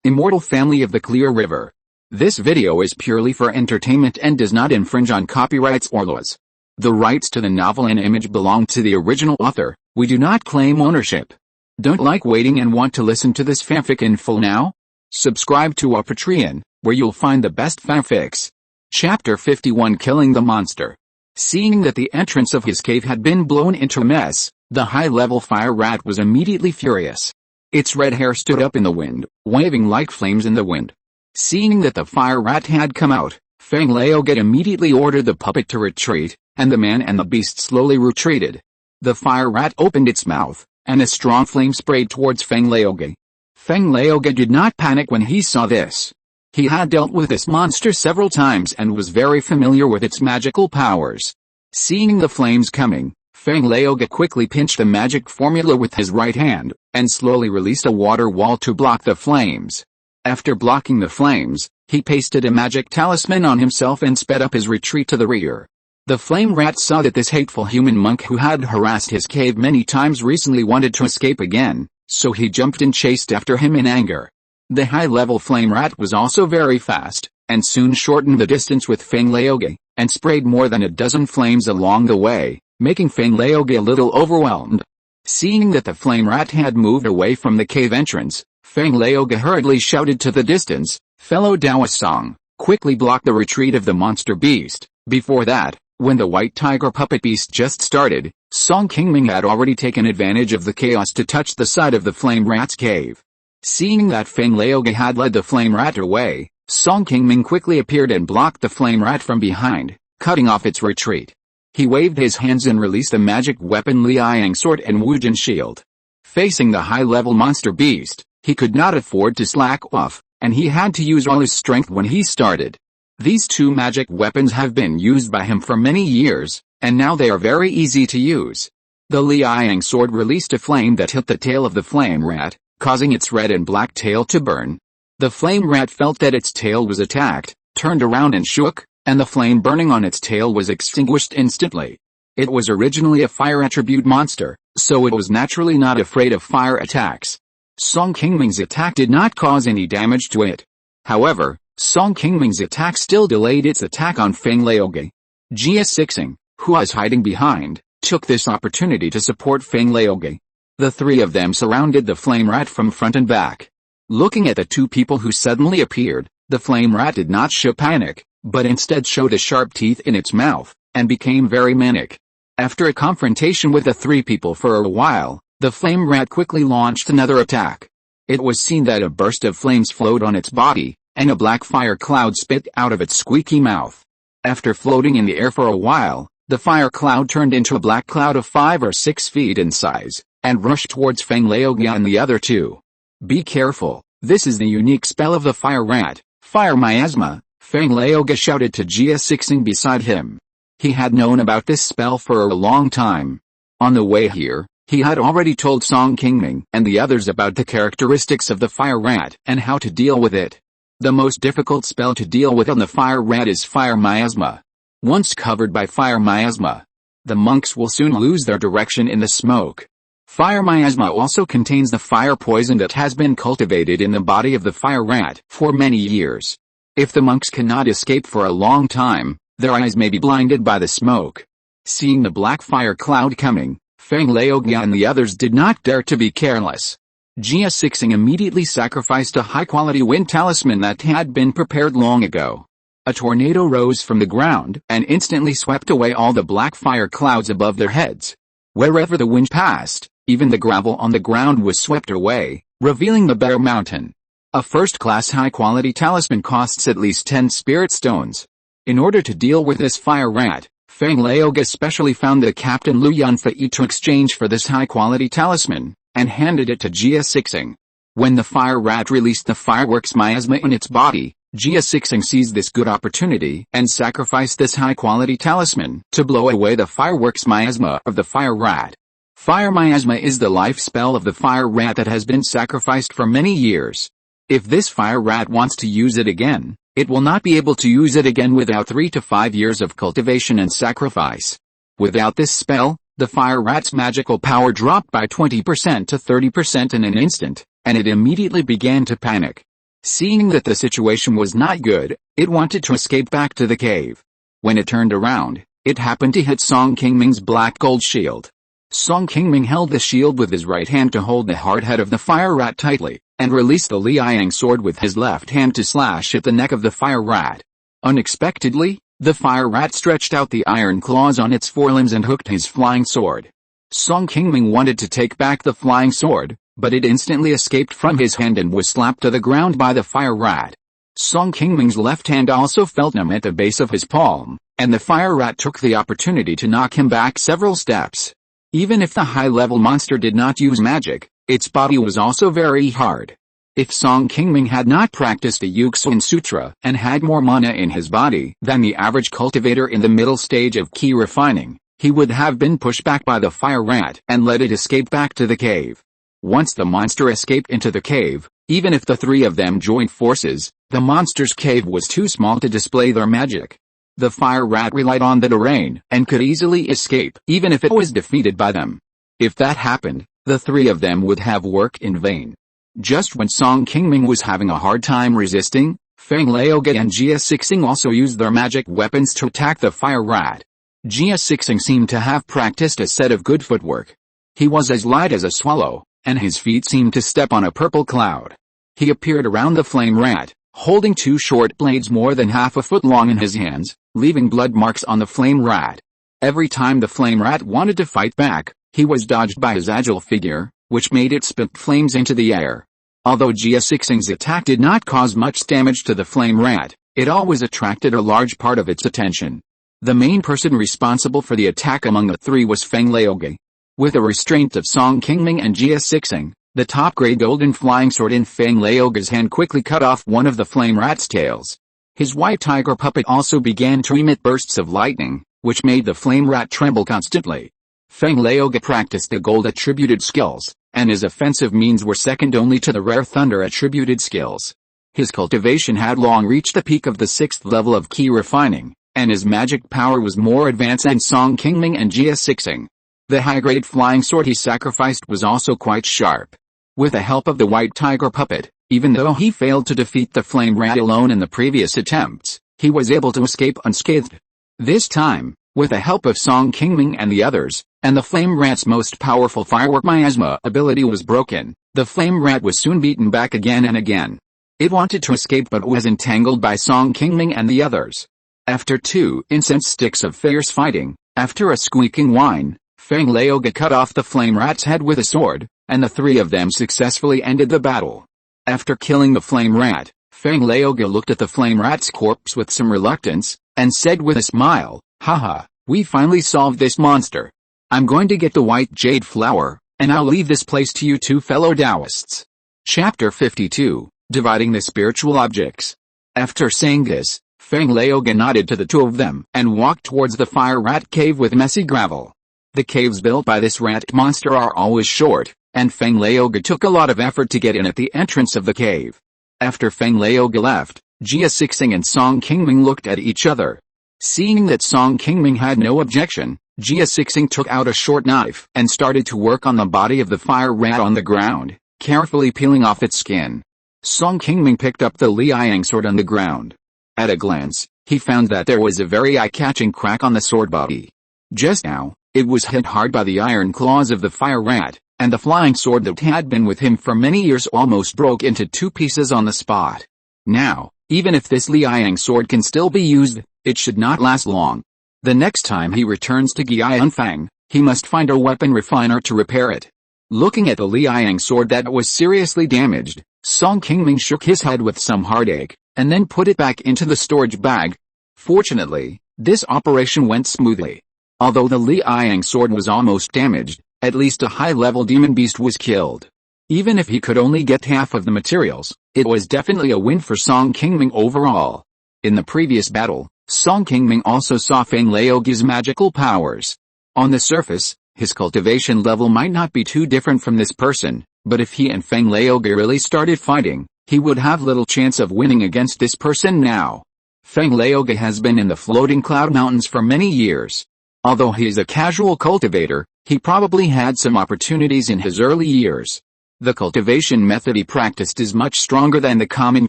Immortal family of the Clear River. This video is purely for entertainment and does not infringe on copyrights or laws. The rights to the novel and image belong to the original author. We do not claim ownership. Don't like waiting and want to listen to this fanfic in full now? Subscribe to our Patreon, where you'll find the best fanfics. Chapter 51 Killing the Monster. Seeing that the entrance of his cave had been blown into a mess, the high-level fire rat was immediately furious. Its red hair stood up in the wind, waving like flames in the wind. Seeing that the fire rat had come out, Feng Laoge immediately ordered the puppet to retreat, and the man and the beast slowly retreated. The fire rat opened its mouth, and a strong flame sprayed towards Feng Laoge. Feng Laoge did not panic when he saw this. He had dealt with this monster several times and was very familiar with its magical powers. Seeing the flames coming, Feng Laoge quickly pinched the magic formula with his right hand, and slowly released a water wall to block the flames. After blocking the flames, he pasted a magic talisman on himself and sped up his retreat to the rear. The flame rat saw that this hateful human monk who had harassed his cave many times recently wanted to escape again, so he jumped and chased after him in anger. The high-level flame rat was also very fast, and soon shortened the distance with Feng Laoge, and sprayed more than a dozen flames along the way, making Feng Laoge a little overwhelmed. Seeing that the flame rat had moved away from the cave entrance, Feng Laoge hurriedly shouted to the distance, "Fellow Dao Song, quickly block the retreat of the monster beast." Before that, when the white tiger puppet beast just started, Song Qingming had already taken advantage of the chaos to touch the side of the flame rat's cave. Seeing that Feng Laoge had led the flame rat away, Song Qingming quickly appeared and blocked the flame rat from behind, cutting off its retreat. He waved his hands and released a magic weapon Liang sword and Wujin shield. Facing the high-level monster beast, he could not afford to slack off, and he had to use all his strength when he started. These two magic weapons have been used by him for many years, and now they are very easy to use. The Liang sword released a flame that hit the tail of the flame rat, causing its red and black tail to burn. The flame rat felt that its tail was attacked, turned around and shook, and the flame burning on its tail was extinguished instantly. It was originally a fire attribute monster, so it was naturally not afraid of fire attacks. Song Qingming's attack did not cause any damage to it. However, Song Qingming's attack still delayed its attack on Feng Laoge. Jia Sixing, who was hiding behind, took this opportunity to support Feng Laoge. The three of them surrounded the flame rat from front and back. Looking at the two people who suddenly appeared, the flame rat did not show panic, but instead showed a sharp teeth in its mouth, and became very manic. After a confrontation with the three people for a while, the flame rat quickly launched another attack. It was seen that a burst of flames flowed on its body, and a black fire cloud spit out of its squeaky mouth. After floating in the air for a while, the fire cloud turned into a black cloud of 5 or 6 feet in size, and rushed towards Feng Laoge and the other two. Be careful, this is the unique spell of the fire rat, Fire Miasma, Feng Laoge shouted to Jia Sixing beside him. He had known about this spell for a long time. On the way here, he had already told Song Qingming and the others about the characteristics of the fire rat and how to deal with it. The most difficult spell to deal with on the fire rat is Fire Miasma. Once covered by Fire Miasma, the monks will soon lose their direction in the smoke. Fire Miasma also contains the fire poison that has been cultivated in the body of the fire rat for many years. If the monks cannot escape for a long time, their eyes may be blinded by the smoke. Seeing the black fire cloud coming, Feng Laoge and the others did not dare to be careless. Jia Sixing immediately sacrificed a high-quality wind talisman that had been prepared long ago. A tornado rose from the ground and instantly swept away all the black fire clouds above their heads. Wherever the wind passed, even the gravel on the ground was swept away, revealing the bare mountain. A first-class high-quality talisman costs at least 10 spirit stones. In order to deal with this fire rat, Feng Laoge specially found the Captain Lu Yunfei to exchange for this high-quality talisman, and handed it to Jia Sixing. When the fire rat released the fireworks miasma in its body, Jia Sixing seized this good opportunity and sacrificed this high-quality talisman to blow away the fireworks miasma of the fire rat. Fire miasma is the life spell of the fire rat that has been sacrificed for many years. If this fire rat wants to use it again, it will not be able to use it again without 3 to 5 years of cultivation and sacrifice. Without this spell, the fire rat's magical power dropped by 20% to 30% in an instant, and it immediately began to panic. Seeing that the situation was not good, it wanted to escape back to the cave. When it turned around, it happened to hit Song Qingming's black gold shield. Song Qingming held the shield with his right hand to hold the hard head of the fire rat tightly, and released the Liang sword with his left hand to slash at the neck of the fire rat. Unexpectedly, the fire rat stretched out the iron claws on its forelimbs and hooked his flying sword. Song Qingming wanted to take back the flying sword, but it instantly escaped from his hand and was slapped to the ground by the fire rat. Song Qingming's left hand also felt numb at the base of his palm, and the fire rat took the opportunity to knock him back several steps. Even if the high-level monster did not use magic, its body was also very hard. If Song Qingming had not practiced the Yuxin Sutra and had more mana in his body than the average cultivator in the middle stage of Qi refining, he would have been pushed back by the fire rat and let it escape back to the cave. Once the monster escaped into the cave, even if the three of them joined forces, the monster's cave was too small to display their magic. The fire rat relied on the terrain and could easily escape even if it was defeated by them. If that happened, the three of them would have worked in vain. Just when Song Qingming was having a hard time resisting, Feng Laoge and Jia Sixing also used their magic weapons to attack the fire rat. Jia Sixing seemed to have practiced a set of good footwork. He was as light as a swallow, and his feet seemed to step on a purple cloud. He appeared around the flame rat, holding two short blades more than half a foot long in his hands, leaving blood marks on the flame rat. Every time the flame rat wanted to fight back, he was dodged by his agile figure, which made it spit flames into the air. Although Jia Sixing's attack did not cause much damage to the flame rat, it always attracted a large part of its attention. The main person responsible for the attack among the three was Feng Laoge. With the restraint of Song Qingming and Jia Sixing, the top-grade golden flying sword in Feng Laoge's hand quickly cut off one of the flame rat's tails. His white tiger puppet also began to emit bursts of lightning, which made the flame rat tremble constantly. Feng Laoge practiced the gold-attributed skills, and his offensive means were second only to the rare thunder-attributed skills. His cultivation had long reached the peak of the 6th level of Qi refining, and his magic power was more advanced than Song Qingming and Jia Sixing. The high-grade flying sword he sacrificed was also quite sharp. With the help of the white tiger puppet, even though he failed to defeat the flame rat alone in the previous attempts, he was able to escape unscathed. This time, with the help of Song Qingming and the others, and the flame rat's most powerful firework miasma ability was broken, the flame rat was soon beaten back again and again. It wanted to escape but was entangled by Song Qingming and the others. After 2 incense sticks of fierce fighting, after a squeaking whine, Feng Laoge cut off the flame rat's head with a sword, and the three of them successfully ended the battle. After killing the flame rat, Feng Laoge looked at the flame rat's corpse with some reluctance, and said with a smile, "Haha, we finally solved this monster. I'm going to get the white jade flower, and I'll leave this place to you two fellow Taoists." Chapter 52, Dividing the Spiritual Objects. After saying this, Feng Laoge nodded to the two of them, and walked towards the fire rat cave with messy gravel. The caves built by this rat monster are always short, and Feng Laoge took a lot of effort to get in at the entrance of the cave. After Feng Laoge left, Jia Sixing and Song Qingming looked at each other. Seeing that Song Qingming had no objection, Jia Sixing took out a short knife and started to work on the body of the fire rat on the ground, carefully peeling off its skin. Song Qingming picked up the Liang sword on the ground. At a glance, he found that there was a very eye-catching crack on the sword body. Just now, it was hit hard by the iron claws of the fire rat, and the flying sword that had been with him for many years almost broke into 2 pieces on the spot. Now, even if this Liang sword can still be used, it should not last long. The next time he returns to Gianfang, he must find a weapon refiner to repair it. Looking at the Liang sword that was seriously damaged, Song Qingming shook his head with some heartache, and then put it back into the storage bag. Fortunately, this operation went smoothly. Although the Liang sword was almost damaged, at least a high-level demon beast was killed. Even if he could only get half of the materials, it was definitely a win for Song Qingming overall. In the previous battle, Song Qingming also saw Feng Laoge's magical powers. On the surface, his cultivation level might not be too different from this person, but if he and Feng Laoge really started fighting, he would have little chance of winning against this person now. Feng Laoge has been in the floating cloud mountains for many years. Although he is a casual cultivator, he probably had some opportunities in his early years. The cultivation method he practiced is much stronger than the common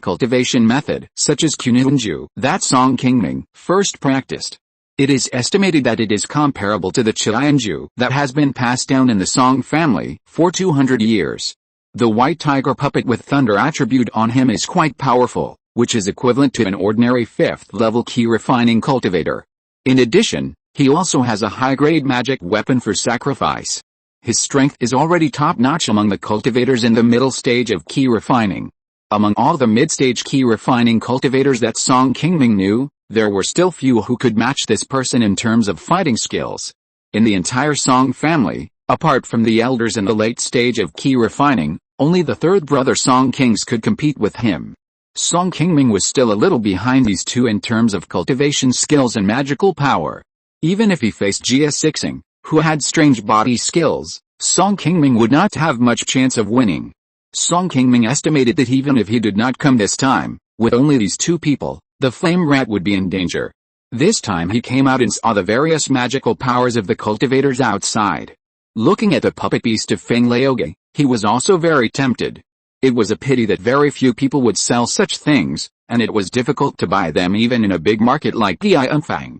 cultivation method, such as Qi that Song Qingming first practiced. It is estimated that it is comparable to the Qi that has been passed down in the Song family for 200 years. The white tiger puppet with thunder attribute on him is quite powerful, which is equivalent to an ordinary 5th level Qi refining cultivator. In addition, he also has a high-grade magic weapon for sacrifice. His strength is already top-notch among the cultivators in the middle stage of Qi refining. Among all the mid-stage Qi refining cultivators that Song Qingming knew, there were still few who could match this person in terms of fighting skills. In the entire Song family, apart from the elders in the late stage of Qi refining, only the third brother Song Kings could compete with him. Song Qingming was still a little behind these two in terms of cultivation skills and magical power. Even if he faced Jia Sixing, who had strange body skills, Song Qingming would not have much chance of winning. Song Qingming estimated that even if he did not come this time, with only these two people, the flame rat would be in danger. This time he came out and saw the various magical powers of the cultivators outside. Looking at the puppet beast of Feng Laoge, he was also very tempted. It was a pity that very few people would sell such things, and it was difficult to buy them even in a big market like Dianfang.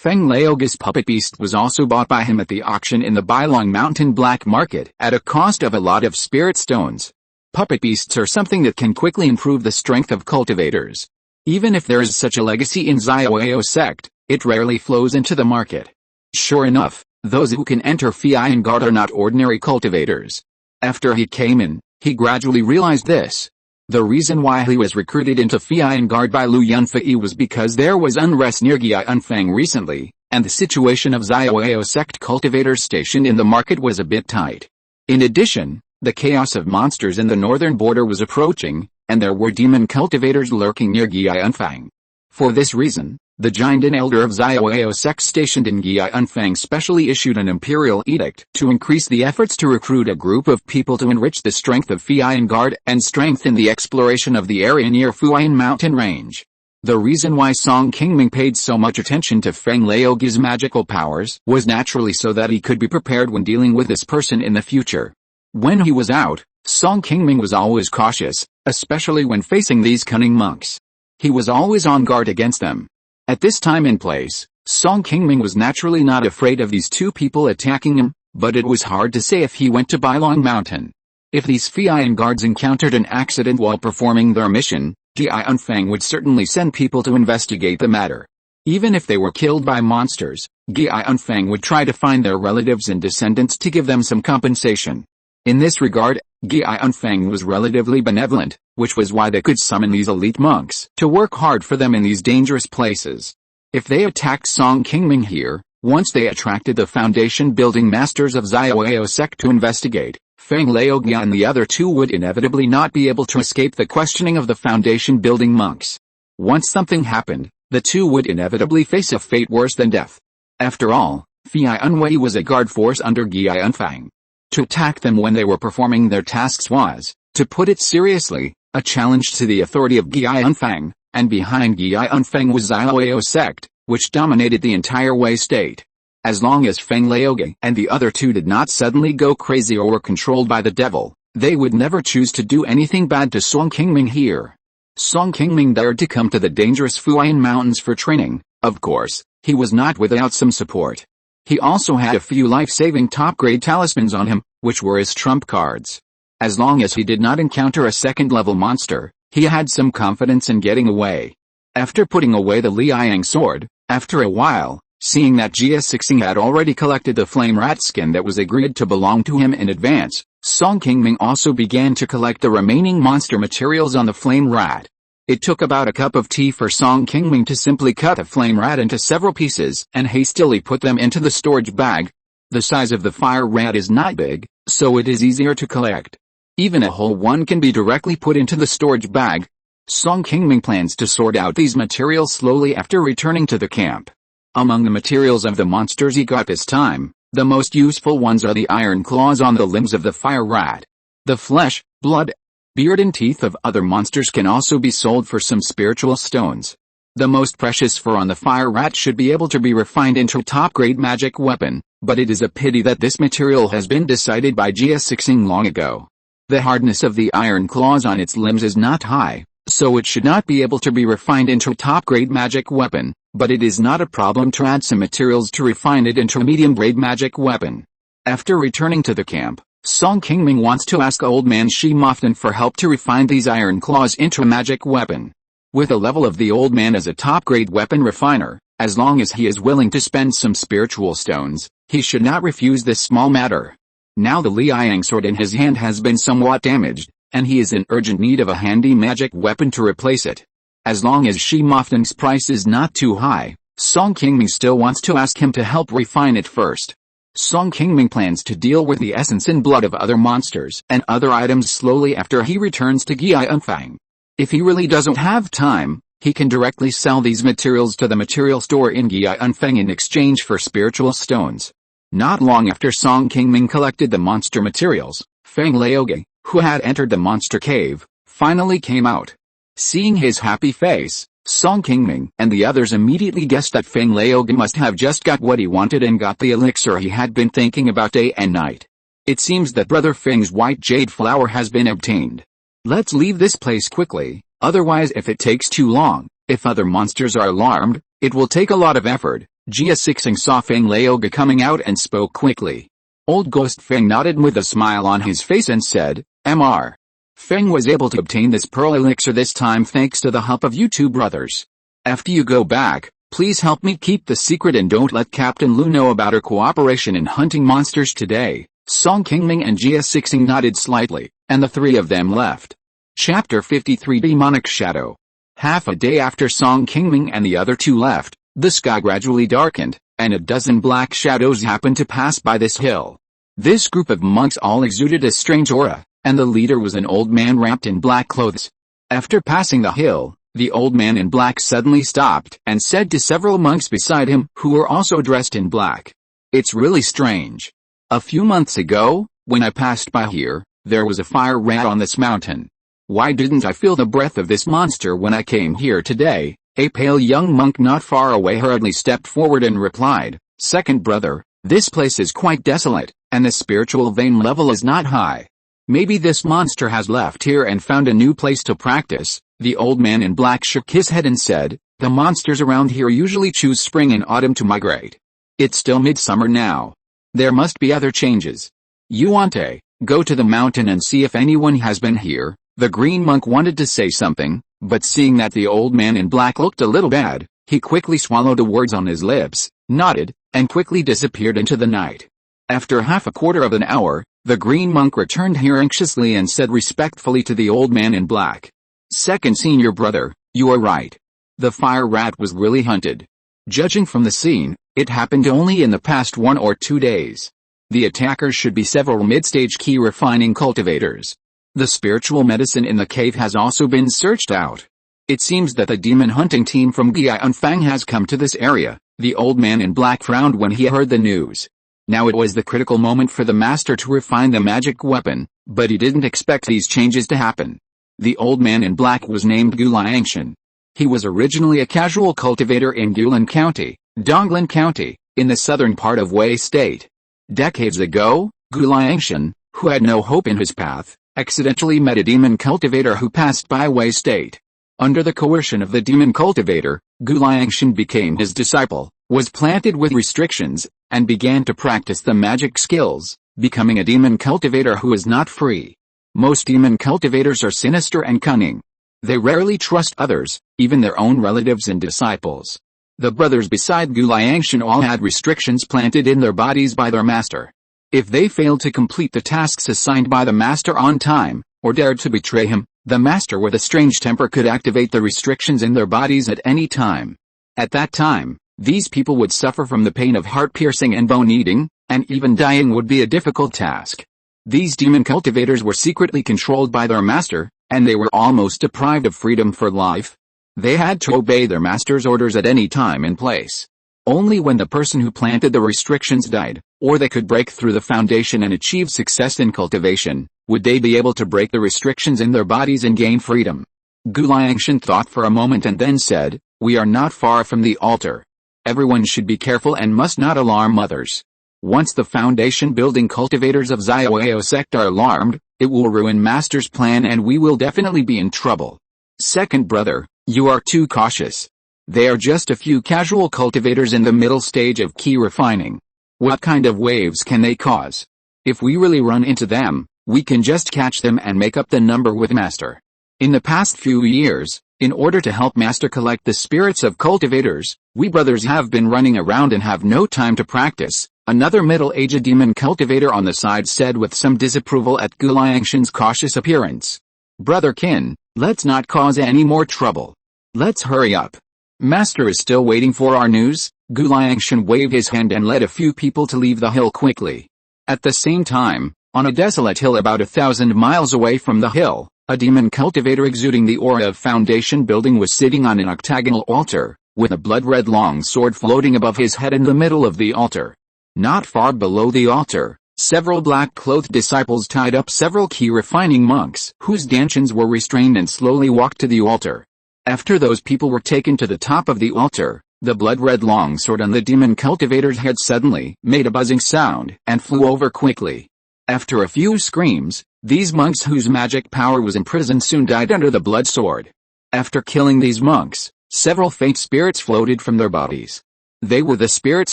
Feng Laoge's puppet beast was also bought by him at the auction in the Bailong Mountain black market at a cost of a lot of spirit stones. Puppet beasts are something that can quickly improve the strength of cultivators. Even if there is such a legacy in Xiaoyao sect, it rarely flows into the market. Sure enough, those who can enter Fian Guard are not ordinary cultivators. After he came in, he gradually realized this. The reason why he was recruited into Fian Guard by Lu Yunfei was because there was unrest near Gianfang recently, and the situation of Xiaoyao sect cultivators stationed in the market was a bit tight. In addition, the chaos of monsters in the northern border was approaching, and there were demon cultivators lurking near Gianfang. For this reason, the giant and elder of Xiaoyao sect stationed in Gianfang specially issued an imperial edict to increase the efforts to recruit a group of people to enrich the strength of Fian Guard and strengthen the exploration of the area near Funiu Mountain range. The reason why Song Qingming paid so much attention to Feng Laoge's magical powers was naturally so that he could be prepared when dealing with this person in the future. When he was out, Song Qingming was always cautious, especially when facing these cunning monks. He was always on guard against them. At this time and place, Song Qingming was naturally not afraid of these two people attacking him, but it was hard to say if he went to Bailong Mountain. If these Fian guards encountered an accident while performing their mission, Gianfang would certainly send people to investigate the matter. Even if they were killed by monsters, Gianfang would try to find their relatives and descendants to give them some compensation. In this regard, Gianfang was relatively benevolent, which was why they could summon these elite monks to work hard for them in these dangerous places. If they attacked Song Qingming here, once they attracted the foundation-building masters of Xiaoyao sect to investigate, Feng Laoge and the other two would inevitably not be able to escape the questioning of the foundation-building monks. Once something happened, the two would inevitably face a fate worse than death. After all, Fian Wei was a guard force under Gianfang. To attack them when they were performing their tasks was, to put it seriously, a challenge to the authority of Gianfang, and behind Gianfang was Xiaoyao sect, which dominated the entire Wei state. As long as Feng Laoge and the other two did not suddenly go crazy or were controlled by the devil, they would never choose to do anything bad to Song Qingming here. Song Qingming dared to come to the dangerous Funiu Mountains for training. Of course, he was not without some support. He also had a few life-saving top-grade talismans on him, which were his trump cards. As long as he did not encounter a second-level monster, he had some confidence in getting away. After putting away the Liang sword, after a while, seeing that Jia Sixing had already collected the flame rat skin that was agreed to belong to him in advance, Song Qingming also began to collect the remaining monster materials on the flame rat. It took about a cup of tea for Song Qingming to simply cut a flame rat into several pieces and hastily put them into the storage bag. The size of the fire rat is not big, so it is easier to collect. Even a whole one can be directly put into the storage bag. Song Qingming plans to sort out these materials slowly after returning to the camp. Among the materials of the monsters he got this time, the most useful ones are the iron claws on the limbs of the fire rat. The flesh, blood, beard and teeth of other monsters can also be sold for some spiritual stones. The most precious fur on the fire rat should be able to be refined into a top-grade magic weapon, but it is a pity that this material has been decided by Jia Sixing long ago. The hardness of the iron claws on its limbs is not high, so it should not be able to be refined into a top-grade magic weapon, but it is not a problem to add some materials to refine it into a medium-grade magic weapon. After returning to the camp, Song Qingming wants to ask Old Man Qi Mountain for help to refine these iron claws into a magic weapon. With the level of the old man as a top-grade weapon refiner, as long as he is willing to spend some spiritual stones, he should not refuse this small matter. Now the Liang sword in his hand has been somewhat damaged, and he is in urgent need of a handy magic weapon to replace it. As long as Qi Mountain's price is not too high, Song Qingming still wants to ask him to help refine it first. Song Qingming plans to deal with the essence and blood of other monsters and other items slowly after he returns to Guianfang. If he really doesn't have time, he can directly sell these materials to the material store in Guianfang in exchange for spiritual stones. Not long after Song Qingming collected the monster materials, Feng Laoge, who had entered the monster cave, finally came out. Seeing his happy face, Song Qingming and the others immediately guessed that Feng Laoge must have just got what he wanted and got the elixir he had been thinking about day and night. It seems that Brother Feng's white jade flower has been obtained. Let's leave this place quickly, otherwise if it takes too long, if other monsters are alarmed, it will take a lot of effort. Jia Sixing saw Feng Laoge coming out and spoke quickly. Old Ghost Feng nodded with a smile on his face and said, Mr. Feng was able to obtain this pearl elixir this time thanks to the help of you two brothers. After you go back, please help me keep the secret and don't let Captain Lu know about our cooperation in hunting monsters today. Song Qingming and Jia Sixing nodded slightly, and the three of them left. Chapter 53 Demonic Shadow. Half a day after Song Qingming and the other two left, the sky gradually darkened, and a dozen black shadows happened to pass by this hill. This group of monks all exuded a strange aura, and the leader was an old man wrapped in black clothes. After passing the hill, the old man in black suddenly stopped and said to several monks beside him who were also dressed in black, "It's really strange. A few months ago, when I passed by here, there was a fire rat on this mountain. Why didn't I feel the breath of this monster when I came here today?" A pale young monk not far away hurriedly stepped forward and replied, "Second brother, this place is quite desolate, and the spiritual vein level is not high. Maybe this monster has left here and found a new place to practice." The old man in black shook his head and said, "The monsters around here usually choose spring and autumn to migrate. It's still midsummer now. There must be other changes. Yuante, go to the mountain and see if anyone has been here." The green monk wanted to say something, but seeing that the old man in black looked a little bad, he quickly swallowed the words on his lips, nodded, and quickly disappeared into the night. After half a quarter of an hour, the green monk returned here anxiously and said respectfully to the old man in black, "Second senior brother, you are right. The fire rat was really hunted. Judging from the scene, it happened only in the past 1 or 2 days. The attackers should be several mid-stage Qi refining cultivators. The spiritual medicine in the cave has also been searched out. It seems that the demon hunting team from Guianfang has come to this area." The old man in black frowned when he heard the news. Now it was the critical moment for the master to refine the magic weapon, but he didn't expect these changes to happen. The old man in black was named Gu Liangshan. He was originally a casual cultivator in Gulan County, Donglan County, in the southern part of Wei State. Decades ago, Gu Liangshan, who had no hope in his path, accidentally met a demon cultivator who passed by Wei State. Under the coercion of the demon cultivator, Gu Liangshan became his disciple, was planted with restrictions, and began to practice the magic skills, becoming a demon cultivator who is not free. Most demon cultivators are sinister and cunning. They rarely trust others, even their own relatives and disciples. The brothers beside Gu Liangshan all had restrictions planted in their bodies by their master. If they failed to complete the tasks assigned by the master on time, or dared to betray him, the master with a strange temper could activate the restrictions in their bodies at any time. At that time, these people would suffer from the pain of heart-piercing and bone-eating, and even dying would be a difficult task. These demon cultivators were secretly controlled by their master, and they were almost deprived of freedom for life. They had to obey their master's orders at any time and place. Only when the person who planted the restrictions died, or they could break through the foundation and achieve success in cultivation, would they be able to break the restrictions in their bodies and gain freedom. Gu Liangshan thought for a moment and then said, "We are not far from the altar. Everyone should be careful and must not alarm others. Once the foundation building cultivators of Xiaoao sect are alarmed, It will ruin Master's plan and we will definitely be in trouble. Second brother, you are too cautious. They are just a few casual cultivators in the middle stage of Qi refining. What kind of waves can they cause? If we really run into them, we can just catch them and make up the number with Master. In the past few years, in order to help Master collect the spirits of cultivators, we brothers have been running around and have no time to practice, another middle-aged demon cultivator on the side said with some disapproval at Gu Liangshan's cautious appearance. Brother Qin, let's not cause any more trouble. Let's hurry up. Master is still waiting for our news. Gu Liangshan waved his hand and led a few people to leave the hill quickly. At the same time, on a desolate hill about 1,000 miles away from the hill, a demon cultivator exuding the aura of foundation building was sitting on an octagonal altar, with a blood-red long sword floating above his head in the middle of the altar. Not far below the altar, several black-clothed disciples tied up several Qi refining monks whose dantians were restrained and slowly walked to the altar. After those people were taken to the top of the altar, the blood-red longsword on the demon cultivator's head suddenly made a buzzing sound and flew over quickly. After a few screams, these monks whose magic power was imprisoned soon died under the blood sword. After killing these monks, several faint spirits floated from their bodies. They were the spirits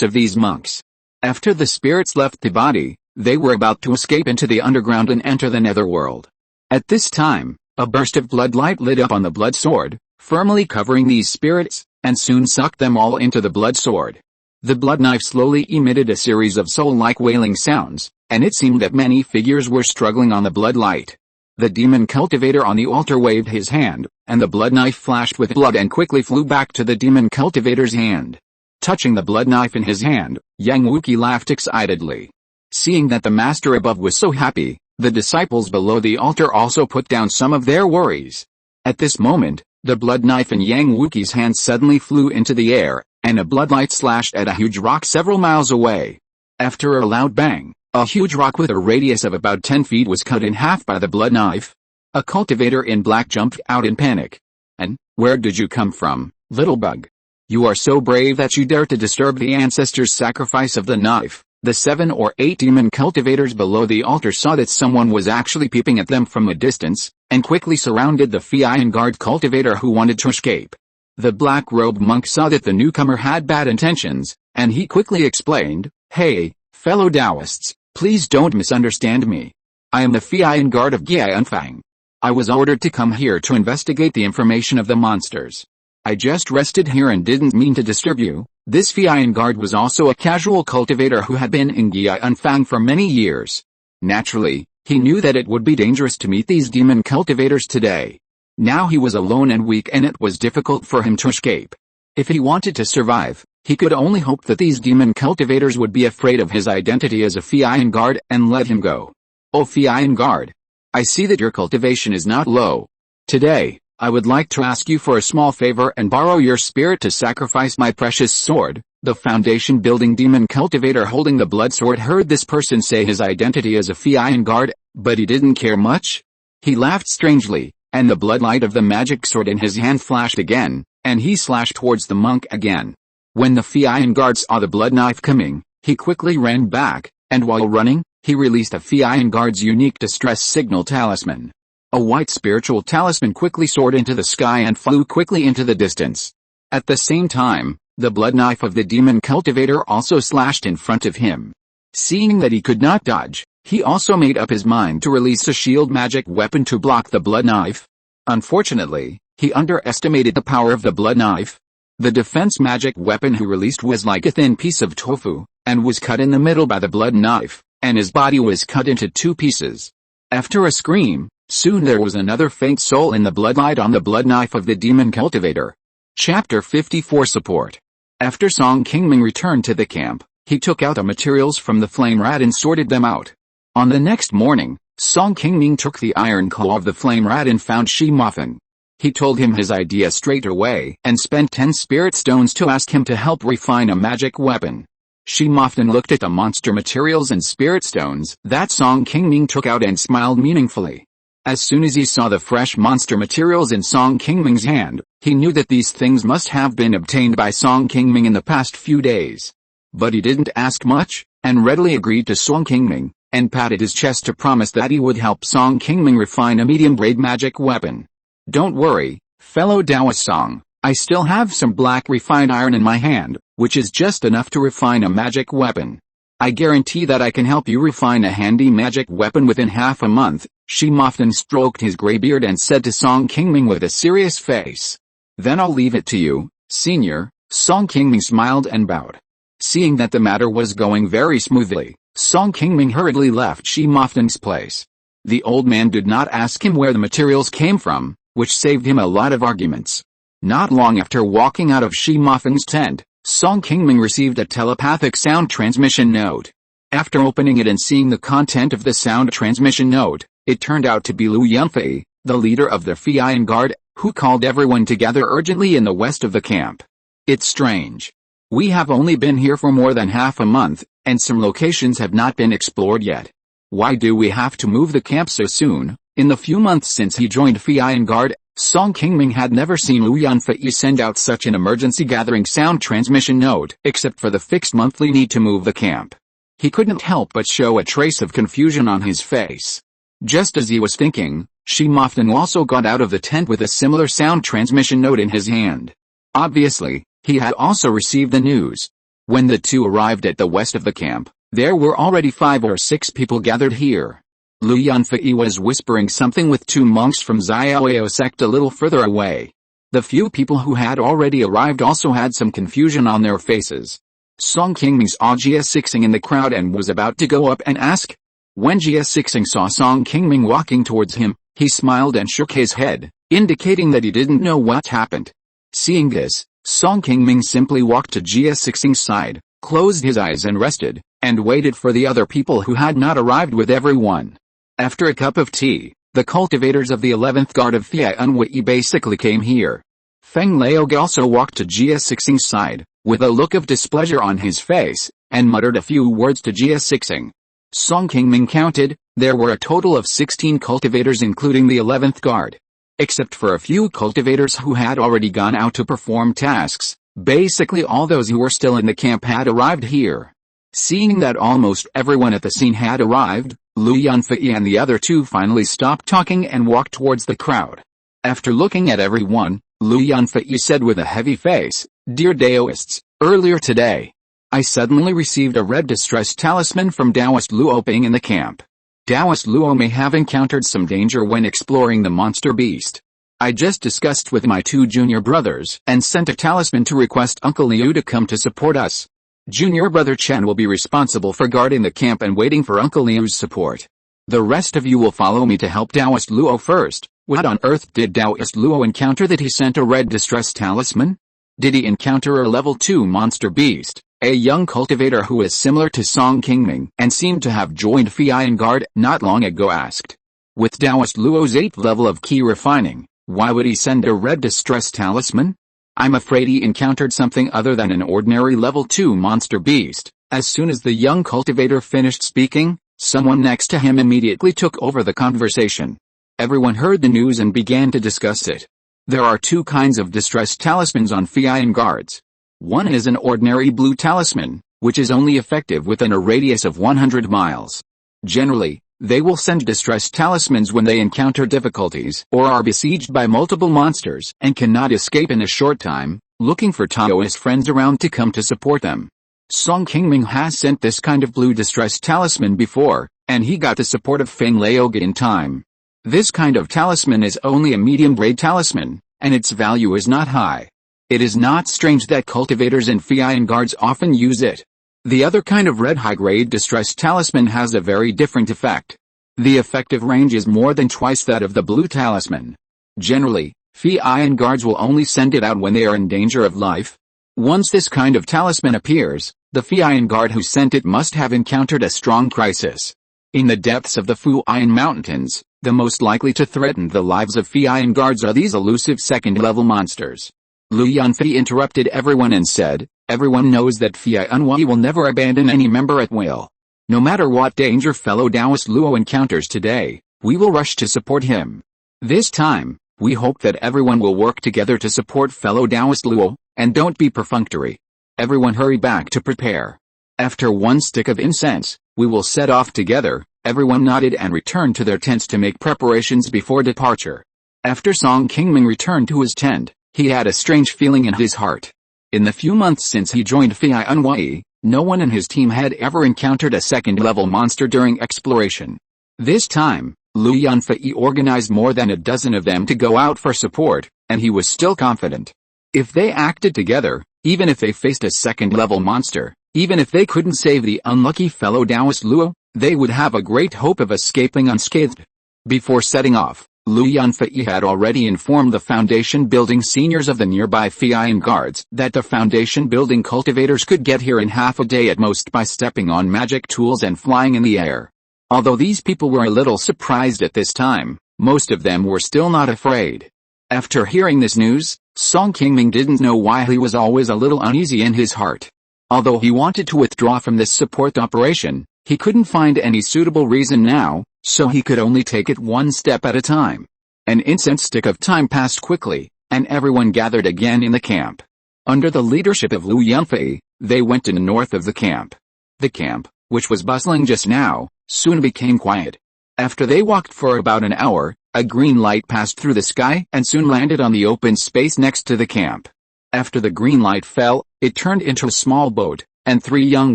of these monks. After the spirits left the body, they were about to escape into the underground and enter the netherworld. At this time, a burst of blood light lit up on the blood sword, firmly covering these spirits, and soon sucked them all into the blood sword. The blood knife slowly emitted a series of soul-like wailing sounds, and it seemed that many figures were struggling on the blood light. The demon cultivator on the altar waved his hand, and the blood knife flashed with blood and quickly flew back to the demon cultivator's hand. Touching the blood knife in his hand, Yang Wuqi laughed excitedly. Seeing that the master above was so happy, the disciples below the altar also put down some of their worries. At this moment, the blood knife in Yang Wuqi's hand suddenly flew into the air, and a bloodlight slashed at a huge rock several miles away. After a loud bang, a huge rock with a radius of about 10 feet was cut in half by the blood knife. A cultivator in black jumped out in panic. And, where did you come from, little bug? You are so brave that you dare to disturb the ancestors' sacrifice of the knife. The 7 or 8 demon cultivators below the altar saw that someone was actually peeping at them from a distance, and quickly surrounded the Feian guard cultivator who wanted to escape. The black-robed monk saw that the newcomer had bad intentions, and he quickly explained, "Hey, fellow Taoists, please don't misunderstand me. I am the Feian guard of Gianfang. I was ordered to come here to investigate the information of the monsters. I just rested here and didn't mean to disturb you." This Feian guard was also a casual cultivator who had been in Gianfang for many years. Naturally, he knew that it would be dangerous to meet these demon cultivators today. Now he was alone and weak and it was difficult for him to escape. If he wanted to survive, he could only hope that these demon cultivators would be afraid of his identity as a Feian guard and let him go. "Oh Feian guard, I see that your cultivation is not low. Today, I would like to ask you for a small favor and borrow your spirit to sacrifice my precious sword." The foundation building demon cultivator holding the blood sword heard this person say his identity as a Feian guard, but he didn't care much. He laughed strangely, and the bloodlight of the magic sword in his hand flashed again, and he slashed towards the monk again. When the Feian guard saw the blood knife coming, he quickly ran back, and while running, he released a Feian guard's unique distress signal talisman. A white spiritual talisman quickly soared into the sky and flew quickly into the distance. At the same time, the blood knife of the demon cultivator also slashed in front of him. Seeing that he could not dodge, he also made up his mind to release a shield magic weapon to block the blood knife. Unfortunately, he underestimated the power of the blood knife. The defense magic weapon he released was like a thin piece of tofu, and was cut in the middle by the blood knife, and his body was cut into 2 pieces. After a scream, soon there was another faint soul in the bloodlight on the blood knife of the demon cultivator. Chapter 54 Support. After Song Qingming returned to the camp, he took out the materials from the flame rat and sorted them out. On the next morning, Song Qingming took the iron claw of the flame rat and found Qi Mountain. He told him his idea straight away and spent 10 spirit stones to ask him to help refine a magic weapon. Qi Mountain looked at the monster materials and spirit stones that Song Qingming took out and smiled meaningfully. As soon as he saw the fresh monster materials in Song Qingming's hand, he knew that these things must have been obtained by Song Qingming in the past few days. But he didn't ask much, and readily agreed to Song Qingming, and patted his chest to promise that he would help Song Qingming refine a medium-grade magic weapon. "Don't worry, fellow Taoist Song, I still have some black refined iron in my hand, which is just enough to refine a magic weapon. I guarantee that I can help you refine a handy magic weapon within half a month." Qi Mountain stroked his gray beard and said to Song Qingming with a serious face. "Then I'll leave it to you, senior." Song Qingming smiled and bowed. Seeing that the matter was going very smoothly, Song Qingming hurriedly left Qi Mountain's place. The old man did not ask him where the materials came from, which saved him a lot of arguments. Not long after walking out of Qi Mountain's tent, Song Qingming received a telepathic sound transmission note. After opening it and seeing the content of the sound transmission note, it turned out to be Lu Yunfei, the leader of the Feiyan Guard, who called everyone together urgently in the west of the camp. "It's strange. We have only been here for more than half a month, and some locations have not been explored yet. Why do we have to move the camp so soon?" In the few months since he joined Feiyan Guard, Song Qingming had never seen Lu Yunfei send out such an emergency gathering sound transmission note, except for the fixed monthly need to move the camp. He couldn't help but show a trace of confusion on his face. Just as he was thinking, Qi Mountain also got out of the tent with a similar sound transmission note in his hand. Obviously, he had also received the news. When the two arrived at the west of the camp, there were already 5 or 6 people gathered here. Lu Yunfei was whispering something with 2 monks from Xiaoyao sect a little further away. The few people who had already arrived also had some confusion on their faces. Song Qingming saw Jia Sixing in the crowd and was about to go up and ask. When Jia Sixing saw Song Qingming walking towards him, he smiled and shook his head, indicating that he didn't know what happened. Seeing this, Song Qingming simply walked to Jia Sixing's side, closed his eyes and rested, and waited for the other people who had not arrived with everyone. After a cup of tea, the cultivators of the 11th Guard of Feiyan basically came here. Feng Laog also walked to Jia Sixing's side, with a look of displeasure on his face, and muttered a few words to Jia Sixing. Song Qingming counted, there were a total of 16 cultivators including the 11th Guard. Except for a few cultivators who had already gone out to perform tasks, basically all those who were still in the camp had arrived here. Seeing that almost everyone at the scene had arrived, Lu Yunfei and the other two finally stopped talking and walked towards the crowd. After looking at everyone, Lu Yunfei said with a heavy face, "Dear Daoists, earlier today, I suddenly received a red distress talisman from Taoist Luo Ping in the camp. Taoist Luo may have encountered some danger when exploring the monster beast. I just discussed with my 2 junior brothers and sent a talisman to request Uncle Liu to come to support us. Junior brother Chen will be responsible for guarding the camp and waiting for Uncle Liu's support. The rest of you will follow me to help Taoist Luo first." What on earth did Taoist Luo encounter that he sent a red distress talisman? Did he encounter a level 2 monster beast? A young cultivator who is similar to Song Qingming and seemed to have joined Feiyan Guard not long ago asked. With Taoist Luo's 8th level of Qi Refining, why would he send a red distress talisman? I'm afraid he encountered something other than an ordinary level 2 monster beast. As soon as the young cultivator finished speaking, someone next to him immediately took over the conversation. Everyone heard the news and began to discuss it. There are 2 kinds of distress talismans on Feiyan Guards. One is an ordinary blue talisman, which is only effective within a radius of 100 miles. Generally, they will send distress talismans when they encounter difficulties or are besieged by multiple monsters and cannot escape in a short time, looking for Taoist friends around to come to support them. Song Qingming has sent this kind of blue distress talisman before, and he got the support of Feng Laog in time. This kind of talisman is only a medium-grade talisman, and its value is not high. It is not strange that cultivators and Feiyan Guards often use it. The other kind of red high-grade distress talisman has a very different effect. The effective range is more than twice that of the blue talisman. Generally, Feiyan Guards will only send it out when they are in danger of life. Once this kind of talisman appears, the Feiyan Guard who sent it must have encountered a strong crisis. In the depths of the Funiu Mountains, the most likely to threaten the lives of Feiyan Guards are these elusive second-level monsters. Lu Yunfei interrupted everyone and said, "Everyone knows that Feiyan will never abandon any member at will. No matter what danger fellow Taoist Luo encounters today, we will rush to support him. This time, we hope that everyone will work together to support fellow Taoist Luo, and don't be perfunctory. Everyone hurry back to prepare." After one stick of incense, we will set off together." Everyone nodded and returned to their tents to make preparations before departure. After Song Qingming returned to his tent, he had a strange feeling in his heart. In the few months since he joined Funiu, no one in his team had ever encountered a second-level monster during exploration. This time, Lu Yunfei organized more than a dozen of them to go out for support, and he was still confident. If they acted together, even if they faced a second-level monster, even if they couldn't save the unlucky fellow Taoist Luo, they would have a great hope of escaping unscathed. Before setting off, Lu Yunfei had already informed the foundation building seniors of the nearby Fian guards that the foundation building cultivators could get here in half a day at most by stepping on magic tools and flying in the air. Although these people were a little surprised at this time, most of them were still not afraid. After hearing this news, Song Qingming didn't know why he was always a little uneasy in his heart. Although he wanted to withdraw from this support operation, he couldn't find any suitable reason now, so he could only take it one step at a time. An incense stick of time passed quickly, and everyone gathered again in the camp. Under the leadership of Lu Yunfei, they went to the north of the camp. The camp, which was bustling just now, soon became quiet. After they walked for about an hour, a green light passed through the sky and soon landed on the open space next to the camp. After the green light fell, it turned into a small boat, and 3 young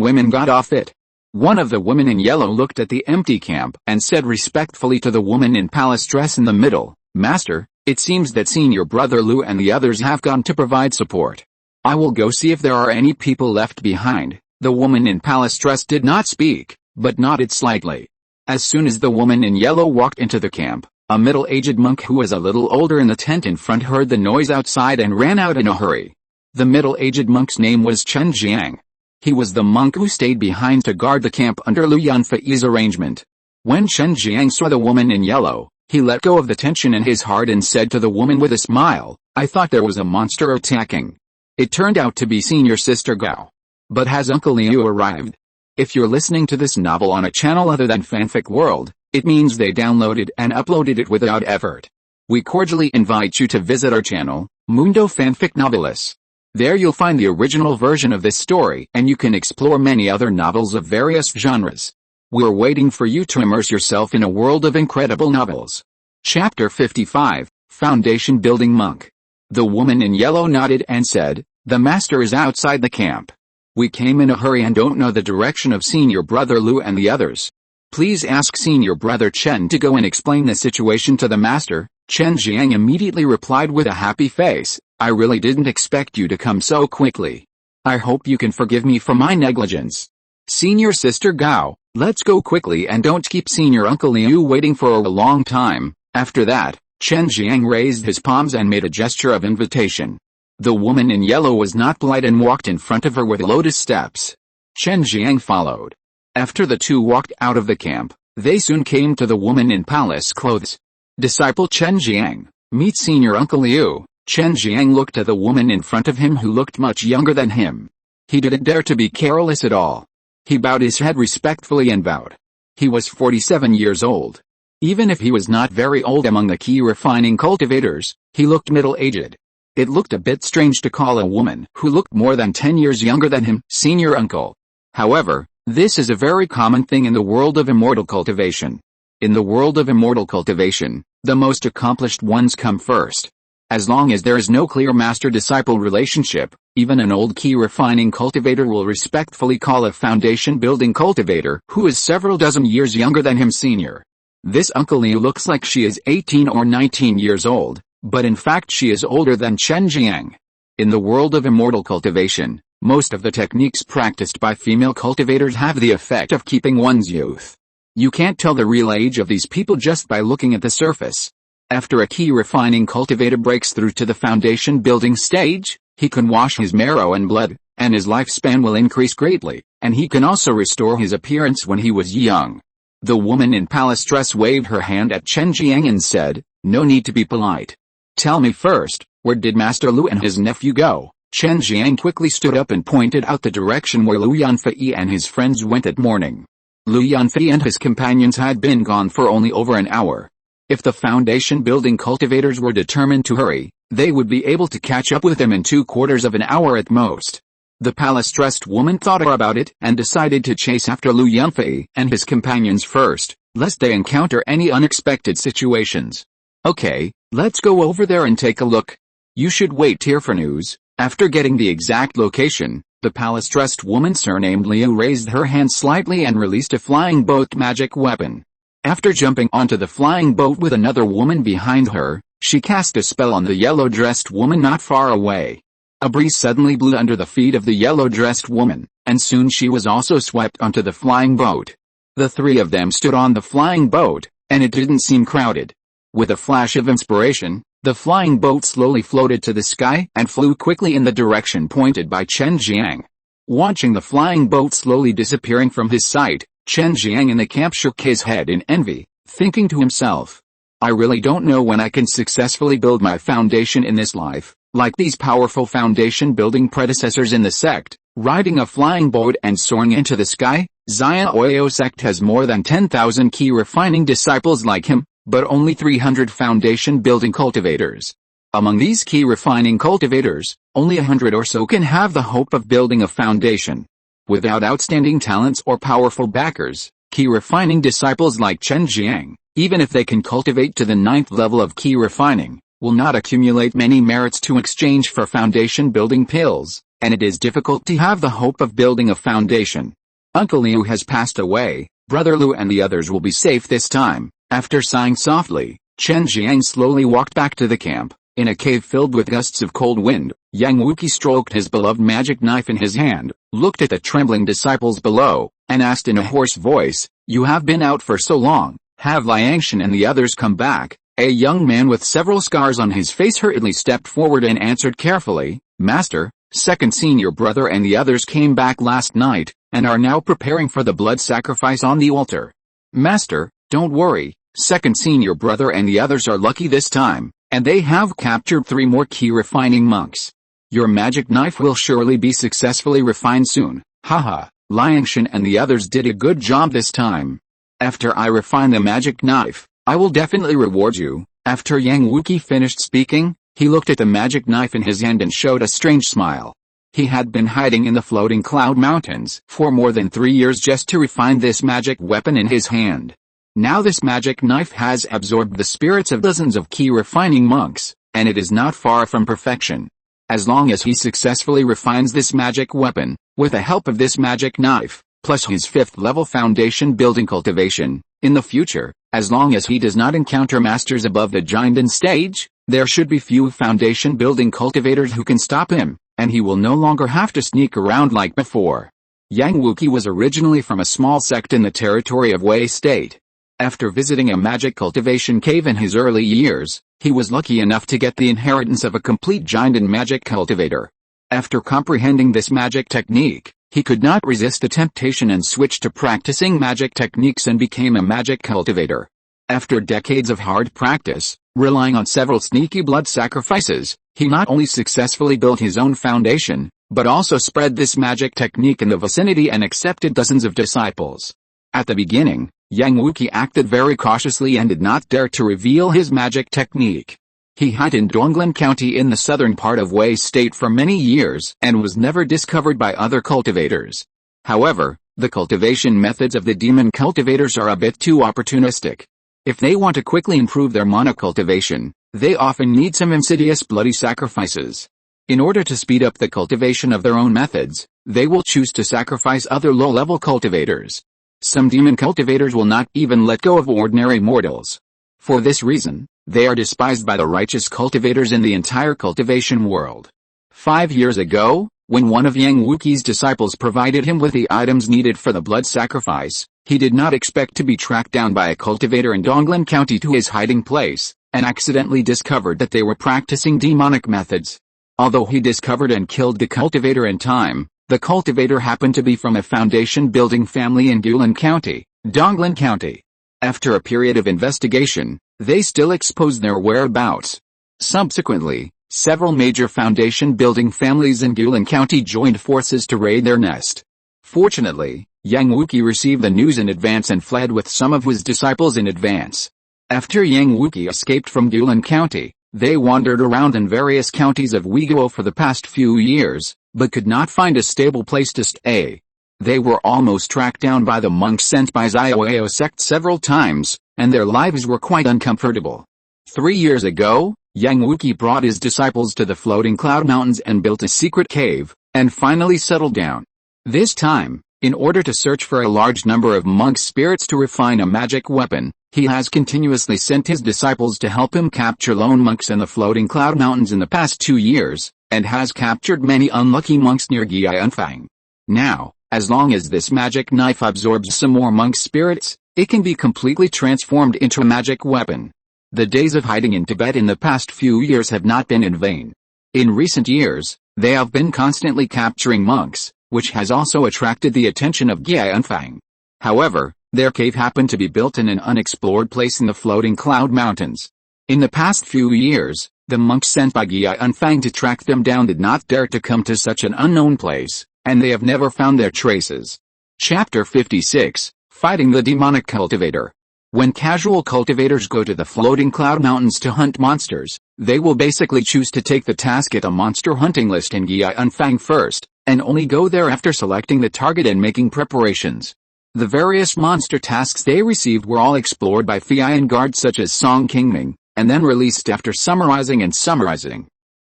women got off it. One of the women in yellow looked at the empty camp and said respectfully to the woman in palace dress in the middle, "Master, it seems that senior brother Lu and the others have gone to provide support. I will go see if there are any people left behind." The woman in palace dress did not speak, but nodded slightly. As soon as the woman in yellow walked into the camp, a middle-aged monk who was a little older in the tent in front heard the noise outside and ran out in a hurry. The middle-aged monk's name was Chen Jiang. He was the monk who stayed behind to guard the camp under Lu Yunfei's arrangement. When Chen Jiang saw the woman in yellow, he let go of the tension in his heart and said to the woman with a smile, "I thought there was a monster attacking. It turned out to be senior sister Gao. But has Uncle Liu arrived?" If you're listening to this novel on a channel other than Fanfic World, it means they downloaded and uploaded it without effort. We cordially invite you to visit our channel, Mundo Fanfic Novelis. There you'll find the original version of this story and you can explore many other novels of various genres. We're waiting for you to immerse yourself in a world of incredible novels. Chapter 55, Foundation Building Monk. The woman in yellow nodded and said, "The master is outside the camp. We came in a hurry and don't know the direction of senior brother Lu and the others. Please ask senior brother Chen to go and explain the situation to the master." Chen Jiang immediately replied with a happy face, "I really didn't expect you to come so quickly. I hope you can forgive me for my negligence. Senior sister Gao, let's go quickly and don't keep senior uncle Liu waiting for a long time." After that, Chen Jiang raised his palms and made a gesture of invitation. The woman in yellow was not polite and walked in front of her with lotus steps. Chen Jiang followed. After the two walked out of the camp, they soon came to the woman in palace clothes. "Disciple Chen Jiang, meet senior uncle Liu." Chen Jiang looked at the woman in front of him who looked much younger than him. He didn't dare to be careless at all. He bowed his head respectfully and bowed. He was 47 years old. Even if he was not very old among the Qi refining cultivators, he looked middle-aged. It looked a bit strange to call a woman who looked more than 10 years younger than him senior uncle. However, this is a very common thing in the world of immortal cultivation. In the world of immortal cultivation, the most accomplished ones come first. As long as there is no clear master-disciple relationship, even an old Qi refining cultivator will respectfully call a foundation-building cultivator who is several dozen years younger than him senior. This Uncle Liu looks like she is 18 or 19 years old, but in fact she is older than Chen Jiang. In the world of immortal cultivation, most of the techniques practiced by female cultivators have the effect of keeping one's youth. You can't tell the real age of these people just by looking at the surface. After a Qi refining cultivator breaks through to the foundation building stage, he can wash his marrow and blood, and his lifespan will increase greatly, and he can also restore his appearance when he was young. The woman in palace dress waved her hand at Chen Jiang and said, "No need to be polite. Tell me first, where did Master Lu and his nephew go?" Chen Jiang quickly stood up and pointed out the direction where Lu Yunfei and his friends went at morning. Lu Yunfei and his companions had been gone for only over an hour. If the foundation building cultivators were determined to hurry, they would be able to catch up with them in 2/4 of an hour at most. The palace-dressed woman thought about it and decided to chase after Liu Yunfei and his companions first, lest they encounter any unexpected situations. Okay, let's go over there and take a look. You should wait here for news. After getting the exact location, the palace-dressed woman surnamed Liu raised her hand slightly and released a flying boat magic weapon. After jumping onto the flying boat with another woman behind her, she cast a spell on the yellow-dressed woman not far away. A breeze suddenly blew under the feet of the yellow-dressed woman, and soon she was also swept onto the flying boat. The three of them stood on the flying boat, and it didn't seem crowded. With a flash of inspiration, the flying boat slowly floated to the sky and flew quickly in the direction pointed by Chen Jiang. Watching the flying boat slowly disappearing from his sight, Chen Jiang in the camp shook his head in envy, thinking to himself, I really don't know when I can successfully build my foundation in this life, like these powerful foundation building predecessors in the sect, riding a flying boat and soaring into the sky. Xia Oyo sect has more than 10,000 Qi refining disciples like him, but only 300 foundation building cultivators. Among these Qi refining cultivators, only 100 or so can have the hope of building a foundation. Without outstanding talents or powerful backers, Qi refining disciples like Chen Jiang, even if they can cultivate to the 9th level of Qi refining, will not accumulate many merits to exchange for foundation building pills, and it is difficult to have the hope of building a foundation. Uncle Liu has passed away, Brother Liu and the others will be safe this time. After sighing softly, Chen Jiang slowly walked back to the camp. In a cave filled with gusts of cold wind, Yang Wuqi stroked his beloved magic knife in his hand, looked at the trembling disciples below, and asked in a hoarse voice, You have been out for so long, have Liangshan and the others come back? A young man with several scars on his face hurriedly stepped forward and answered carefully, Master, second senior brother and the others came back last night, and are now preparing for the blood sacrifice on the altar. Master, don't worry, second senior brother and the others are lucky this time, and they have captured 3 more Qi refining monks. Your magic knife will surely be successfully refined soon, haha, Liangshan and the others did a good job this time. After I refine the magic knife, I will definitely reward you. After Yang Wuqi finished speaking, he looked at the magic knife in his hand and showed a strange smile. He had been hiding in the floating cloud mountains for more than 3 years just to refine this magic weapon in his hand. Now this magic knife has absorbed the spirits of dozens of Qi refining monks, and it is not far from perfection. As long as he successfully refines this magic weapon, with the help of this magic knife, plus his 5th level foundation building cultivation, in the future, as long as he does not encounter masters above the Jinden stage, there should be few foundation building cultivators who can stop him, and he will no longer have to sneak around like before. Yang Wuqi was originally from a small sect in the territory of Wei State. After visiting a magic cultivation cave in his early years, he was lucky enough to get the inheritance of a complete Jinden magic cultivator. After comprehending this magic technique, he could not resist the temptation and switched to practicing magic techniques and became a magic cultivator. After decades of hard practice, relying on several sneaky blood sacrifices, he not only successfully built his own foundation, but also spread this magic technique in the vicinity and accepted dozens of disciples. At the beginning, Yang Wuqi acted very cautiously and did not dare to reveal his magic technique. He hid in Donglan County in the southern part of Wei State for many years and was never discovered by other cultivators. However, the cultivation methods of the demon cultivators are a bit too opportunistic. If they want to quickly improve their monocultivation, they often need some insidious bloody sacrifices. In order to speed up the cultivation of their own methods, they will choose to sacrifice other low-level cultivators. Some demon cultivators will not even let go of ordinary mortals. For this reason, they are despised by the righteous cultivators in the entire cultivation world. 5 years ago, when one of Yang Wuqi's disciples provided him with the items needed for the blood sacrifice, he did not expect to be tracked down by a cultivator in Donglan County to his hiding place, and accidentally discovered that they were practicing demonic methods. Although he discovered and killed the cultivator in time, the cultivator happened to be from a foundation-building family in Gulan County, Donglan County. After a period of investigation, they still exposed their whereabouts. Subsequently, several major foundation-building families in Gulan County joined forces to raid their nest. Fortunately, Yang Wuqi received the news in advance and fled with some of his disciples in advance. After Yang Wuqi escaped from Gulan County, They wandered around in various counties of Uiguo for the past few years, but could not find a stable place to stay. They were almost tracked down by the monks sent by Zioao sect several times, and their lives were quite uncomfortable. 3 years ago, Yang Wuqi brought his disciples to the floating cloud mountains and built a secret cave, and finally settled down. This time, in order to search for a large number of monk spirits to refine a magic weapon, he has continuously sent his disciples to help him capture lone monks in the floating cloud mountains in the past 2 years, and has captured many unlucky monks near Gianfang. Now, as long as this magic knife absorbs some more monk spirits, it can be completely transformed into a magic weapon. The days of hiding in Tibet in the past few years have not been in vain. In recent years, they have been constantly capturing monks, which has also attracted the attention of Gianfang. However, their cave happened to be built in an unexplored place in the floating cloud mountains. In the past few years, the monks sent by Gianfang to track them down did not dare to come to such an unknown place, and they have never found their traces. Chapter 56, Fighting the Demonic Cultivator. When casual cultivators go to the floating cloud mountains to hunt monsters, they will basically choose to take the task at a monster hunting list in Gianfang first, and only go there after selecting the target and making preparations. The various monster tasks they received were all explored by Fian guards such as Song Qingming, and then released after summarizing.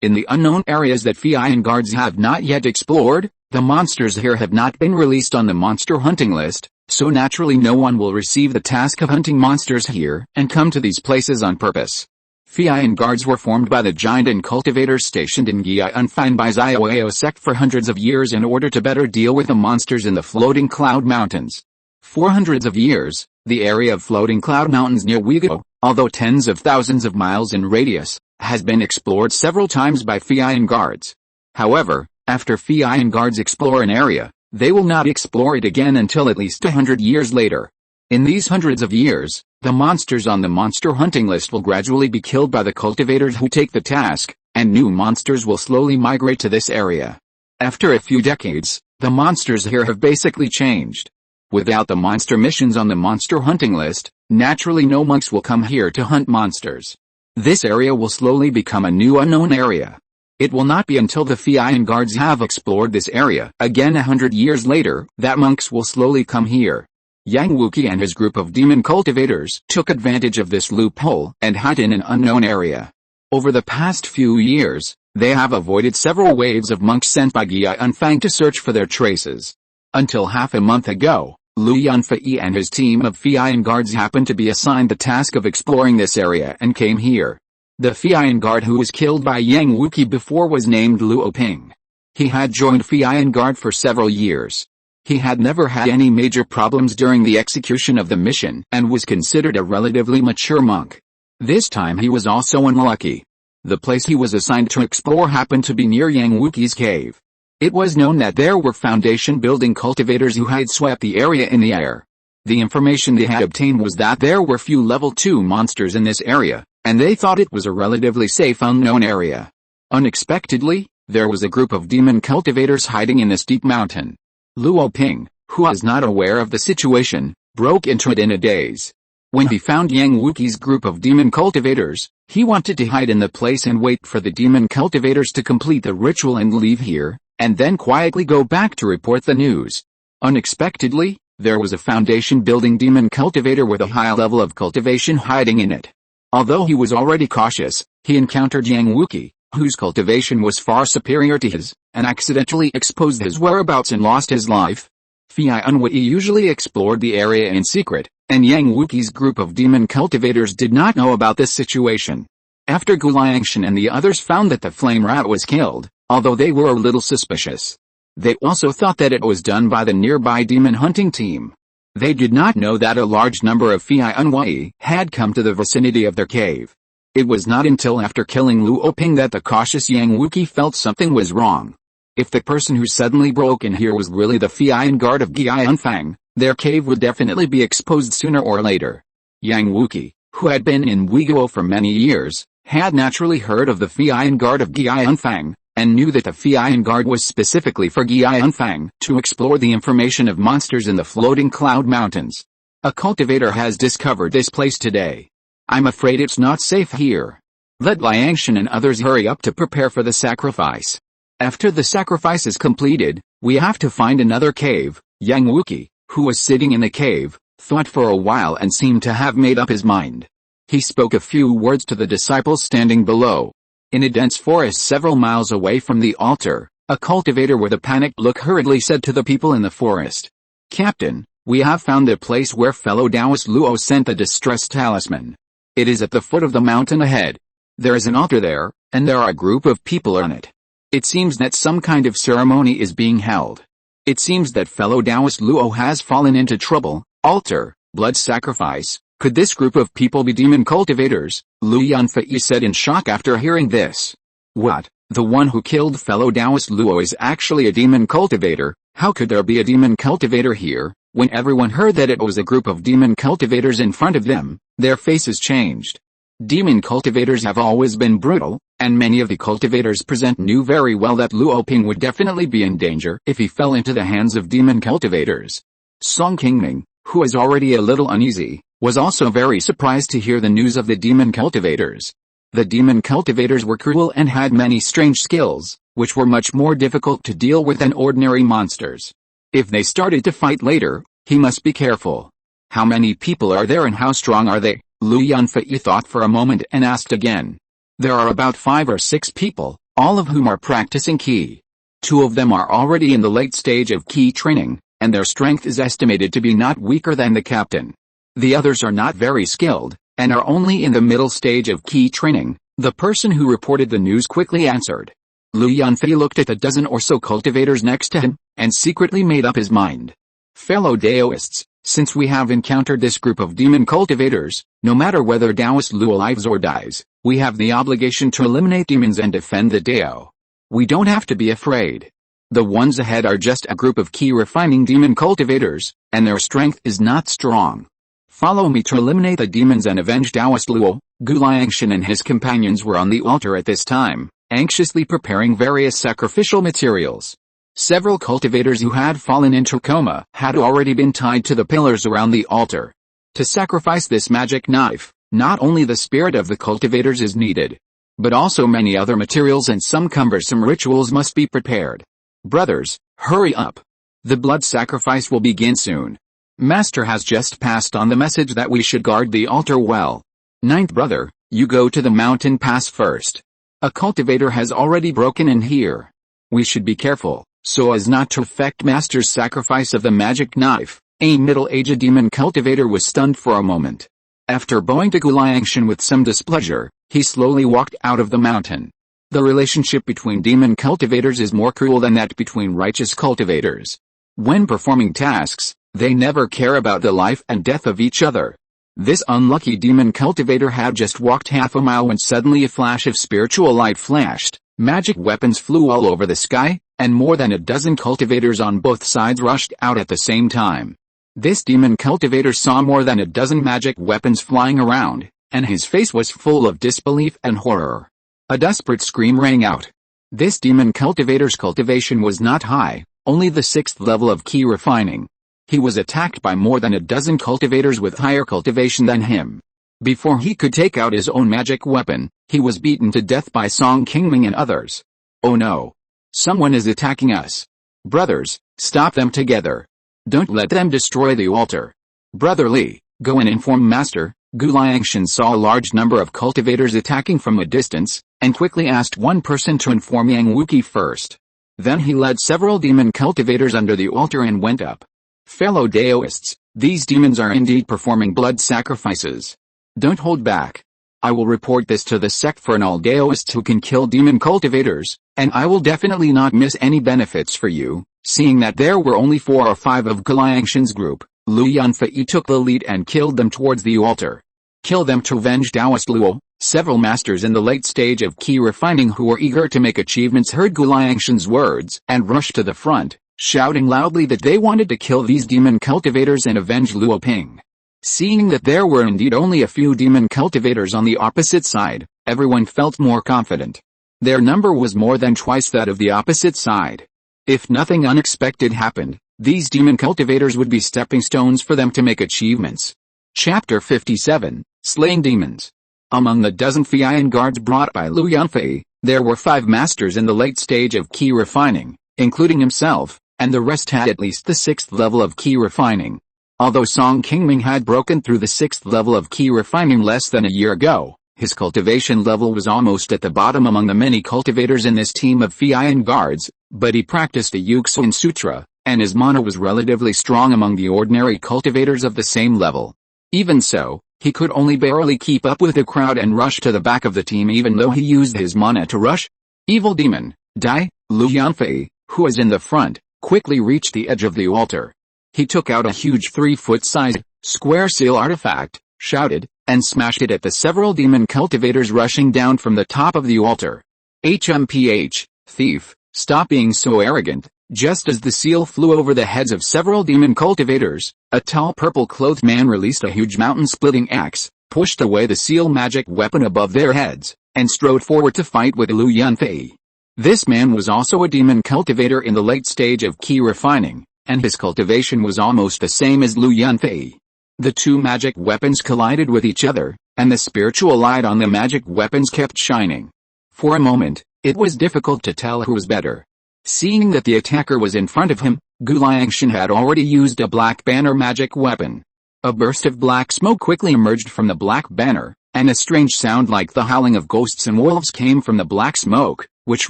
In the unknown areas that Fian guards have not yet explored, the monsters here have not been released on the monster hunting list, so naturally no one will receive the task of hunting monsters here and come to these places on purpose. Fian guards were formed by the giant and cultivators stationed in Gianfang by Zioao sect for hundreds of years in order to better deal with the monsters in the floating cloud mountains. For hundreds of years, the area of floating cloud mountains near Uiguo, although tens of thousands of miles in radius, has been explored several times by Fian guards. However, after Fian guards explore an area, they will not explore it again until at least 100 years later. In these hundreds of years, the monsters on the monster hunting list will gradually be killed by the cultivators who take the task, and new monsters will slowly migrate to this area. After a few decades, the monsters here have basically changed. Without the monster missions on the monster hunting list, naturally no monks will come here to hunt monsters. This area will slowly become a new unknown area. It will not be until the Fian guards have explored this area again 100 years later that monks will slowly come here. Yang Wuqi and his group of demon cultivators took advantage of this loophole and hid in an unknown area. Over the past few years, they have avoided several waves of monks sent by Gianfang to search for their traces. Until half a month ago, Lu Yunfei and his team of Fian guards happened to be assigned the task of exploring this area and came here. The Fian guard who was killed by Yang Wuqi before was named Luo Ping. He had joined Fian guard for several years. He had never had any major problems during the execution of the mission and was considered a relatively mature monk. This time he was also unlucky. The place he was assigned to explore happened to be near Yang Wuqi's cave. It was known that there were foundation building cultivators who had swept the area in the air. The information they had obtained was that there were few level 2 monsters in this area, and they thought it was a relatively safe unknown area. Unexpectedly, there was a group of demon cultivators hiding in this deep mountain. Luo Ping, who was not aware of the situation, broke into it in a daze. When he found Yang Wuqi's group of demon cultivators, he wanted to hide in the place and wait for the demon cultivators to complete the ritual and leave here, and then quietly go back to report the news. Unexpectedly, there was a foundation building demon cultivator with a high level of cultivation hiding in it. Although he was already cautious, he encountered Yang Wuqi, whose cultivation was far superior to his, and accidentally exposed his whereabouts and lost his life. Fian Wei usually explored the area in secret, and Yang Wuqi's group of demon cultivators did not know about this situation. After Gu Liangshan and the others found that the flame rat was killed, although they were a little suspicious. They also thought that it was done by the nearby demon hunting team. They did not know that a large number of Fian Wei had come to the vicinity of their cave. It was not until after killing Luo Ping that the cautious Yang Wuqi felt something was wrong. If the person who suddenly broke in here was really the Fian guard of Gianfang, their cave would definitely be exposed sooner or later. Yang Wuqi, who had been in Uiguo for many years, had naturally heard of the Fian guard of Gianfang, and knew that the Fian guard was specifically for Gianfang to explore the information of monsters in the floating cloud mountains. A cultivator has discovered this place today. I'm afraid it's not safe here. Let Liangshan and others hurry up to prepare for the sacrifice. After the sacrifice is completed, we have to find another cave. Yang Wuqi, who was sitting in the cave, thought for a while and seemed to have made up his mind. He spoke a few words to the disciples standing below. In a dense forest several miles away from the altar, a cultivator with a panicked look hurriedly said to the people in the forest, "Captain, we have found the place where fellow Taoist Luo sent the distress talisman. It is at the foot of the mountain ahead. There is an altar there, and there are a group of people on it. It seems that some kind of ceremony is being held. It seems that fellow Taoist Luo has fallen into trouble. Altar, blood sacrifice. Could this group of people be demon cultivators?" Lu Yunfei said in shock after hearing this. "What? The one who killed fellow Taoist Luo is actually a demon cultivator? How could there be a demon cultivator here?" When everyone heard that it was a group of demon cultivators in front of them, their faces changed. Demon cultivators have always been brutal, and many of the cultivators present knew very well that Luo Ping would definitely be in danger if he fell into the hands of demon cultivators. Song Qingming, who was already a little uneasy, was also very surprised to hear the news of the demon cultivators. The demon cultivators were cruel and had many strange skills, which were much more difficult to deal with than ordinary monsters. If they started to fight later, he must be careful. How many people are there and how strong are they? Lu Yunfei thought for a moment and asked again. There are about 5 or 6 people, all of whom are practicing Qi. 2 of them are already in the late stage of Qi training, and their strength is estimated to be not weaker than the captain. The others are not very skilled, and are only in the middle stage of Qi training. The person who reported the news quickly answered. Lu Yunfei looked at the dozen or so cultivators next to him, and secretly made up his mind. Fellow Daoists, since we have encountered this group of demon cultivators, no matter whether Taoist Luo lives or dies, we have the obligation to eliminate demons and defend the Dao. We don't have to be afraid. The ones ahead are just a group of Qi refining demon cultivators, and their strength is not strong. Follow me to eliminate the demons and avenge Taoist Luo." Gu Liangshan and his companions were on the altar at this time, anxiously preparing various sacrificial materials. Several cultivators who had fallen into coma had already been tied to the pillars around the altar. To sacrifice this magic knife, not only the spirit of the cultivators is needed, but also many other materials and some cumbersome rituals must be prepared. Brothers, hurry up. The blood sacrifice will begin soon. Master has just passed on the message that we should guard the altar well. Ninth brother, you go to the mountain pass first. A cultivator has already broken in here. We should be careful, so as not to affect Master's sacrifice of the magic knife. A middle-aged demon cultivator was stunned for a moment. After bowing to Gu Liangshan with some displeasure, he slowly walked out of the mountain. The relationship between demon cultivators is more cruel than that between righteous cultivators. When performing tasks, they never care about the life and death of each other. This unlucky demon cultivator had just walked half a mile when suddenly a flash of spiritual light flashed, magic weapons flew all over the sky, and more than a dozen cultivators on both sides rushed out at the same time. This demon cultivator saw more than a dozen magic weapons flying around, and his face was full of disbelief and horror. A desperate scream rang out. This demon cultivator's cultivation was not high, only the 6th level of Qi refining. He was attacked by more than a dozen cultivators with higher cultivation than him. Before he could take out his own magic weapon, he was beaten to death by Song Qingming and others. Oh no! Someone is attacking us. Brothers, stop them together. Don't let them destroy the altar. Brother Li, go and inform Master. Gu Liangshan saw a large number of cultivators attacking from a distance, and quickly asked one person to inform Yang Wuqi first. Then he led several demon cultivators under the altar and went up. Fellow Daoists, these demons are indeed performing blood sacrifices. Don't hold back. I will report this to the sect for all Daoists who can kill demon cultivators, and I will definitely not miss any benefits for you. Seeing that there were only 4 or 5 of Gu Liangshan's group, Lu Yunfei took the lead and killed them towards the altar. Kill them to avenge Taoist Luo. Several masters in the late stage of Qi refining who were eager to make achievements heard Gu Liangshan's words and rushed to the front, shouting loudly that they wanted to kill these demon cultivators and avenge Luo Ping. Seeing that there were indeed only a few demon cultivators on the opposite side, everyone felt more confident. Their number was more than twice that of the opposite side. If nothing unexpected happened, these demon cultivators would be stepping stones for them to make achievements. Chapter 57, Slaying Demons. Among the dozen Fian guards brought by Lu Yunfei, there were 5 masters in the late stage of Qi Refining, including himself, and the rest had at least the 6th level of Qi Refining. Although Song Qingming had broken through the 6th level of Qi Refining less than a year ago, his cultivation level was almost at the bottom among the many cultivators in this team of Fian guards, but he practiced the Yuxin Sutra, and his mana was relatively strong among the ordinary cultivators of the same level. Even so, he could only barely keep up with the crowd and rush to the back of the team even though he used his mana to rush. Evil Demon, die! Lu Yunfei, who was in the front, quickly reached the edge of the altar. He took out a huge 3-foot-sized, square seal artifact, shouted, and smashed it at the several demon cultivators rushing down from the top of the altar. HMPH, thief, stop being so arrogant. Just as the seal flew over the heads of several demon cultivators, a tall purple-clothed man released a huge mountain-splitting axe, pushed away the seal magic weapon above their heads, and strode forward to fight with Lu Yunfei. This man was also a demon cultivator in the late stage of Qi Refining, and his cultivation was almost the same as Lu Yunfei. The 2 magic weapons collided with each other, and the spiritual light on the magic weapons kept shining. For a moment, it was difficult to tell who was better. Seeing that the attacker was in front of him, Gu Liangshan had already used a black banner magic weapon. A burst of black smoke quickly emerged from the black banner, and a strange sound like the howling of ghosts and wolves came from the black smoke, which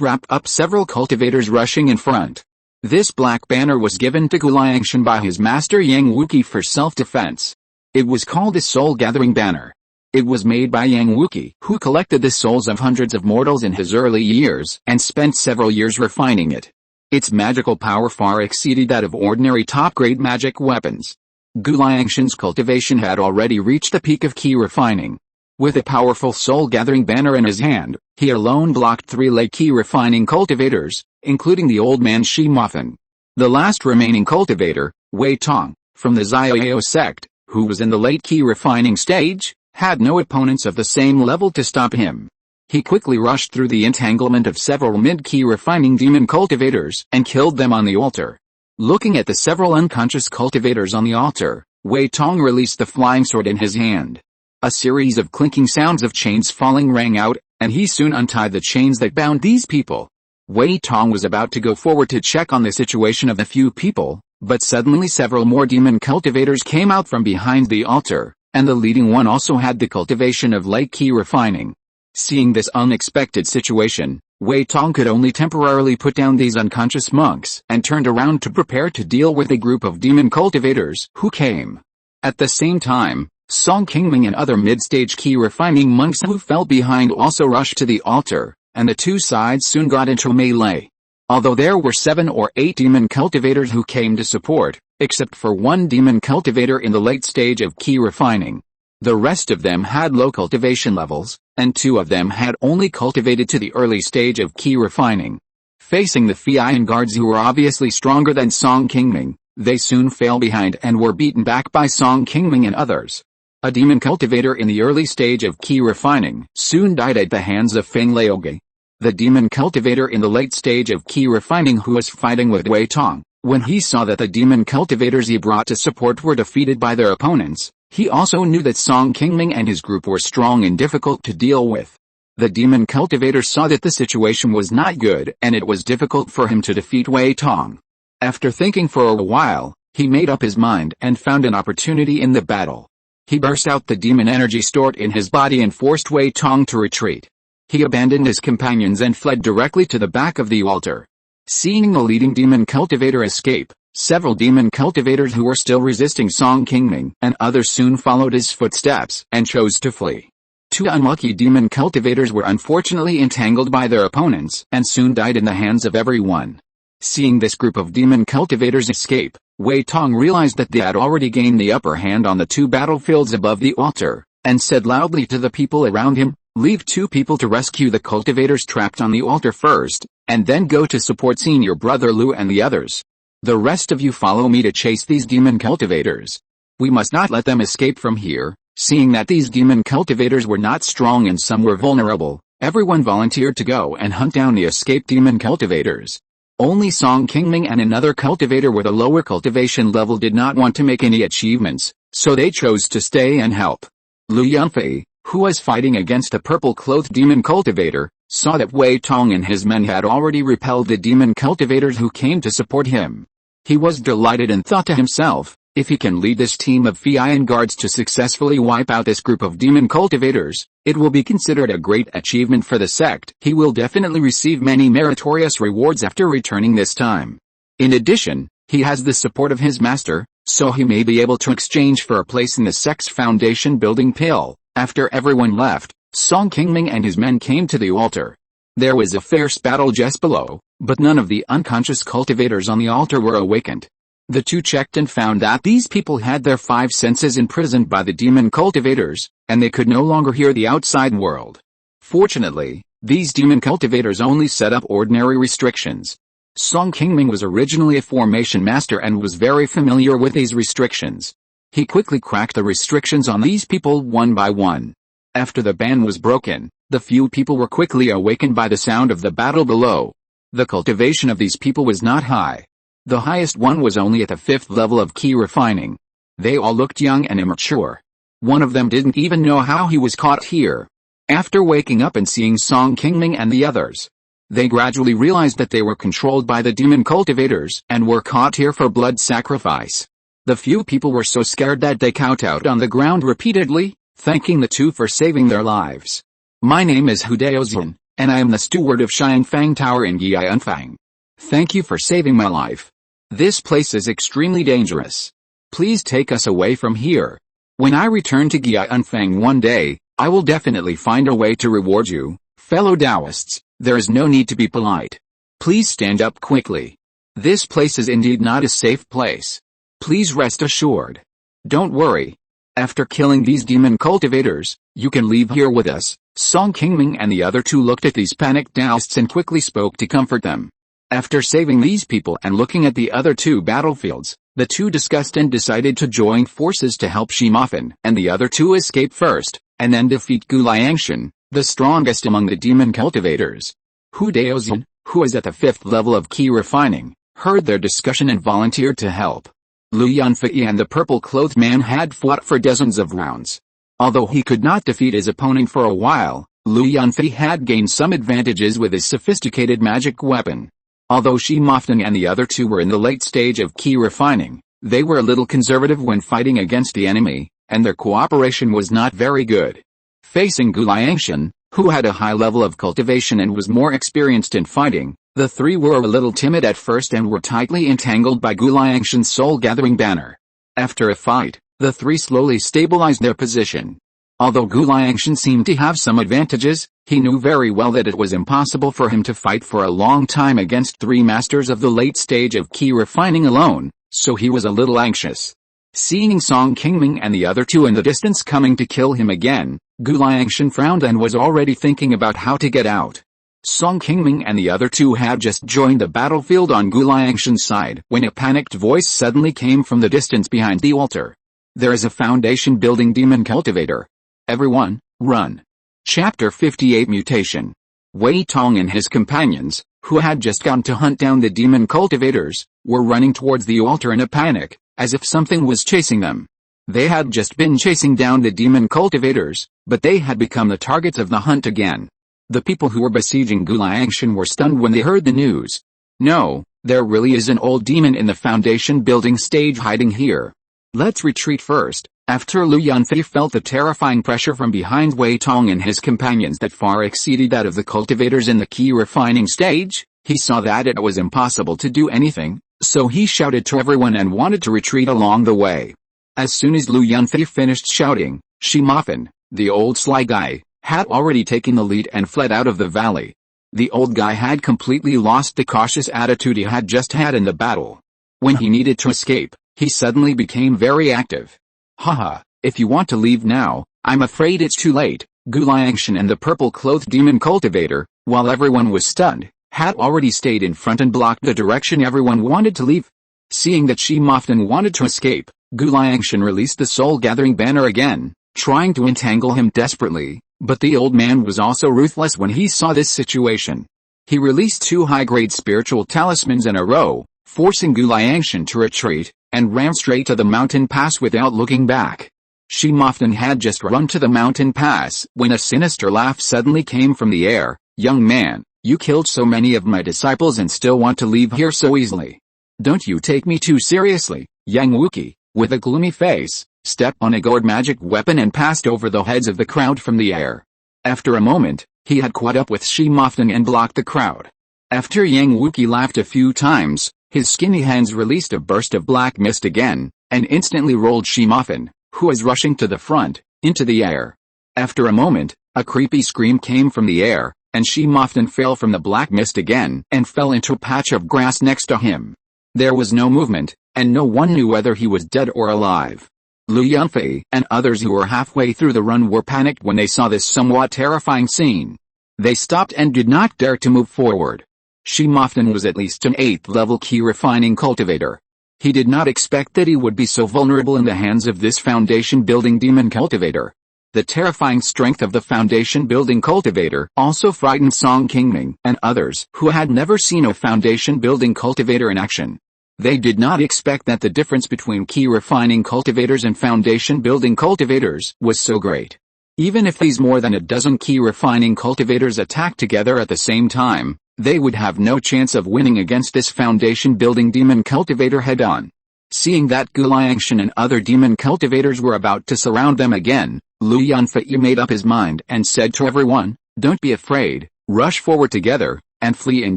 wrapped up several cultivators rushing in front. This black banner was given to Gu Liangshan by his master Yang Wuqi for self-defense. It was called the Soul Gathering Banner. It was made by Yang Wuqi, who collected the souls of hundreds of mortals in his early years and spent several years refining it. Its magical power far exceeded that of ordinary top-grade magic weapons. Gu Liangshan's cultivation had already reached the peak of Qi Refining. With a powerful soul-gathering banner in his hand, he alone blocked 3 late Qi Refining cultivators, including the old man Shi Muffin. The last remaining cultivator, Wei Tong, from the Xiao sect, who was in the late Qi Refining stage, had no opponents of the same level to stop him. He quickly rushed through the entanglement of several mid-Qi Refining demon cultivators and killed them on the altar. Looking at the several unconscious cultivators on the altar, Wei Tong released the flying sword in his hand. A series of clinking sounds of chains falling rang out, and he soon untied the chains that bound these people. Wei Tong was about to go forward to check on the situation of the few people, but suddenly several more demon cultivators came out from behind the altar, and the leading one also had the cultivation of late Qi Refining. Seeing this unexpected situation, Wei Tong could only temporarily put down these unconscious monks and turned around to prepare to deal with a group of demon cultivators who came. At the same time, Song Qingming and other mid-stage Qi Refining monks who fell behind also rushed to the altar, and the 2 sides soon got into melee. Although there were 7 or 8 demon cultivators who came to support, except for 1 demon cultivator in the late stage of Qi Refining. The rest of them had low cultivation levels, and 2 of them had only cultivated to the early stage of Qi Refining. Facing the Fian guards who were obviously stronger than Song Qingming, they soon fell behind and were beaten back by Song Qingming and others. A demon cultivator in the early stage of Qi Refining soon died at the hands of Feng Laoge. The demon cultivator in the late stage of Qi Refining who was fighting with Wei Tong, when he saw that the demon cultivators he brought to support were defeated by their opponents, he also knew that Song Qingming and his group were strong and difficult to deal with. The demon cultivator saw that the situation was not good and it was difficult for him to defeat Wei Tong. After thinking for a while, he made up his mind and found an opportunity in the battle. He burst out the demon energy stored in his body and forced Wei Tong to retreat. He abandoned his companions and fled directly to the back of the altar. Seeing the leading demon cultivator escape, several demon cultivators who were still resisting Song Qingming and others soon followed his footsteps and chose to flee. 2 unlucky demon cultivators were unfortunately entangled by their opponents and soon died in the hands of everyone. Seeing this group of demon cultivators escape, Wei Tong realized that they had already gained the upper hand on the 2 battlefields above the altar, and said loudly to the people around him, "Leave 2 people to rescue the cultivators trapped on the altar first, and then go to support senior brother Lu and the others. The rest of you follow me to chase these demon cultivators. We must not let them escape from here." Seeing that these demon cultivators were not strong and some were vulnerable, everyone volunteered to go and hunt down the escaped demon cultivators. Only Song Qingming and another cultivator with a lower cultivation level did not want to make any achievements, so they chose to stay and help. Lu Yunfei, who was fighting against the purple-clothed demon cultivator, saw that Wei Tong and his men had already repelled the demon cultivators who came to support him. He was delighted and thought to himself, if he can lead this team of Fian guards to successfully wipe out this group of demon cultivators, it will be considered a great achievement for the sect. He will definitely receive many meritorious rewards after returning this time. In addition, he has the support of his master, so he may be able to exchange for a place in the sect's foundation building pile. After everyone left, Song Qingming and his men came to the altar. There was a fierce battle just below, but none of the unconscious cultivators on the altar were awakened. The two checked and found that these people had their five senses imprisoned by the demon cultivators, and they could no longer hear the outside world. Fortunately, these demon cultivators only set up ordinary restrictions. Song Qingming was originally a formation master and was very familiar with these restrictions. He quickly cracked the restrictions on these people one by one. After the ban was broken, the few people were quickly awakened by the sound of the battle below. The cultivation of these people was not high. The highest one was only at the 5th level of Qi Refining. They all looked young and immature. One of them didn't even know how he was caught here. After waking up and seeing Song Qingming and the others, they gradually realized that they were controlled by the demon cultivators and were caught here for blood sacrifice. The few people were so scared that they kowtowed on the ground repeatedly, thanking the two for saving their lives. My name is Hu Daozian, and I am the steward of Xiangfang Tower in Yianfang. Thank you for saving my life. This place is extremely dangerous. Please take us away from here. When I return to Yianfang one day, I will definitely find a way to reward you. Fellow Taoists, there is no need to be polite. Please stand up quickly. This place is indeed not a safe place. Please rest assured. Don't worry. After killing these demon cultivators, you can leave here with us. Song Qingming and the other two looked at these panicked Taoists and quickly spoke to comfort them. After saving these people and looking at the other two battlefields, the two discussed and decided to join forces to help Xi Mountain and the other two escape first, and then defeat Gu Liangshan, the strongest among the demon cultivators. Hu Daozian, who was at the 5th level of Qi Refining, heard their discussion and volunteered to help. Lu Yunfei and the purple-clothed man had fought for dozens of rounds. Although he could not defeat his opponent for a while, Lu Yunfei had gained some advantages with his sophisticated magic weapon. Although Xi Mountain and the other two were in the late stage of Qi Refining, they were a little conservative when fighting against the enemy, and their cooperation was not very good. Facing Gu Liangshan, who had a high level of cultivation and was more experienced in fighting, the three were a little timid at first and were tightly entangled by Gu Liangshan's soul-gathering banner. After a fight, the three slowly stabilized their position. Although Gu Liangshan seemed to have some advantages, he knew very well that it was impossible for him to fight for a long time against three masters of the late stage of Qi Refining alone, so he was a little anxious. Seeing Song Qingming and the other two in the distance coming to kill him again, Gu Liangshan frowned and was already thinking about how to get out. Song Qingming and the other two had just joined the battlefield on Gu Liangshan's side when a panicked voice suddenly came from the distance behind the altar. There is a foundation building demon cultivator. Everyone, run. Chapter 58 Mutation. Wei Tong and his companions, who had just gone to hunt down the demon cultivators, were running towards the altar in a panic, as if something was chasing them. They had just been chasing down the demon cultivators, but they had become the targets of the hunt again. The people who were besieging Gu Liangshan were stunned when they heard the news. No, there really is an old demon in the foundation building stage hiding here. Let's retreat first. After Lu Yunfei felt the terrifying pressure from behind Wei Tong and his companions that far exceeded that of the cultivators in the Qi Refining stage, he saw that it was impossible to do anything, so he shouted to everyone and wanted to retreat along the way. As soon as Lu Yunfei finished shouting, Xi Mountain, the old sly guy, had already taken the lead and fled out of the valley. The old guy had completely lost the cautious attitude he had just had in the battle. When he needed to escape, he suddenly became very active. Haha, if you want to leave now, I'm afraid it's too late. Gu Liangshan and the purple-clothed demon cultivator, while everyone was stunned, had already stayed in front and blocked the direction everyone wanted to leave. Seeing that Xi Mountain wanted to escape, Gu Liangshan released the soul-gathering banner again, trying to entangle him desperately, but the old man was also ruthless when he saw this situation. He released two high-grade spiritual talismans in a row, forcing Gu Liangshan to retreat, and ran straight to the mountain pass without looking back. Qi Mountain had just run to the mountain pass when a sinister laugh suddenly came from the air. "Young man, you killed so many of my disciples and still want to leave here so easily. Don't you take me too seriously." Yang Wuqi, with a gloomy face, stepped on a gourd magic weapon and passed over the heads of the crowd from the air. After a moment, he had caught up with Qi Mountain and blocked the crowd. After Yang Wuqi laughed a few times, his skinny hands released a burst of black mist again, and instantly rolled Qi Mountain, who was rushing to the front, into the air. After a moment, a creepy scream came from the air, and Qi Mountain fell from the black mist again and fell into a patch of grass next to him. There was no movement, and no one knew whether he was dead or alive. Lu Yunfei and others who were halfway through the run were panicked when they saw this somewhat terrifying scene. They stopped and did not dare to move forward. Qi Mountain was at least an 8th level Qi refining cultivator. He did not expect that he would be so vulnerable in the hands of this foundation-building demon cultivator. The terrifying strength of the foundation-building cultivator also frightened Song Qingming and others who had never seen a foundation-building cultivator in action. They did not expect that the difference between Qi refining cultivators and foundation-building cultivators was so great. Even if these more than a dozen Qi refining cultivators attacked together at the same time, they would have no chance of winning against this foundation-building demon cultivator head-on. Seeing that Gu Liangshan and other demon cultivators were about to surround them again, Lu Yunfei made up his mind and said to everyone, "Don't be afraid, rush forward together, and flee in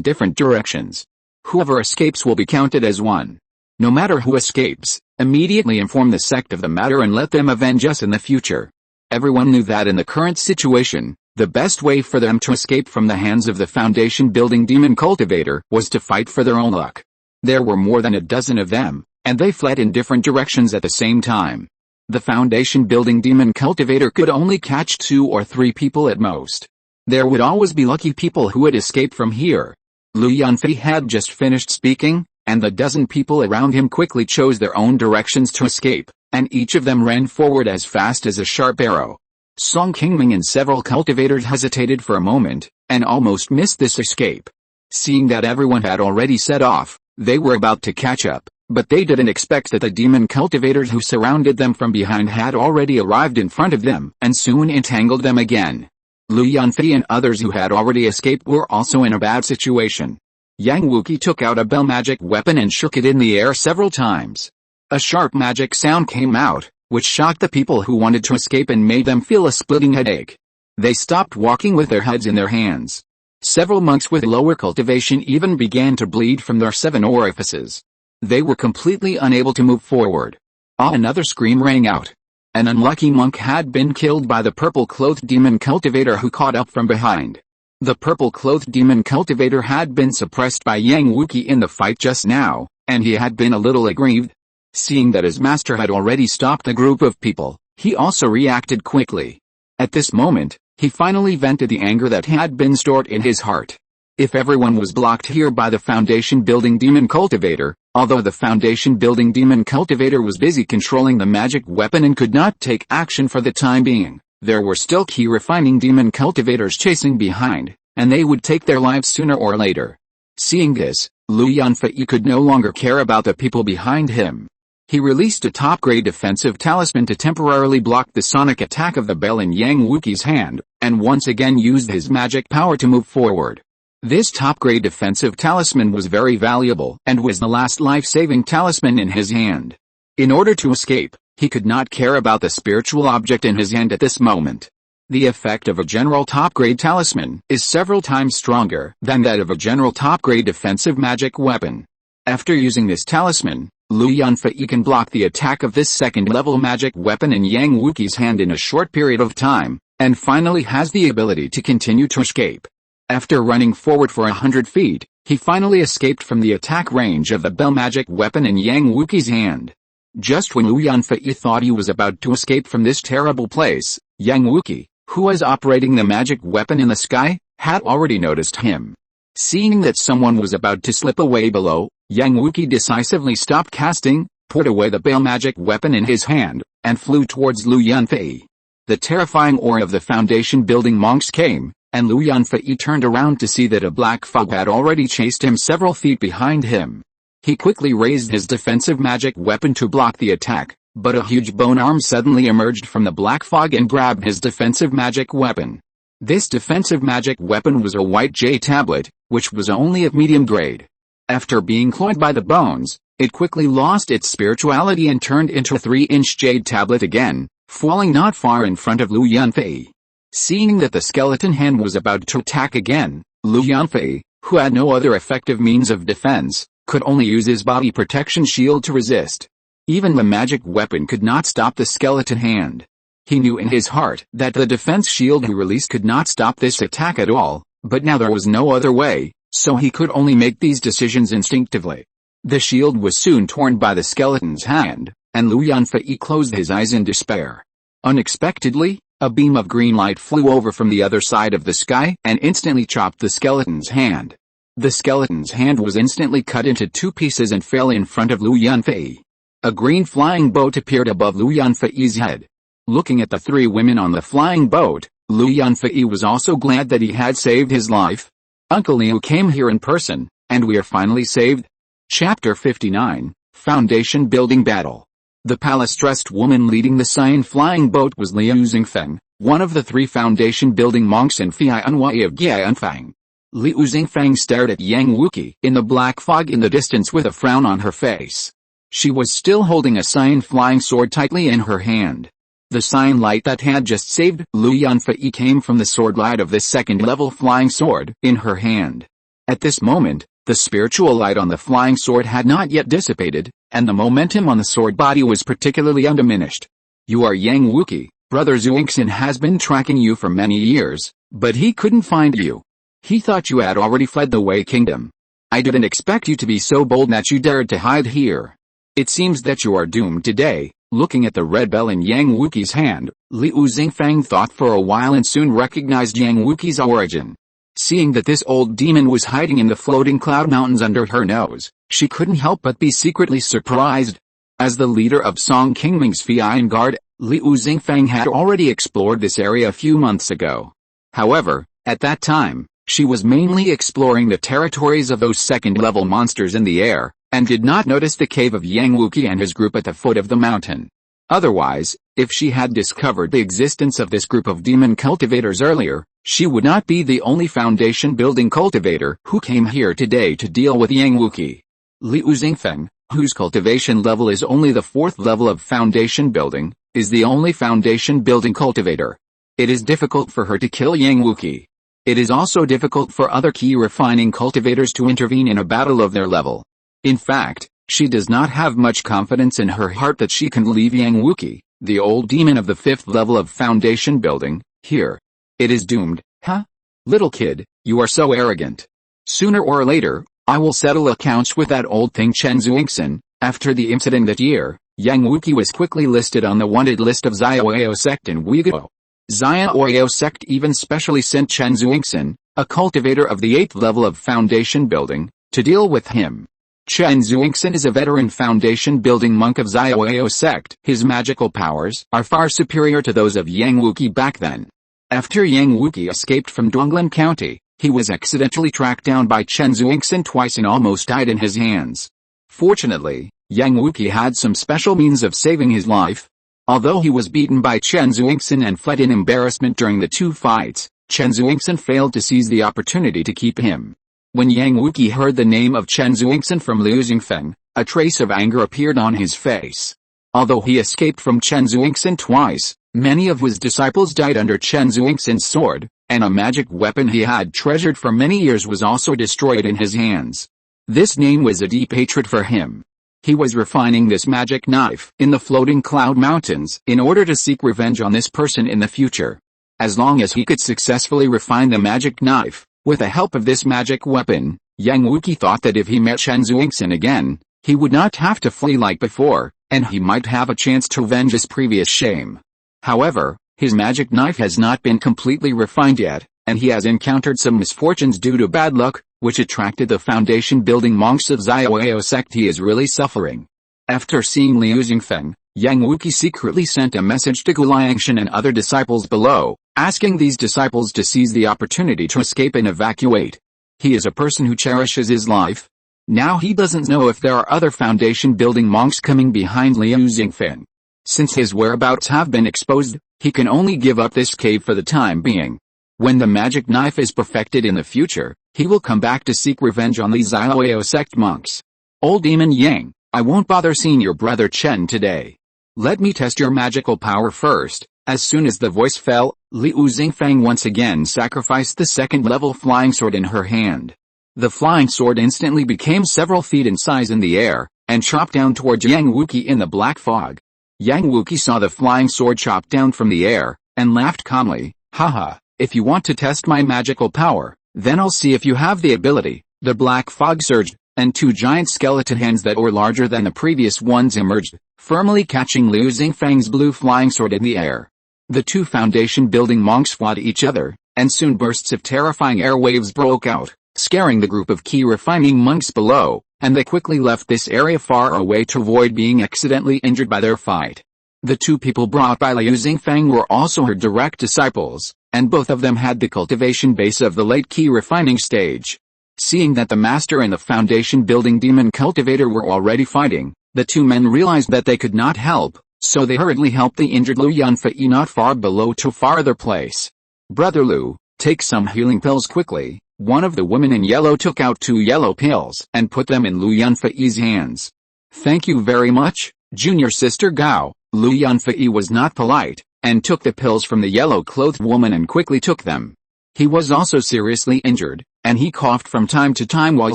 different directions. Whoever escapes will be counted as one. No matter who escapes, immediately inform the sect of the matter and let them avenge us in the future." Everyone knew that in the current situation, the best way for them to escape from the hands of the foundation-building demon cultivator was to fight for their own luck. There were more than a dozen of them, and they fled in different directions at the same time. The foundation-building demon cultivator could only catch 2 or 3 people at most. There would always be lucky people who would escape from here. Lu Yunfei had just finished speaking, and the dozen people around him quickly chose their own directions to escape, and each of them ran forward as fast as a sharp arrow. Song Qingming and several cultivators hesitated for a moment, and almost missed this escape. Seeing that everyone had already set off, they were about to catch up, but they didn't expect that the demon cultivators who surrounded them from behind had already arrived in front of them and soon entangled them again. Lu Yunfei and others who had already escaped were also in a bad situation. Yang Wuqi took out a bell magic weapon and shook it in the air several times. A sharp magic sound came out, which shocked the people who wanted to escape and made them feel a splitting headache. They stopped walking with their heads in their hands. Several monks with lower cultivation even began to bleed from their 7 orifices. They were completely unable to move forward. Another scream rang out. An unlucky monk had been killed by the purple-clothed demon cultivator who caught up from behind. The purple-clothed demon cultivator had been suppressed by Yang Wuqi in the fight just now, and he had been a little aggrieved. Seeing that his master had already stopped the group of people, he also reacted quickly. At this moment, he finally vented the anger that had been stored in his heart. If everyone was blocked here by the foundation-building demon cultivator, although the foundation-building demon cultivator was busy controlling the magic weapon and could not take action for the time being, there were still Qi refining demon cultivators chasing behind, and they would take their lives sooner or later. Seeing this, Lu Yunfei could no longer care about the people behind him. He released a top-grade defensive talisman to temporarily block the sonic attack of the bell in Yang Wuqi's hand, and once again used his magic power to move forward. This top-grade defensive talisman was very valuable and was the last life-saving talisman in his hand. In order to escape, he could not care about the spiritual object in his hand at this moment. The effect of a general top-grade talisman is several times stronger than that of a general top-grade defensive magic weapon. After using this talisman, Lu Yunfei can block the attack of this second-level magic weapon in Yang Wuqi's hand in a short period of time, and finally has the ability to continue to escape. After running forward for 100 feet, he finally escaped from the attack range of the bell magic weapon in Yang Wuqi's hand. Just when Lu Yunfei thought he was about to escape from this terrible place, Yang Wuqi, who was operating the magic weapon in the sky, had already noticed him. Seeing that someone was about to slip away below, Yang Wuqi decisively stopped casting, put away the bell magic weapon in his hand, and flew towards Lu Yunfei. The terrifying aura of the foundation-building monks came, and Lu Yunfei turned around to see that a black fog had already chased him several feet behind him. He quickly raised his defensive magic weapon to block the attack, but a huge bone arm suddenly emerged from the black fog and grabbed his defensive magic weapon. This defensive magic weapon was a white jade tablet, which was only of medium grade. After being cloyed by the bones, it quickly lost its spirituality and turned into a 3-inch jade tablet again, falling not far in front of Lu Yunfei. Seeing that the skeleton hand was about to attack again, Lu Yunfei, who had no other effective means of defense, could only use his body protection shield to resist. Even the magic weapon could not stop the skeleton hand. He knew in his heart that the defense shield he released could not stop this attack at all, but now there was no other way, so he could only make these decisions instinctively. The shield was soon torn by the skeleton's hand, and Lu Yunfei closed his eyes in despair. Unexpectedly, a beam of green light flew over from the other side of the sky and instantly chopped the skeleton's hand. The skeleton's hand was instantly cut into 2 pieces and fell in front of Lu Yunfei. A green flying boat appeared above Lu Yunfei's head. Looking at the 3 women on the flying boat, Lu Yunfei was also glad that he had saved his life. Uncle Liu came here in person, and we are finally saved. Chapter 59, Foundation Building Battle. The palace-dressed woman leading the cyan flying boat was Liu Xingfeng, one of the 3 foundation-building monks in Fei Anhui of Gianfang. Liu Xingfeng stared at Yang Wuqi in the black fog in the distance with a frown on her face. She was still holding a cyan flying sword tightly in her hand. The cyan light that had just saved Lu Yunfei came from the sword light of this 2nd-level flying sword in her hand. At this moment, the spiritual light on the flying sword had not yet dissipated, and the momentum on the sword body was particularly undiminished. You are Yang Wuqi. Brother Xuanxin has been tracking you for many years, but he couldn't find you. He thought you had already fled the Wei Kingdom. I didn't expect you to be so bold that you dared to hide here. It seems that you are doomed today. Looking at the red bell in Yang Wuqi's hand, Liu Xingfeng thought for a while and soon recognized Yang Wuqi's origin. Seeing that this old demon was hiding in the floating cloud mountains under her nose, she couldn't help but be secretly surprised. As the leader of Song Qingming's Feian Guard, Liu Xingfeng had already explored this area a few months ago. However, at that time, she was mainly exploring the territories of those 2nd-level monsters in the air, and did not notice the cave of Yang Wuqi and his group at the foot of the mountain. Otherwise, if she had discovered the existence of this group of demon cultivators earlier, she would not be the only foundation-building cultivator who came here today to deal with Yang Wuqi. Liu Xingfeng, whose cultivation level is only the 4th level of foundation building, is the only foundation-building cultivator. It is difficult for her to kill Yang Wuqi. It is also difficult for other Qi refining cultivators to intervene in a battle of their level. In fact, she does not have much confidence in her heart that she can leave Yang Wuqi, the old demon of the 5th level of foundation building, here. It is doomed, huh? Little kid, you are so arrogant. Sooner or later, I will settle accounts with that old thing Chen Xuanxin. After the incident that year, Yang Wuqi was quickly listed on the wanted list of Xiaoyao sect in Uyghur. Xiaoyao sect even specially sent Chen Xuanxin, a cultivator of the 8th level of foundation building, to deal with him. Chen Xuanxin is a veteran foundation-building monk of Xiaoyao sect. His magical powers are far superior to those of Yang Wuqi back then. After Yang Wuqi escaped from Donglan County, he was accidentally tracked down by Chen Xuanxin twice and almost died in his hands. Fortunately, Yang Wuqi had some special means of saving his life. Although he was beaten by Chen Xuanxin and fled in embarrassment during the 2 fights, Chen Xuanxin failed to seize the opportunity to keep him. When Yang Wuqi heard the name of Chen Xuanxin from Liu Xingfeng, a trace of anger appeared on his face. Although he escaped from Chen Xuanxin twice, many of his disciples died under Chen Xuanxin's sword, and a magic weapon he had treasured for many years was also destroyed in his hands. This name was a deep hatred for him. He was refining this magic knife in the floating cloud mountains in order to seek revenge on this person in the future. As long as he could successfully refine the magic knife, with the help of this magic weapon, Yang Wuqi thought that if he met Chen Xuanxin again, he would not have to flee like before, and he might have a chance to avenge his previous shame. However, his magic knife has not been completely refined yet, and he has encountered some misfortunes due to bad luck, which attracted the foundation-building monks of Xiaoyao sect. He is really suffering. After seeing Liu Xingfeng, Yang Wuqi secretly sent a message to Guliangshan and other disciples below, asking these disciples to seize the opportunity to escape and evacuate. He is a person who cherishes his life. Now he doesn't know if there are other foundation-building monks coming behind Liu Xingfeng. Since his whereabouts have been exposed, he can only give up this cave for the time being. When the magic knife is perfected in the future, he will come back to seek revenge on these Zioao sect monks. Old Demon Yang, I won't bother seeing your brother Chen today. Let me test your magical power first. As soon as the voice fell, Liu Xingfang once again sacrificed the second-level flying sword in her hand. The flying sword instantly became several feet in size in the air, and chopped down towards Yang Wuqi in the black fog. Yang Wuqi saw the flying sword chopped down from the air, and laughed calmly, haha, if you want to test my magical power, then I'll see if you have the ability. The black fog surged, and two giant skeleton hands that were larger than the previous ones emerged, firmly catching Liu Xingfang's blue flying sword in the air. The two foundation-building monks fought each other, and soon bursts of terrifying air waves broke out, scaring the group of Qi Refining monks below, and they quickly left this area far away to avoid being accidentally injured by their fight. The two people brought by Liu Xingfang were also her direct disciples, and both of them had the cultivation base of the late Qi Refining stage. Seeing that the master and the foundation-building demon cultivator were already fighting, the two men realized that they could not help, so they hurriedly helped the injured Lu Yunfei not far below to farther place. Brother Lu, take some healing pills quickly. One of the women in yellow took out 2 yellow pills and put them in Lu Yunfei's hands. Thank you very much, junior sister Gao. Lu Yunfei was not polite, and took the pills from the yellow-clothed woman and quickly took them. He was also seriously injured, and he coughed from time to time while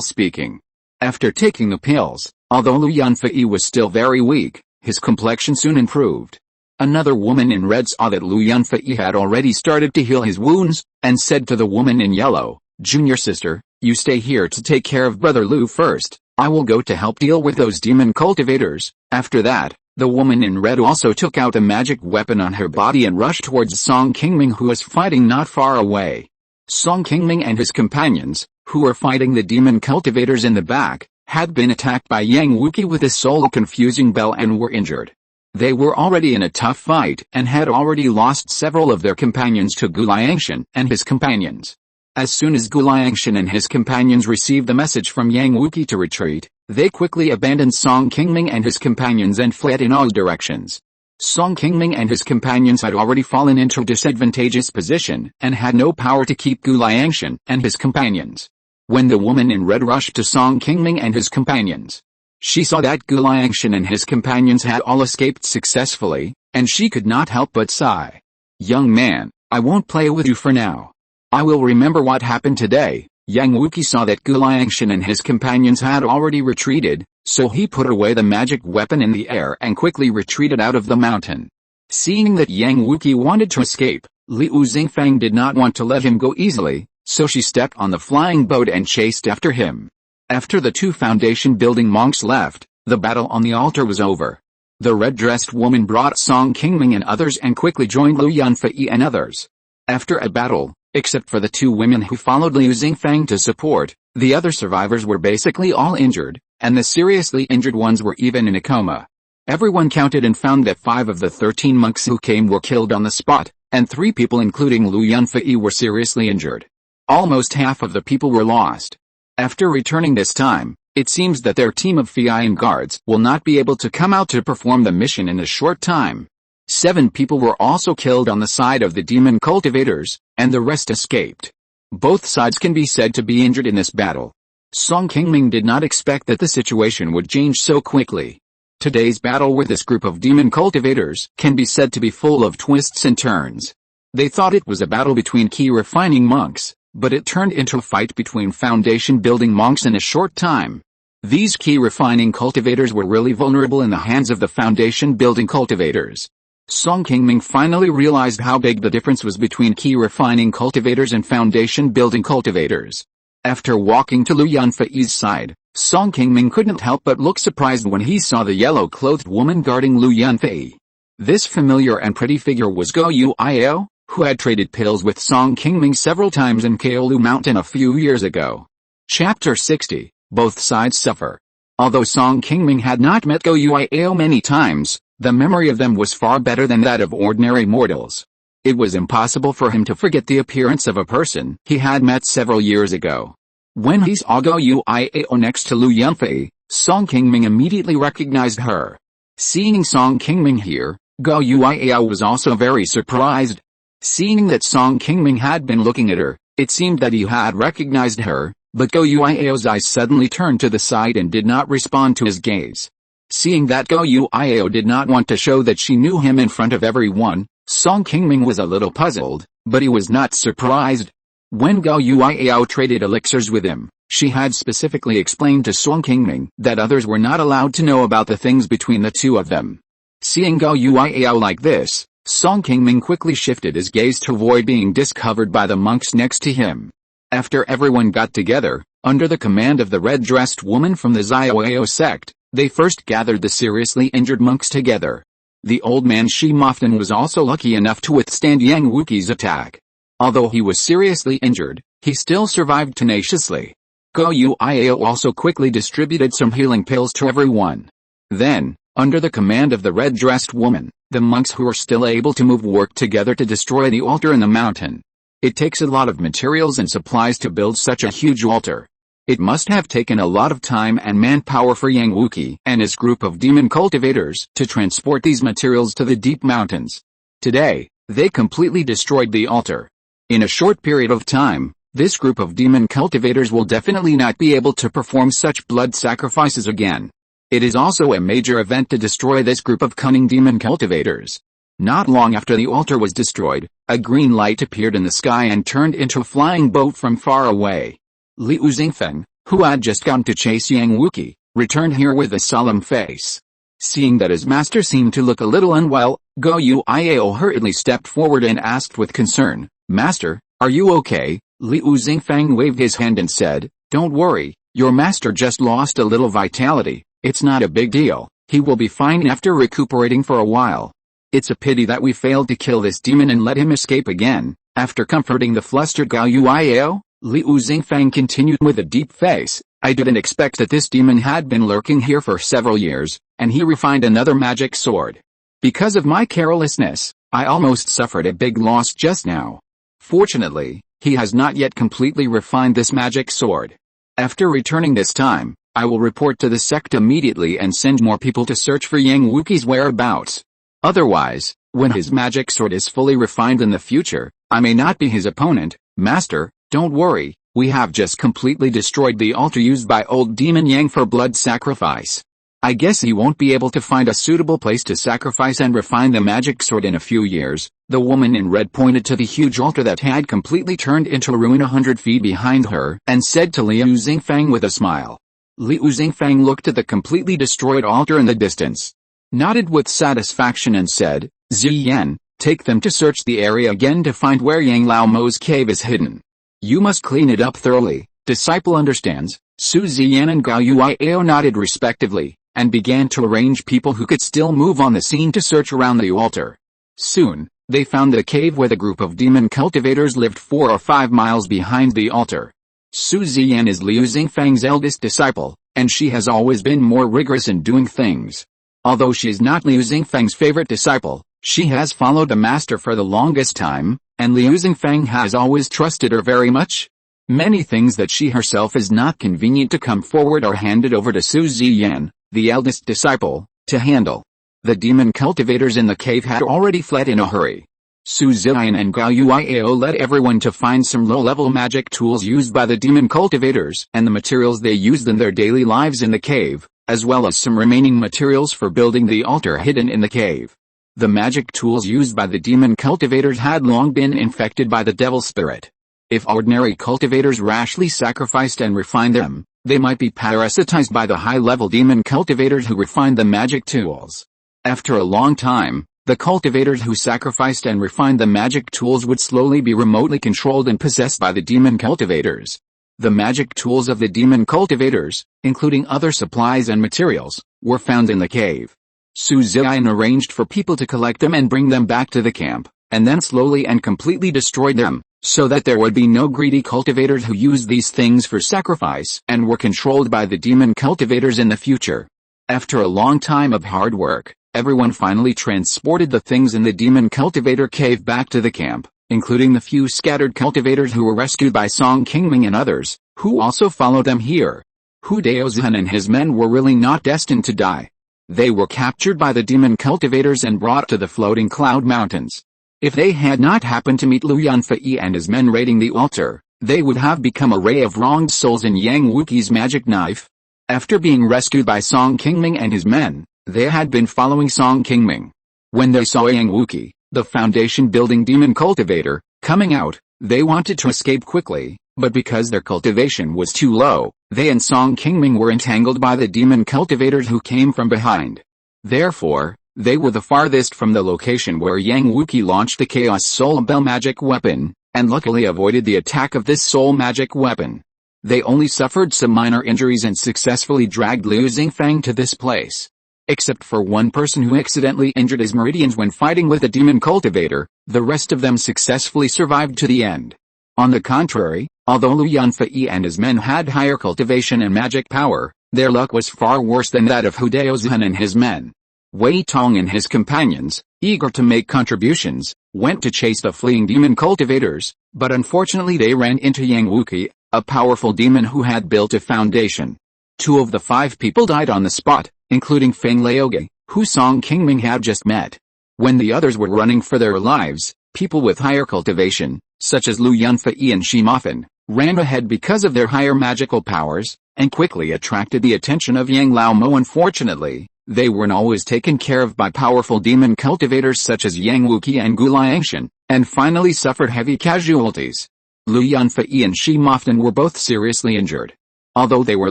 speaking. After taking the pills, although Lu Yunfei was still very weak, his complexion soon improved. Another woman in red saw that Lu Yunfei had already started to heal his wounds, and said to the woman in yellow, Junior sister, you stay here to take care of Brother Lu first. I will go to help deal with those demon cultivators. After that, the woman in red also took out a magic weapon on her body and rushed towards Song Qingming, who was fighting not far away. Song Qingming and his companions, who were fighting the demon cultivators in the back, had been attacked by Yang Wuqi with a soul-confusing bell and were injured. They were already in a tough fight and had already lost several of their companions to Guliangshan and his companions. As soon as Guliangshan and his companions received the message from Yang Wuqi to retreat, they quickly abandoned Song Qingming and his companions and fled in all directions. Song Qingming and his companions had already fallen into a disadvantageous position and had no power to keep Guliangshan and his companions. When the woman in red rushed to Song Qingming and his companions, she saw that Guliangshan and his companions had all escaped successfully, and she could not help but sigh. Young man, I won't play with you for now. I will remember what happened today. Yang Wuqi saw that Guliangshan and his companions had already retreated, so he put away the magic weapon in the air and quickly retreated out of the mountain. Seeing that Yang Wuqi wanted to escape, Liu Xingfang did not want to let him go easily, so she stepped on the flying boat and chased after him. After the two foundation-building monks left, the battle on the altar was over. The red-dressed woman brought Song Qingming and others and quickly joined Lu Yunfei and others. After a battle, except for the two women who followed Liu Xingfang to support, the other survivors were basically all injured, and the seriously injured ones were even in a coma. Everyone counted and found that 5 of the 13 monks who came were killed on the spot, and 3 people including Lu Yunfei were seriously injured. Almost half of the people were lost. After returning this time, it seems that their team of Feian guards will not be able to come out to perform the mission in a short time. 7 people were also killed on the side of the demon cultivators, and the rest escaped. Both sides can be said to be injured in this battle. Song Qingming did not expect that the situation would change so quickly. Today's battle with this group of demon cultivators can be said to be full of twists and turns. They thought it was a battle between Qi Refining monks, but it turned into a fight between foundation-building monks in a short time. These Qi Refining cultivators were really vulnerable in the hands of the foundation-building cultivators. Song Qingming finally realized how big the difference was between Qi Refining cultivators and foundation-building cultivators. After walking to Lu Yunfei's side, Song Qingming couldn't help but look surprised when he saw the yellow-clothed woman guarding Lu Yunfei. This familiar and pretty figure was Go Yuiao, who had traded pills with Song Qingming several times in Funiu Mountain a few years ago. Chapter 60, Both Sides Suffer. Although Song Qingming had not met Go Yuiao many times, the memory of them was far better than that of ordinary mortals. It was impossible for him to forget the appearance of a person he had met several years ago. When he saw Go Yuiao next to Lu Yunfei, Song Qingming immediately recognized her. Seeing Song Qingming here, Gao Yuiao was also very surprised. Seeing that Song Qingming had been looking at her, it seemed that he had recognized her, but Gao Yuiao's eyes suddenly turned to the side and did not respond to his gaze. Seeing that Gao Yuiao did not want to show that she knew him in front of everyone, Song Qingming was a little puzzled, but he was not surprised. When Gao Yuiao traded elixirs with him, she had specifically explained to Song Qingming that others were not allowed to know about the things between the two of them. Seeing Gao Yuiao like this, Song Qingming quickly shifted his gaze to avoid being discovered by the monks next to him. After everyone got together, under the command of the red-dressed woman from the Xiaoyao sect, they first gathered the seriously injured monks together. The old man Qi Mountain was also lucky enough to withstand Yang Wuqi's attack. Although he was seriously injured, he still survived tenaciously. Gao Yuiao also quickly distributed some healing pills to everyone. Then, under the command of the red-dressed woman, the monks who were still able to move worked together to destroy the altar in the mountain. It takes a lot of materials and supplies to build such a huge altar. It must have taken a lot of time and manpower for Yang Wuqi and his group of demon cultivators to transport these materials to the deep mountains. Today, they completely destroyed the altar. In a short period of time, this group of demon cultivators will definitely not be able to perform such blood sacrifices again. It is also a major event to destroy this group of cunning demon cultivators. Not long after the altar was destroyed, a green light appeared in the sky and turned into a flying boat from far away. Liu Xingfeng, who had just gone to chase Yang Wuqi, returned here with a solemn face. Seeing that his master seemed to look a little unwell, Gao Yuiao hurriedly stepped forward and asked with concern, "Master, are you okay?" Liu Xingfeng waved his hand and said, "Don't worry, your master just lost a little vitality. It's not a big deal, he will be fine after recuperating for a while. It's a pity that we failed to kill this demon and let him escape again." After comforting the flustered Gao Yuiao, Liu Xingfeng continued with a deep face, "I didn't expect that this demon had been lurking here for several years, and he refined another magic sword. Because of my carelessness, I almost suffered a big loss just now. Fortunately, he has not yet completely refined this magic sword. After returning this time, I will report to the sect immediately and send more people to search for Yang Wuqi's whereabouts. Otherwise, when his magic sword is fully refined in the future, I may not be his opponent. Master, don't worry, we have just completely destroyed the altar used by old demon Yang for blood sacrifice. I guess he won't be able to find a suitable place to sacrifice and refine the magic sword in a few years." The woman in red pointed to the huge altar that had completely turned into a ruin 100 feet behind her, and said to Liu Xingfeng with a smile. Liu Xingfeng looked at the completely destroyed altar in the distance, nodded with satisfaction and said, "Ziyan, take them to search the area again to find where Yang Lao Mo's cave is hidden. You must clean it up thoroughly." Disciple understands. Su Ziyan and Gao Yuiao nodded respectively, and began to arrange people who could still move on the scene to search around the altar. Soon, they found the cave where the group of demon cultivators lived 4 or 5 miles behind the altar. Su Ziyan is Liu Xingfeng's eldest disciple, and she has always been more rigorous in doing things. Although she is not Liu Xingfeng's favorite disciple, she has followed the master for the longest time, and Liu Xingfeng has always trusted her very much. Many things that she herself is not convenient to come forward are handed over to Su Ziyan, the eldest disciple, to handle. The demon cultivators in the cave had already fled in a hurry. Su Ziyan and Gao Yuiao led everyone to find some low-level magic tools used by the demon cultivators and the materials they used in their daily lives in the cave, as well as some remaining materials for building the altar hidden in the cave. The magic tools used by the demon cultivators had long been infected by the devil spirit. If ordinary cultivators rashly sacrificed and refined them, they might be parasitized by the high-level demon cultivators who refined the magic tools. After a long time, the cultivators who sacrificed and refined the magic tools would slowly be remotely controlled and possessed by the demon cultivators. The magic tools of the demon cultivators, including other supplies and materials, were found in the cave. Su Ziyan arranged for people to collect them and bring them back to the camp, and then slowly and completely destroyed them, so that there would be no greedy cultivators who used these things for sacrifice and were controlled by the demon cultivators in the future. After a long time of hard work, everyone finally transported the things in the demon cultivator cave back to the camp, including the few scattered cultivators who were rescued by Song Qingming and others, who also followed them here. Hu Daozhan and his men were really not destined to die. They were captured by the demon cultivators and brought to the floating cloud mountains. If they had not happened to meet Lu Yunfei and his men raiding the altar, they would have become a ray of wronged souls in Yang Wuqi's magic knife. After being rescued by Song Qingming and his men, they had been following Song Qingming. When they saw Yang Wuqi, the foundation-building demon cultivator, coming out, they wanted to escape quickly, but because their cultivation was too low, they and Song Qingming were entangled by the demon cultivators who came from behind. Therefore, they were the farthest from the location where Yang Wuqi launched the Chaos Soul Bell magic weapon, and luckily avoided the attack of this soul magic weapon. They only suffered some minor injuries and successfully dragged Liu Xingfang to this place. Except for one person who accidentally injured his meridians when fighting with the demon cultivator, the rest of them successfully survived to the end. On the contrary, although Lu Yunfei and his men had higher cultivation and magic power, their luck was far worse than that of Hudao Zhan and his men. Wei Tong and his companions, eager to make contributions, went to chase the fleeing demon cultivators, but unfortunately they ran into Yang Wuqi, a powerful demon who had built a foundation. 2 of the 5 people died on the spot, including Feng Laoge, who Song Qingming had just met. When the others were running for their lives, people with higher cultivation, such as Lu Yunfei and Xi Mofan, ran ahead because of their higher magical powers, and quickly attracted the attention of Yang Laomo. Unfortunately, they weren't always taken care of by powerful demon cultivators such as Yang Wuqi and Gu Liangshan, and finally suffered heavy casualties. Lu Yunfei and Xi Mofan were both seriously injured. Although they were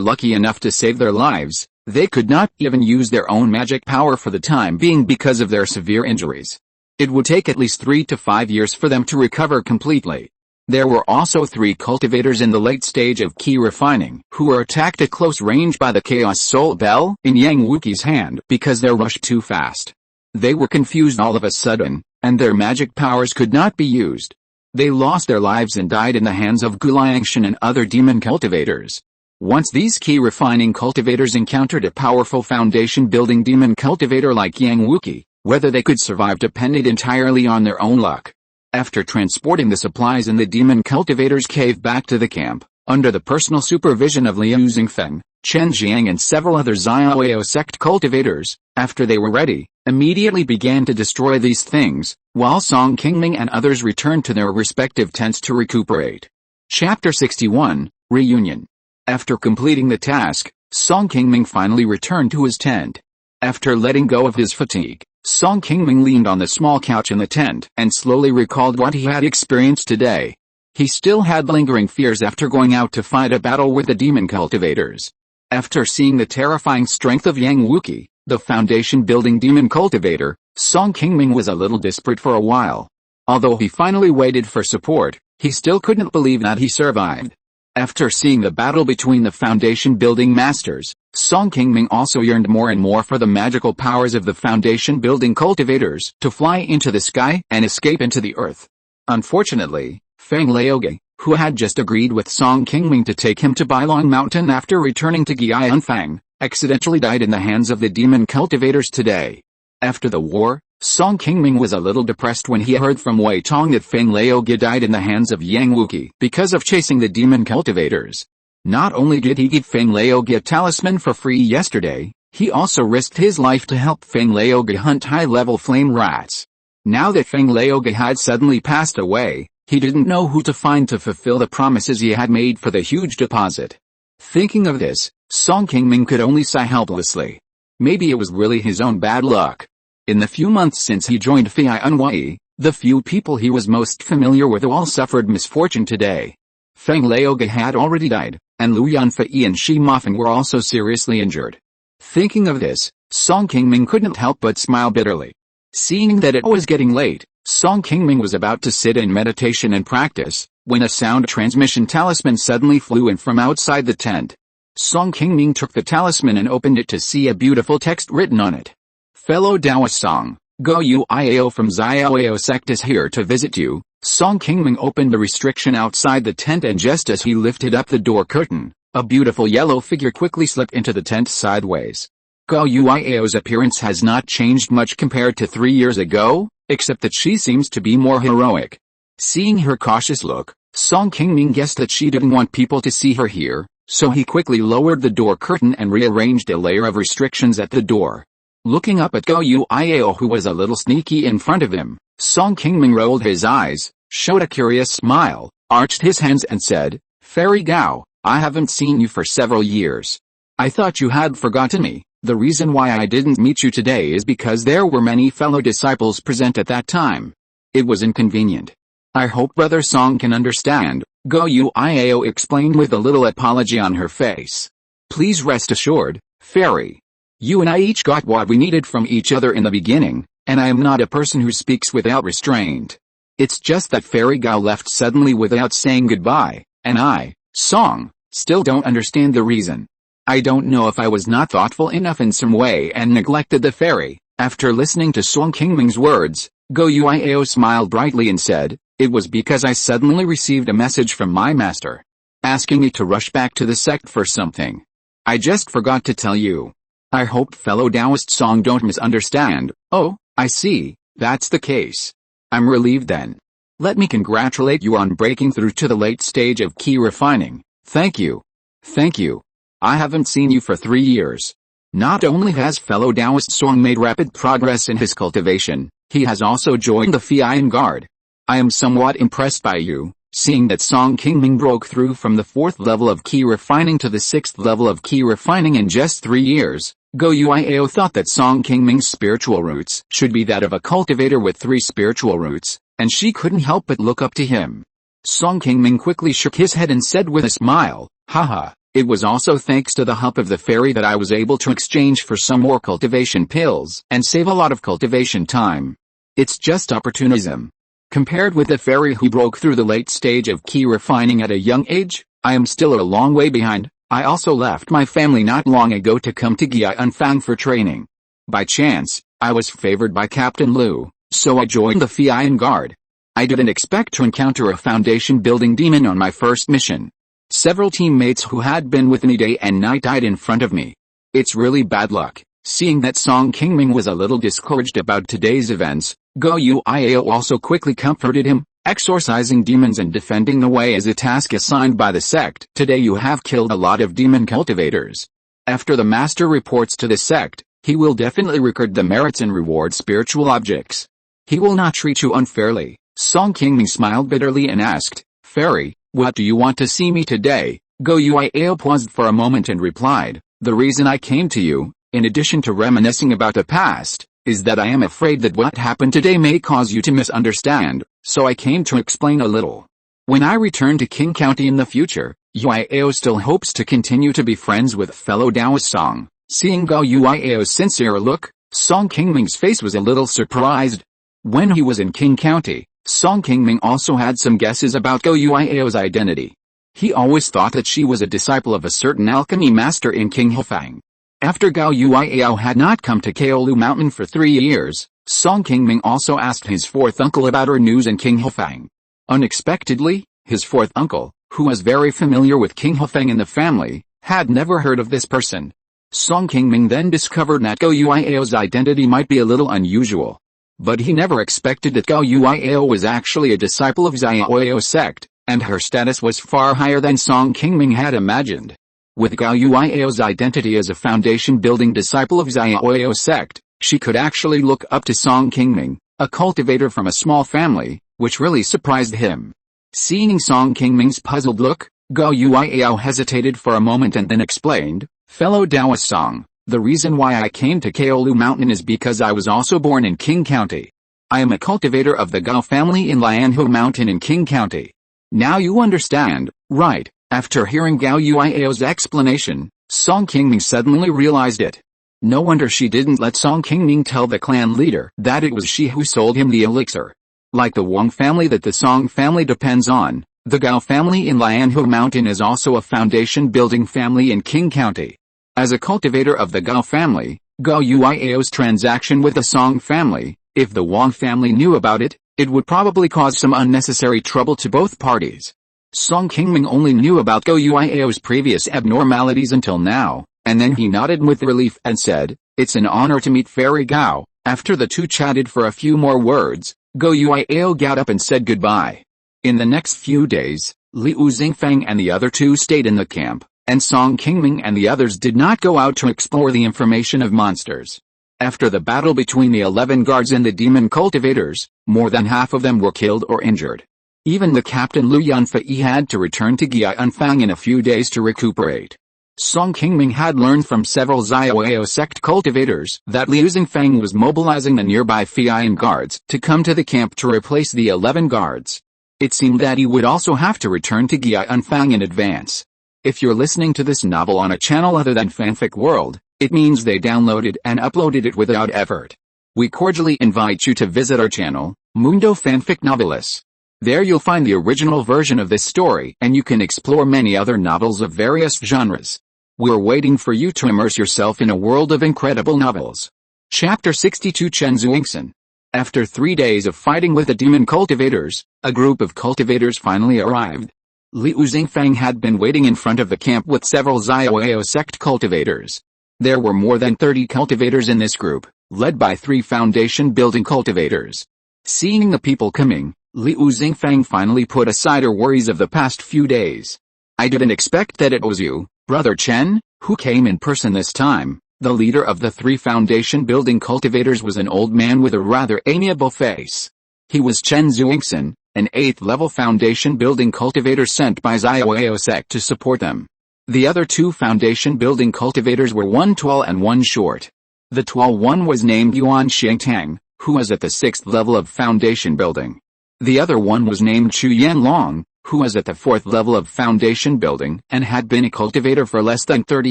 lucky enough to save their lives, they could not even use their own magic power for the time being because of their severe injuries. It would take at least 3 to 5 years for them to recover completely. There were also 3 cultivators in the late stage of Qi Refining who were attacked at close range by the Chaos Soul Bell in Yang Wuqi's hand because they rushed too fast. They were confused all of a sudden, and their magic powers could not be used. They lost their lives and died in the hands of Gu Liangshan and other demon cultivators. Once these Qi Refining cultivators encountered a powerful foundation-building demon cultivator like Yang Wuqi, whether they could survive depended entirely on their own luck. After transporting the supplies in the demon cultivator's cave back to the camp, under the personal supervision of Liu Xingfeng, Chen Jiang and several other Xiaoyao sect cultivators, after they were ready, immediately began to destroy these things, while Song Qingming and others returned to their respective tents to recuperate. Chapter 61, Reunion. After completing the task, Song Qingming finally returned to his tent. After letting go of his fatigue, Song Qingming leaned on the small couch in the tent and slowly recalled what he had experienced today. He still had lingering fears after going out to fight a battle with the demon cultivators. After seeing the terrifying strength of Yang Wuqi, the foundation-building demon cultivator, Song Qingming was a little desperate for a while. Although he finally waited for support, he still couldn't believe that he survived. After seeing the battle between the foundation-building masters, Song Qingming also yearned more and more for the magical powers of the foundation-building cultivators to fly into the sky and escape into the earth. Unfortunately, Feng Laoge, who had just agreed with Song Qingming to take him to Bailong Mountain after returning to Gianfang, accidentally died in the hands of the demon cultivators today. After the war, Song Qingming was a little depressed when he heard from Wei Tong that Feng Laoge died in the hands of Yang Wuqi because of chasing the demon cultivators. Not only did he give Feng Laoge a talisman for free yesterday, he also risked his life to help Feng Laoge hunt high-level flame rats. Now that Feng Laoge had suddenly passed away, he didn't know who to find to fulfill the promises he had made for the huge deposit. Thinking of this, Song Qingming could only sigh helplessly. Maybe it was really his own bad luck. In the few months since he joined Funiu, the few people he was most familiar with all suffered misfortune today. Feng Laoge had already died, and Lu Yunfei and Xi Mofan were also seriously injured. Thinking of this, Song Qingming couldn't help but smile bitterly. Seeing that it was getting late, Song Qingming was about to sit in meditation and practice, when a sound transmission talisman suddenly flew in from outside the tent. Song Qingming took the talisman and opened it to see a beautiful text written on it. Fellow Taoist Song, Go Uiao from Xiaoyao sect is here to visit you. Song Qingming opened the restriction outside the tent, and just as he lifted up the door curtain, a beautiful yellow figure quickly slipped into the tent sideways. Go Uiao's appearance has not changed much compared to 3 years ago, except that she seems to be more heroic. Seeing her cautious look, Song Qingming guessed that she didn't want people to see her here, so he quickly lowered the door curtain and rearranged a layer of restrictions at the door. Looking up at Gao Yuiao, who was a little sneaky in front of him, Song Qingming rolled his eyes, showed a curious smile, arched his hands and said, "Fairy Gao, I haven't seen you for several years. I thought you had forgotten me. The reason why I didn't meet you today is because there were many fellow disciples present at that time. It was inconvenient. I hope Brother Song can understand," Gao Yuiao explained with a little apology on her face. "Please rest assured, Fairy. You and I each got what we needed from each other in the beginning, and I am not a person who speaks without restraint. It's just that Fairy Gao left suddenly without saying goodbye, and I, Song, still don't understand the reason. I don't know if I was not thoughtful enough in some way and neglected the fairy." After listening to Song Qingming's words, Gao Yuiao smiled brightly and said, "It was because I suddenly received a message from my master, asking me to rush back to the sect for something. I just forgot to tell you. I hope fellow Taoist Song don't misunderstand." "Oh, I see, that's the case. I'm relieved then. Let me congratulate you on breaking through to the late stage of Qi refining. Thank you. Thank you. I haven't seen you for 3 years." Not only has fellow Taoist Song made rapid progress in his cultivation, he has also joined the Feian Guard. I am somewhat impressed by you, seeing that Song Qingming broke through from the 4th level of Qi refining to the 6th level of Qi refining in just 3 years. Gao Yuiao thought that Song Qingming's spiritual roots should be that of a cultivator with 3 spiritual roots, and she couldn't help but look up to him. Song Qingming quickly shook his head and said with a smile, "Haha. It was also thanks to the help of the fairy that I was able to exchange for some more cultivation pills and save a lot of cultivation time. It's just opportunism. Compared with the fairy who broke through the late stage of Qi refining at a young age, I am still a long way behind. I also left my family not long ago to come to Gianfang for training. By chance, I was favored by Captain Liu, so I joined the Feian Guard. I didn't expect to encounter a foundation-building demon on my first mission. Several teammates who had been with me day and night died in front of me. It's really bad luck." Seeing that Song Qingming was a little discouraged about today's events, Gao Yuiao also quickly comforted him. "Exorcising demons and defending the way is a task assigned by the sect. Today you have killed a lot of demon cultivators. After the master reports to the sect, he will definitely record the merits and reward spiritual objects. He will not treat you unfairly." Song Qingming smiled bitterly and asked, "Fairy, what do you want to see me today?" Gao Yuiao paused for a moment and replied, "The reason I came to you, in addition to reminiscing about the past, is that I am afraid that what happened today may cause you to misunderstand, so I came to explain a little. When I return to Qing County in the future, Yuiao still hopes to continue to be friends with fellow Taoist Song." Seeing Gao Yuiao's sincere look, Song Qingming's face was a little surprised. When he was in Qing County, Song Qingming also had some guesses about Gao Yuiao's identity. He always thought that she was a disciple of a certain alchemy master in Qinghefang. After Gao Yuiao had not come to Funiu Mountain for 3 years, Song Qingming also asked his 4th uncle about her news in Qinghefang. Unexpectedly, his 4th uncle, who was very familiar with Qinghefang and the family, had never heard of this person. Song Qingming then discovered that Gao Yuiao's identity might be a little unusual. But he never expected that Gao Yuiao was actually a disciple of Xiaoyao sect, and her status was far higher than Song Qingming had imagined. With Gao Yuiao's identity as a foundation-building disciple of Xiaoyao sect, she could actually look up to Song Qingming, a cultivator from a small family, which really surprised him. Seeing Song Qingming's puzzled look, Gao Yuiao hesitated for a moment and then explained, "Fellow Taoist Song, the reason why I came to Funiu Mountain is because I was also born in Qing County. I am a cultivator of the Gao family in Funiu Mountain in Qing County. Now you understand, right?" After hearing Gao Yuiao's explanation, Song Qingming suddenly realized it. No wonder she didn't let Song Qingming tell the clan leader that it was she who sold him the elixir. Like the Wang family that the Song family depends on, the Gao family in Funiu Mountain is also a foundation-building family in Qing County. As a cultivator of the Gao family, Gao Yuiao's transaction with the Song family, if the Wang family knew about it, it would probably cause some unnecessary trouble to both parties. Song Qingming only knew about Gao Yuiao's previous abnormalities until now, and then he nodded with relief and said, "It's an honor to meet Fairy Gao." After the two chatted for a few more words, Gao Yuiao got up and said goodbye. In the next few days, Liu Xingfang and the other two stayed in the camp, and Song Qingming and the others did not go out to explore the information of monsters. After the battle between the 11 guards and the demon cultivators, more than half of them were killed or injured. Even the captain Liu Yunfei had to return to Gianfang in a few days to recuperate. Song Qingming had learned from several Xiaoyao sect cultivators that Liu Xingfang was mobilizing the nearby Fian guards to come to the camp to replace the 11 guards. It seemed that he would also have to return to Gianfang in advance. If you're listening to this novel on a channel other than Fanfic World, it means they downloaded and uploaded it without effort. We cordially invite you to visit our channel, Mundo Fanfic Novelis. There you'll find the original version of this story and you can explore many other novels of various genres. We're waiting for you to immerse yourself in a world of incredible novels. Chapter 62 Chen Zuingsen. After 3 days of fighting with the demon cultivators, a group of cultivators finally arrived. Liu Xingfang had been waiting in front of the camp with several Xiaoyao sect cultivators. There were more than 30 cultivators in this group, led by 3 foundation building cultivators. Seeing the people coming, Liu Xingfang finally put aside her worries of the past few days. I didn't expect that it was you, Brother Chen, who came in person this time. The leader of the 3 foundation building cultivators was an old man with a rather amiable face. He was Chen Zuingsen, an 8th level foundation building cultivator sent by Xiaoyao sect to support them. The other 2 foundation building cultivators were one tall and one short. The tall one was named Yuan Xingtang, who was at the 6th level of foundation building. The other one was named Chu Yanlong, who was at the 4th level of foundation building and had been a cultivator for less than 30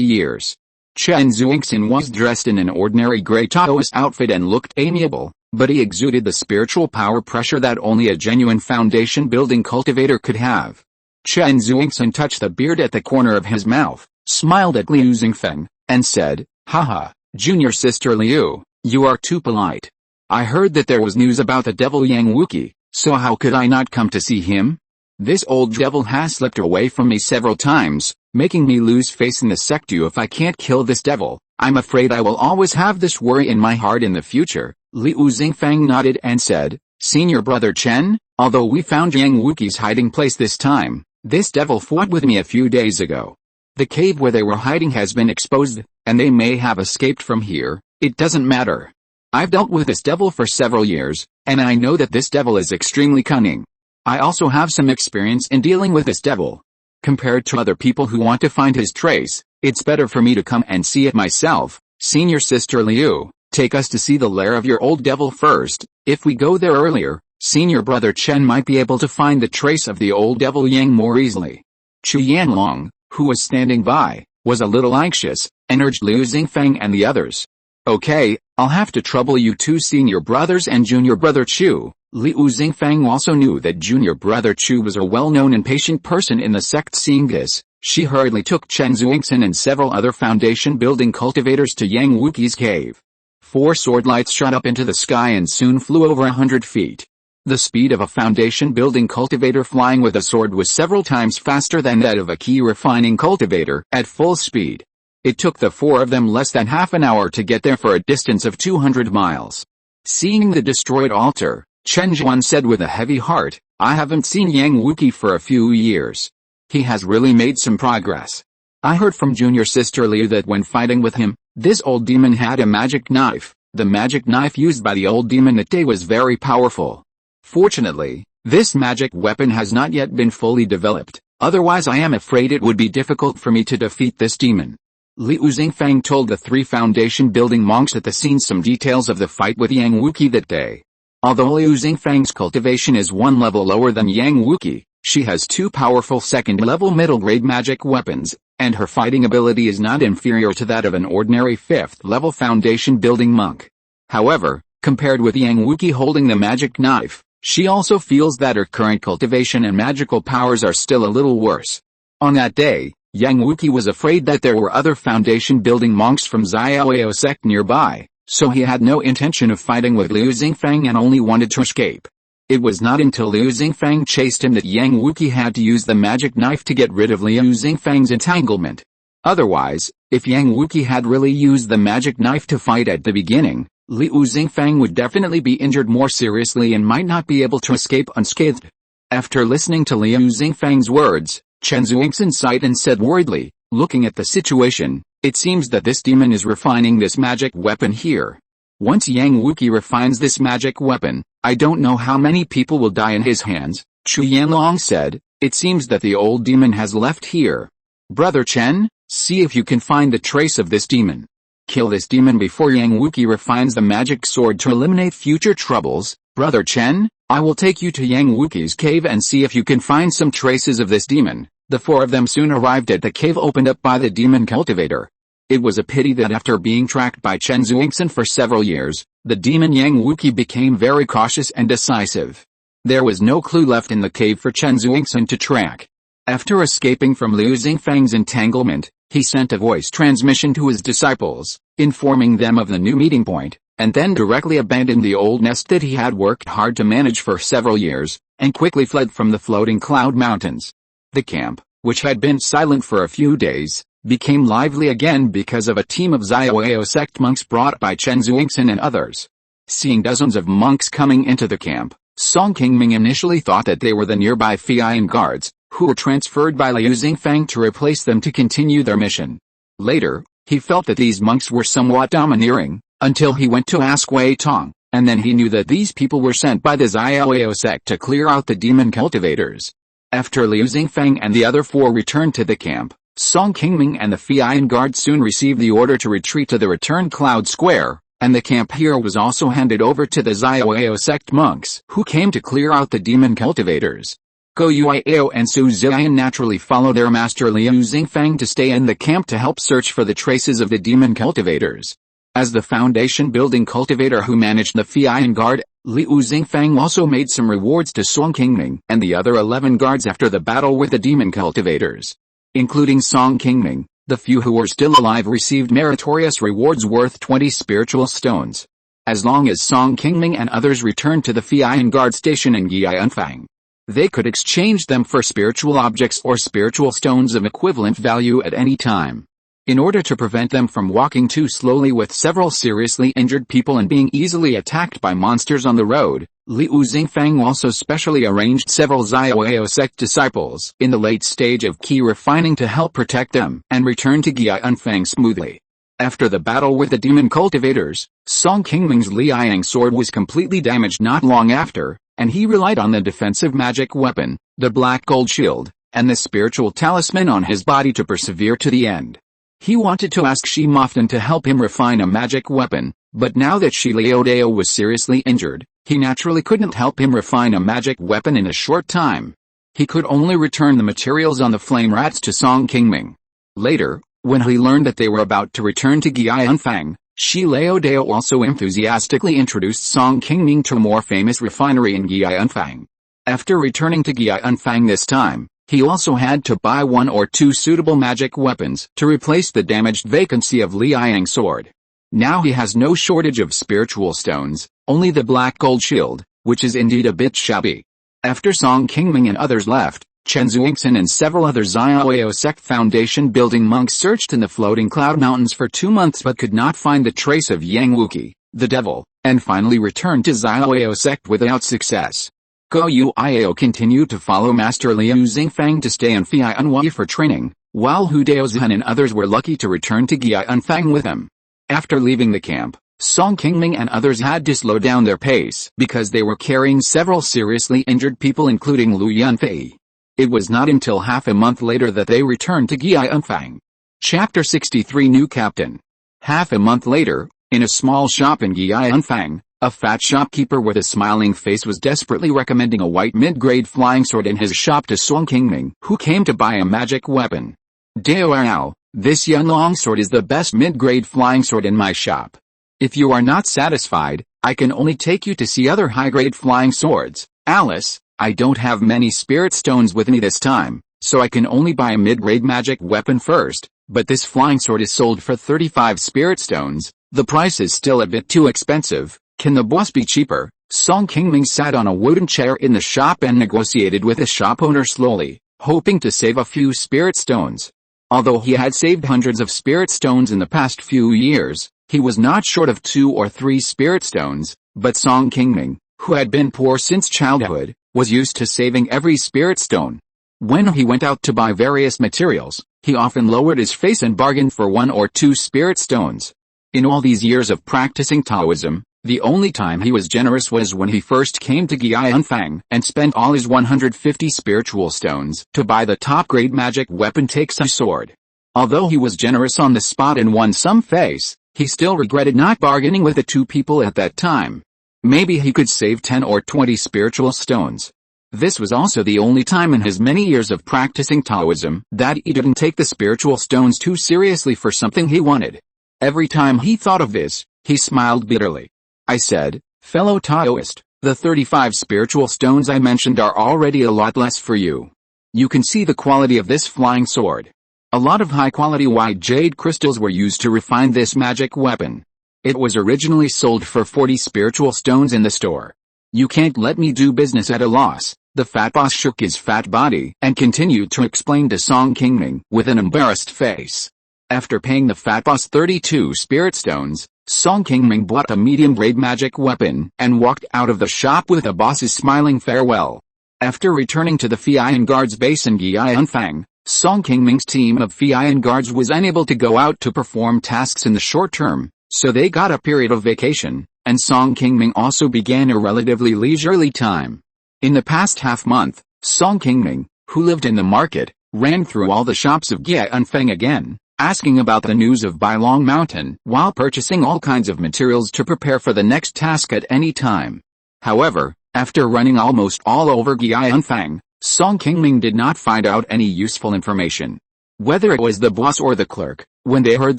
years. Chen Zuingsen was dressed in an ordinary gray Taoist outfit and looked amiable, but he exuded the spiritual power pressure that only a genuine foundation building cultivator could have. Chen Zuingsen touched the beard at the corner of his mouth, smiled at Liu Xingfeng, and said, "Haha, junior sister Liu, you are too polite. I heard that there was news about the devil Yang Wuqi, so how could I not come to see him? This old devil has slipped away from me several times, making me lose faith in the sectu. If I can't kill this devil, I'm afraid I will always have this worry in my heart in the future." Liu Xingfang nodded and said, "Senior Brother Chen, although we found Yang Wuqi's hiding place this time, this devil fought with me a few days ago. The cave where they were hiding has been exposed, and they may have escaped from here. It doesn't matter. I've dealt with this devil for several years, and I know that this devil is extremely cunning. I also have some experience in dealing with this devil. Compared to other people who want to find his trace, it's better for me to come and see it myself. Senior Sister Liu, take us to see the lair of your old devil first. If we go there earlier, Senior Brother Chen might be able to find the trace of the old devil Yang more easily." Chu Yanlong, who was standing by, was a little anxious, and urged Liu Xingfang and the others. "Okay, I'll have to trouble you 2 senior brothers and junior brother Chu." Liu Xingfang also knew that junior brother Chu was a well-known and patient person in the sect. Seeing this, she hurriedly took Chen Zuingsen and several other foundation building cultivators to Yang Wuqi's cave. 4 sword lights shot up into the sky and soon flew over 100 feet. The speed of a foundation building cultivator flying with a sword was several times faster than that of a Qi refining cultivator at full speed. It took the 4 of them less than half an hour to get there for a distance of 200 miles. Seeing the destroyed altar, Chen Zhuan said with a heavy heart, "I haven't seen Yang Wuqi for a few years. He has really made some progress. I heard from junior sister Liu that when fighting with him, this old demon had a magic knife. The magic knife used by the old demon that day was very powerful. Fortunately, this magic weapon has not yet been fully developed, otherwise I am afraid it would be difficult for me to defeat this demon." Liu Xingfang told the 3 foundation building monks at the scene some details of the fight with Yang Wuqi that day. Although Liu Xingfang's cultivation is 1 level lower than Yang Wuqi, she has 2 powerful 2nd level middle grade magic weapons, and her fighting ability is not inferior to that of an ordinary 5th level foundation building monk. However, compared with Yang Wuqi holding the magic knife, she also feels that her current cultivation and magical powers are still a little worse. On that day, Yang Wuqi was afraid that there were other foundation building monks from Xiaoyao sect nearby, so he had no intention of fighting with Liu Xingfang and only wanted to escape. It was not until Liu Xingfang chased him that Yang Wuqi had to use the magic knife to get rid of Liu Xingfang's entanglement. Otherwise, if Yang Wuqi had really used the magic knife to fight at the beginning, Liu Xingfang would definitely be injured more seriously and might not be able to escape unscathed. After listening to Liu Xingfang's words, Chen Zuingsen sighed and said worriedly, looking at the situation, "It seems that this demon is refining this magic weapon here. Once Yang Wuqi refines this magic weapon, I don't know how many people will die in his hands, Chu Yanlong said. It seems that the old demon has left here. Brother Chen, see if you can find the trace of this demon. Kill this demon before Yang Wuqi refines the magic sword to eliminate future troubles. Brother Chen, I will take you to Yang Wuqi's cave and see if you can find some traces of this demon. The four of them soon arrived at the cave opened up by the demon cultivator. It was a pity that after being tracked by Chen Zuixin for several years, the demon Yang Wuqi became very cautious and decisive. There was no clue left in the cave for Chen Zuixin to track. After escaping from Liu Xingfang's entanglement, he sent a voice transmission to his disciples, informing them of the new meeting point, and then directly abandoned the old nest that he had worked hard to manage for several years, and quickly fled from the floating cloud mountains. The camp, which had been silent for a few days, became lively again because of a team of Xiaoyao sect monks brought by Chen Zuixin and others. Seeing dozens of monks coming into the camp, Song Qingming initially thought that they were the nearby Fian guards, who were transferred by Liu Xingfang to replace them to continue their mission. Later, he felt that these monks were somewhat domineering, until he went to ask Wei Tong, and then he knew that these people were sent by the Xiaoyao sect to clear out the demon cultivators. After Liu Xingfang and the other four returned to the camp, Song Qingming and the Fian guard soon received the order to retreat to the returned Cloud Square, and the camp here was also handed over to the Xiaoyao sect monks who came to clear out the demon cultivators. Go Yuiao and Su Ziyan naturally followed their master Liu Xingfang to stay in the camp to help search for the traces of the demon cultivators. As the foundation building cultivator who managed the Fian guard, Liu Xingfang also made some rewards to Song Qingming and the other 11 guards after the battle with the demon cultivators. Including Song Qingming, the few who were still alive received meritorious rewards worth 20 spiritual stones. As long as Song Qingming and others returned to the Fian guard station in Yianfang, they could exchange them for spiritual objects or spiritual stones of equivalent value at any time. In order to prevent them from walking too slowly with several seriously injured people and being easily attacked by monsters on the road, Liu Xingfang also specially arranged several Xiaoyao sect disciples in the late stage of Qi refining to help protect them and return to Yianfang smoothly. After the battle with the demon cultivators, Song Qingming's Liang sword was completely damaged not long after, and he relied on the defensive magic weapon, the black gold shield, and the spiritual talisman on his body to persevere to the end. He wanted to ask Shi Moftan to help him refine a magic weapon, but now that Shi Liodao was seriously injured, he naturally couldn't help him refine a magic weapon in a short time. He could only return the materials on the flame rats to Song Qingming. Later, when he learned that they were about to return to Yianfang, Shi Liodao also enthusiastically introduced Song Qingming to a more famous refinery in Yianfang. After returning to Yianfang this time, he also had to buy 1 or 2 suitable magic weapons to replace the damaged vacancy of Liang's sword. Now he has no shortage of spiritual stones, only the black gold shield, which is indeed a bit shabby. After Song Qingming and others left, Chen Zuixin and several other Xiaoyao sect foundation building monks searched in the floating cloud mountains for 2 months but could not find the trace of Yang Wuqi, the devil, and finally returned to Xiaoyao sect without success. Go Yuiao continued to follow Master Liu Xingfang to stay in Fianwei for training, while Hu Daozhan and others were lucky to return to Yianfang with him. After leaving the camp, Song Qingming and others had to slow down their pace because they were carrying several seriously injured people including Lu Yunfei. It was not until half a month later that they returned to Yianfang. Chapter 63 New Captain. Half a month later, in a small shop in Yianfang, a fat shopkeeper with a smiling face was desperately recommending a white mid-grade flying sword in his shop to Song Qingming, who came to buy a magic weapon. Dao, this young longsword is the best mid-grade flying sword in my shop. If you are not satisfied, I can only take you to see other high-grade flying swords. Alice, I don't have many spirit stones with me this time, so I can only buy a mid-grade magic weapon first, but this flying sword is sold for 35 spirit stones. The price is still a bit too expensive. Can the boss be cheaper? Song Qingming sat on a wooden chair in the shop and negotiated with the shop owner slowly, hoping to save a few spirit stones. Although he had saved hundreds of spirit stones in the past few years, he was not short of 2 or 3 spirit stones, but Song Qingming, who had been poor since childhood, was used to saving every spirit stone. When he went out to buy various materials, he often lowered his face and bargained for 1 or 2 spirit stones. In all these years of practicing Taoism, the only time he was generous was when he first came to Gianfang and spent all his 150 spiritual stones to buy the top-grade magic weapon Taixi sword. Although he was generous on the spot and won some face, he still regretted not bargaining with the two people at that time. Maybe he could save 10 or 20 spiritual stones. This was also the only time in his many years of practicing Taoism that he didn't take the spiritual stones too seriously for something he wanted. Every time he thought of this, he smiled bitterly. I said, fellow Taoist, the 35 spiritual stones I mentioned are already a lot less for you. You can see the quality of this flying sword. A lot of high-quality white jade crystals were used to refine this magic weapon. It was originally sold for 40 spiritual stones in the store. You can't let me do business at a loss. The fat boss shook his fat body and continued to explain to Song Qingming with an embarrassed face. After paying the fat boss 32 spirit stones, Song Qingming bought a medium-grade magic weapon and walked out of the shop with the boss's smiling farewell. After returning to the Fian Guards base in Gianfang, Song Qingming's team of Fian Guards was unable to go out to perform tasks in the short term, so they got a period of vacation, and Song Qingming also began a relatively leisurely time. In the past half-month, Song Qingming, who lived in the market, ran through all the shops of Gianfang again, asking about the news of Funiu Mountain while purchasing all kinds of materials to prepare for the next task at any time. However, after running almost all over Gianfang, Song Qingming did not find out any useful information. Whether it was the boss or the clerk, when they heard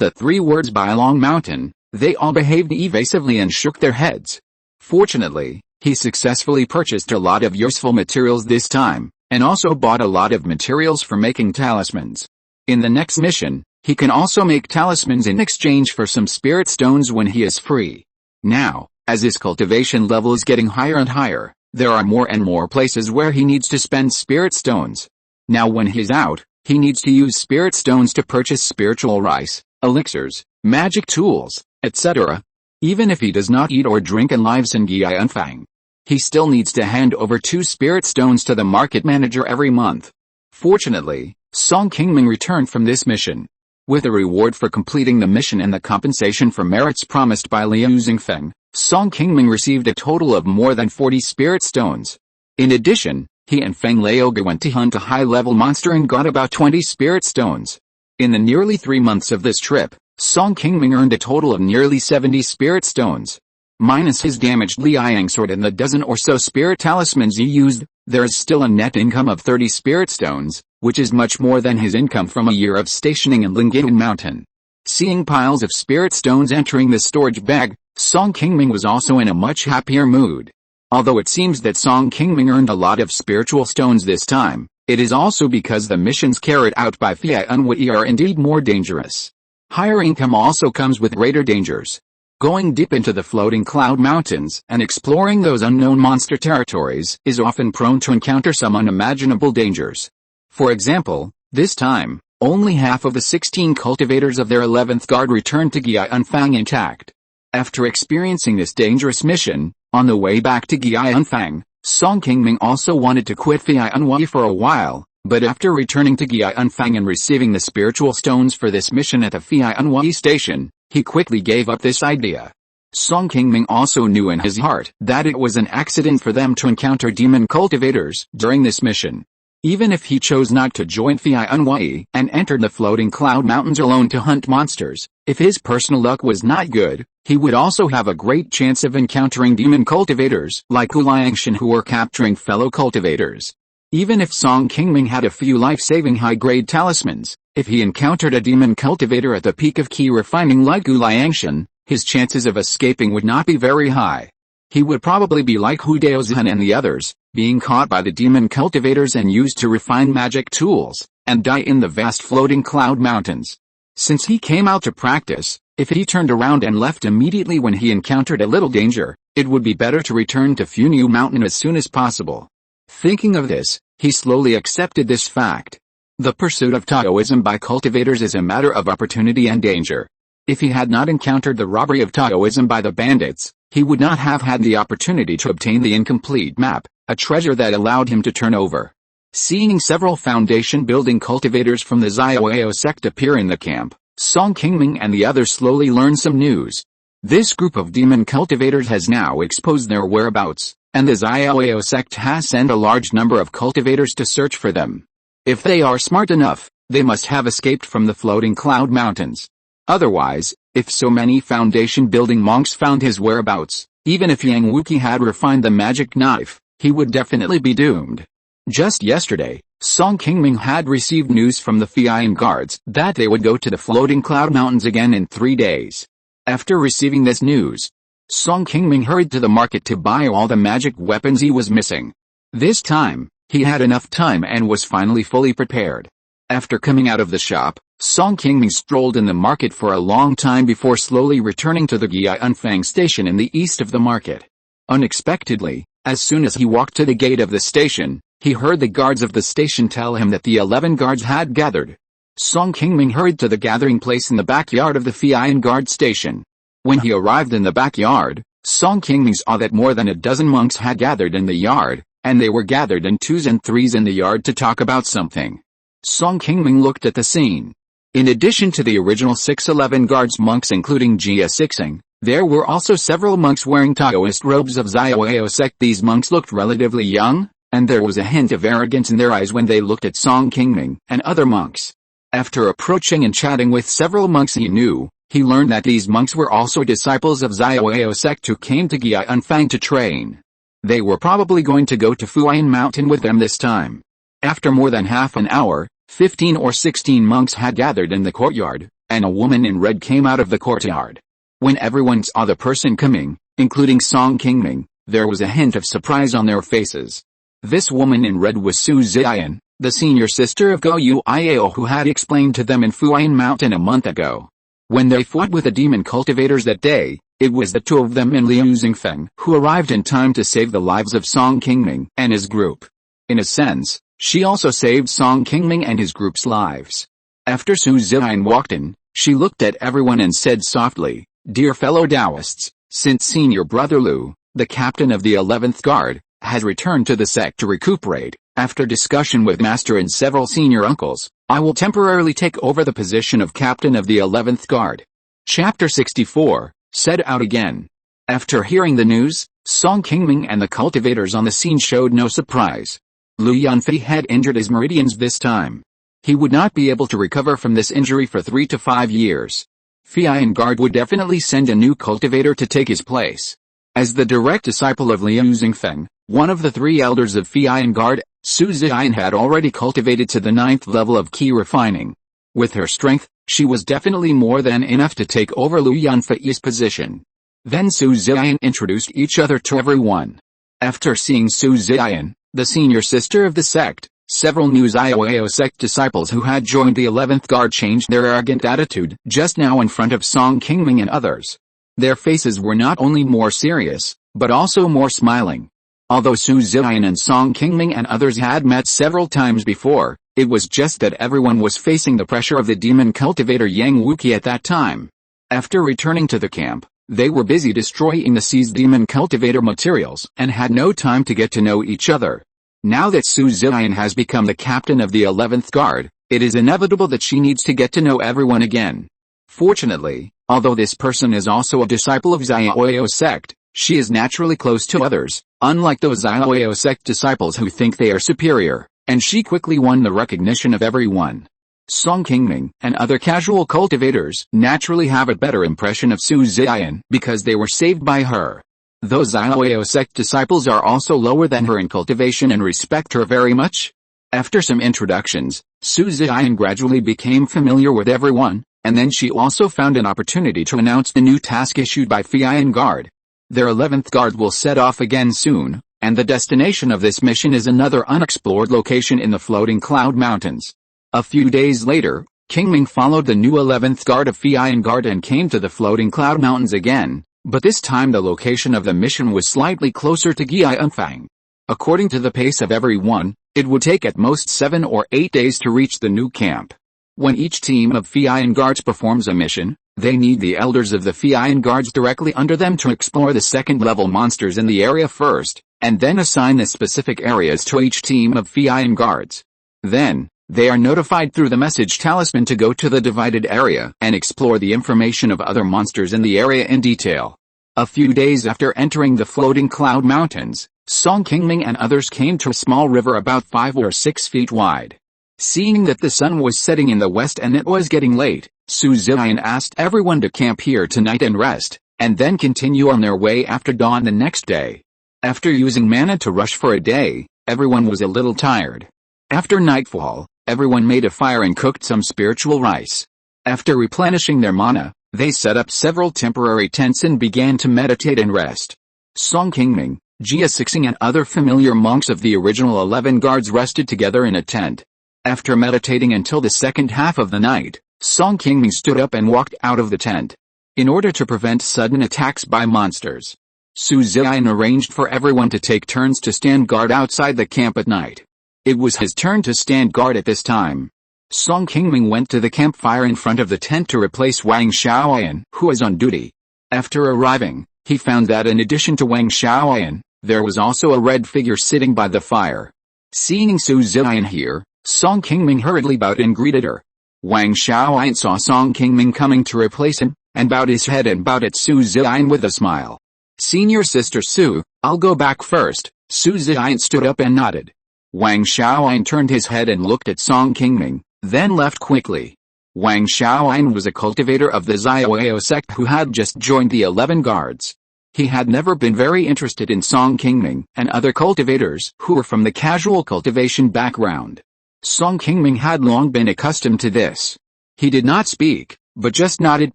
the 3 words Funiu Mountain, they all behaved evasively and shook their heads. Fortunately, he successfully purchased a lot of useful materials this time, and also bought a lot of materials for making talismans. In the next mission, he can also make talismans in exchange for some spirit stones when he is free. Now, as his cultivation level is getting higher and higher, there are more and more places where he needs to spend spirit stones. Now when he's out, he needs to use spirit stones to purchase spiritual rice, elixirs, magic tools, etc. Even if he does not eat or drink and lives in Gianfang, he still needs to hand over 2 spirit stones to the market manager every month. Fortunately, Song Qingming returned from this mission. With a reward for completing the mission and the compensation for merits promised by Liu Xingfeng, Song Qingming received a total of more than 40 spirit stones. In addition, he and Feng Laoga went to hunt a high-level monster and got about 20 spirit stones. In the nearly 3 months of this trip, Song Qingming earned a total of nearly 70 spirit stones. Minus his damaged Liang sword and the dozen or so spirit talismans he used, there is still a net income of 30 spirit stones, which is much more than his income from a year of stationing in Lingyuan Mountain. Seeing piles of spirit stones entering the storage bag, Song Qingming was also in a much happier mood. Although it seems that Song Qingming earned a lot of spiritual stones this time, it is also because the missions carried out by Funiu are indeed more dangerous. Higher income also comes with greater dangers. Going deep into the floating cloud mountains and exploring those unknown monster territories is often prone to encounter some unimaginable dangers. For example, this time, only half of the 16 cultivators of their 11th guard returned to Gianfang intact. After experiencing this dangerous mission, on the way back to Gianfang, Song Qingming also wanted to quit Funiu for a while, but after returning to Gianfang and receiving the spiritual stones for this mission at the Funiu station, he quickly gave up this idea. Song Qingming also knew in his heart that it was an accident for them to encounter demon cultivators during this mission. Even if he chose not to join Funiu and entered the floating cloud mountains alone to hunt monsters, if his personal luck was not good, he would also have a great chance of encountering demon cultivators like Liangshan who were capturing fellow cultivators. Even if Song Qingming had a few life-saving high-grade talismans, if he encountered a demon cultivator at the peak of Qi Refining like Liangshan, his chances of escaping would not be very high. He would probably be like Hu Daozhan and the others, being caught by the demon cultivators and used to refine magic tools, and die in the vast floating cloud mountains. Since he came out to practice, if he turned around and left immediately when he encountered a little danger, it would be better to return to Funiu Mountain as soon as possible. Thinking of this, he slowly accepted this fact. The pursuit of Taoism by cultivators is a matter of opportunity and danger. If he had not encountered the robbery of Taoism by the bandits, he would not have had the opportunity to obtain the incomplete map, a treasure that allowed him to turn over. Seeing several foundation-building cultivators from the Xiaoyao sect appear in the camp, Song Qingming and the others slowly learned some news. This group of demon cultivators has now exposed their whereabouts, and the Xiaoyao sect has sent a large number of cultivators to search for them. If they are smart enough, they must have escaped from the floating cloud mountains. Otherwise, if so many foundation-building monks found his whereabouts, even if Yang Wuqi had refined the magic knife, he would definitely be doomed. Just yesterday, Song Qingming had received news from the Fian guards that they would go to the floating cloud mountains again in 3 days. After receiving this news, Song Qingming hurried to the market to buy all the magic weapons he was missing. This time, he had enough time and was finally fully prepared. After coming out of the shop, Song Qingming strolled in the market for a long time before slowly returning to the Gianfang station in the east of the market. Unexpectedly, as soon as he walked to the gate of the station, he heard the guards of the station tell him that the 11 guards had gathered. Song Qingming hurried to the gathering place in the backyard of the Fian guard station. When he arrived in the backyard, Song Qingming saw that more than a dozen monks had gathered in the yard, and they were gathered in 2s and 3s in the yard to talk about something. Song Qingming looked at the scene. In addition to the original 611 guards monks including Jia Sixing, there were also several monks wearing Taoist robes of Xiaoyao sect. These monks looked relatively young, and there was a hint of arrogance in their eyes when they looked at Song Qingming and other monks. After approaching and chatting with several monks he knew, he learned that these monks were also disciples of Xiaoyao sect who came to Gianfang to train. They were probably going to go to Funiu Mountain with them this time. After more than half an hour, 15 or 16 monks had gathered in the courtyard, and a woman in red came out of the courtyard. When everyone saw the person coming, including Song Qingming, there was a hint of surprise on their faces. This woman in red was Su Ziyan, the senior sister of Go Yuiao who had explained to them in Funiu Mountain a month ago. When they fought with the demon cultivators that day, it was the two of them and Liu Xingfeng who arrived in time to save the lives of Song Qingming and his group. In a sense, she also saved Song Qingming and his group's lives. After Su Ziyan walked in, she looked at everyone and said softly, "Dear fellow Taoists, since senior brother Liu, the captain of the 11th guard, has returned to the sect to recuperate, after discussion with master and several senior uncles, I will temporarily take over the position of captain of the 11th guard." Chapter 64, Said Out Again. After hearing the news, Song Qingming and the cultivators on the scene showed no surprise. Lu Yunfei had injured his meridians this time. He would not be able to recover from this injury for 3 to 5 years. Fian Guard would definitely send a new cultivator to take his place. As the direct disciple of Liu Xingfeng, one of the 3 elders of Fian Guard, Su Ziyan had already cultivated to the 9th level of Qi Refining. With her strength, she was definitely more than enough to take over Lu Yunfei's position. Then Su Ziyan introduced each other to everyone. After seeing Su Ziyan, the senior sister of the sect, several new Xiaoyao sect disciples who had joined the 11th guard changed their arrogant attitude just now in front of Song Qingming and others. Their faces were not only more serious, but also more smiling. Although Su Ziyan and Song Qingming and others had met several times before, it was just that everyone was facing the pressure of the demon cultivator Yang Wuqi at that time. After returning to the camp, they were busy destroying the seized demon cultivator materials and had no time to get to know each other. Now that Su Ziyan has become the captain of the 11th guard, it is inevitable that she needs to get to know everyone again. Fortunately, although this person is also a disciple of Xiaoyao sect, she is naturally close to others, unlike those Xiaoyao sect disciples who think they are superior, and she quickly won the recognition of everyone. Song Qingming and other casual cultivators naturally have a better impression of Su Ziyan because they were saved by her. Those Xiaoyao sect disciples are also lower than her in cultivation and respect her very much. After some introductions, Su Ziyan gradually became familiar with everyone, and then she also found an opportunity to announce the new task issued by Fian Guard. Their 11th guard will set off again soon, and the destination of this mission is another unexplored location in the floating cloud mountains. A few days later, Qingming followed the new 11th guard of Fian Guard and came to the floating cloud mountains again, but this time the location of the mission was slightly closer to Gianfang. According to the pace of everyone, it would take at most 7 or 8 days to reach the new camp. When each team of Fian Guards performs a mission, they need the elders of the Fian Guards directly under them to explore the second-level monsters in the area first, and then assign the specific areas to each team of Fian Guards. Then, They are notified through the message talisman to go to the divided area and explore the information of other monsters in the area in detail. A few days after entering the floating cloud mountains, Qingming and others came to a small river about 5 or 6 feet wide. Seeing that the sun was setting in the west and it was getting late, Su Ziyan asked everyone to camp here tonight and rest, and then continue on their way after dawn the next day. After using mana to rush for a day, everyone was a little tired. After nightfall, everyone made a fire and cooked some spiritual rice. After replenishing their mana, they set up several temporary tents and began to meditate and rest. Qingming, Jia Sixing and other familiar monks of the original 11 guards rested together in a tent. After meditating until the second half of the night, Qingming stood up and walked out of the tent. In order to prevent sudden attacks by monsters, Su Ziyan arranged for everyone to take turns to stand guard outside the camp at night. It was his turn to stand guard at this time. Qingming went to the campfire in front of the tent to replace Wang Xiaoyan, who was on duty. After arriving, he found that in addition to Wang Xiaoyan, there was also a red figure sitting by the fire. Seeing Su Ziyan here, Qingming hurriedly bowed and greeted her. Wang Xiaoyan saw Qingming coming to replace him, and bowed his head and bowed at Su Ziyan with a smile. "Senior Sister Su, I'll go back first." Su Ziyan stood up and nodded. Wang Xiaoyan turned his head and looked at Qingming, then left quickly. Wang Xiaoyan was a cultivator of the Xiaoyao sect who had just joined the 11 guards. He had never been very interested in Qingming and other cultivators who were from the casual cultivation background. Qingming had long been accustomed to this. He did not speak, but just nodded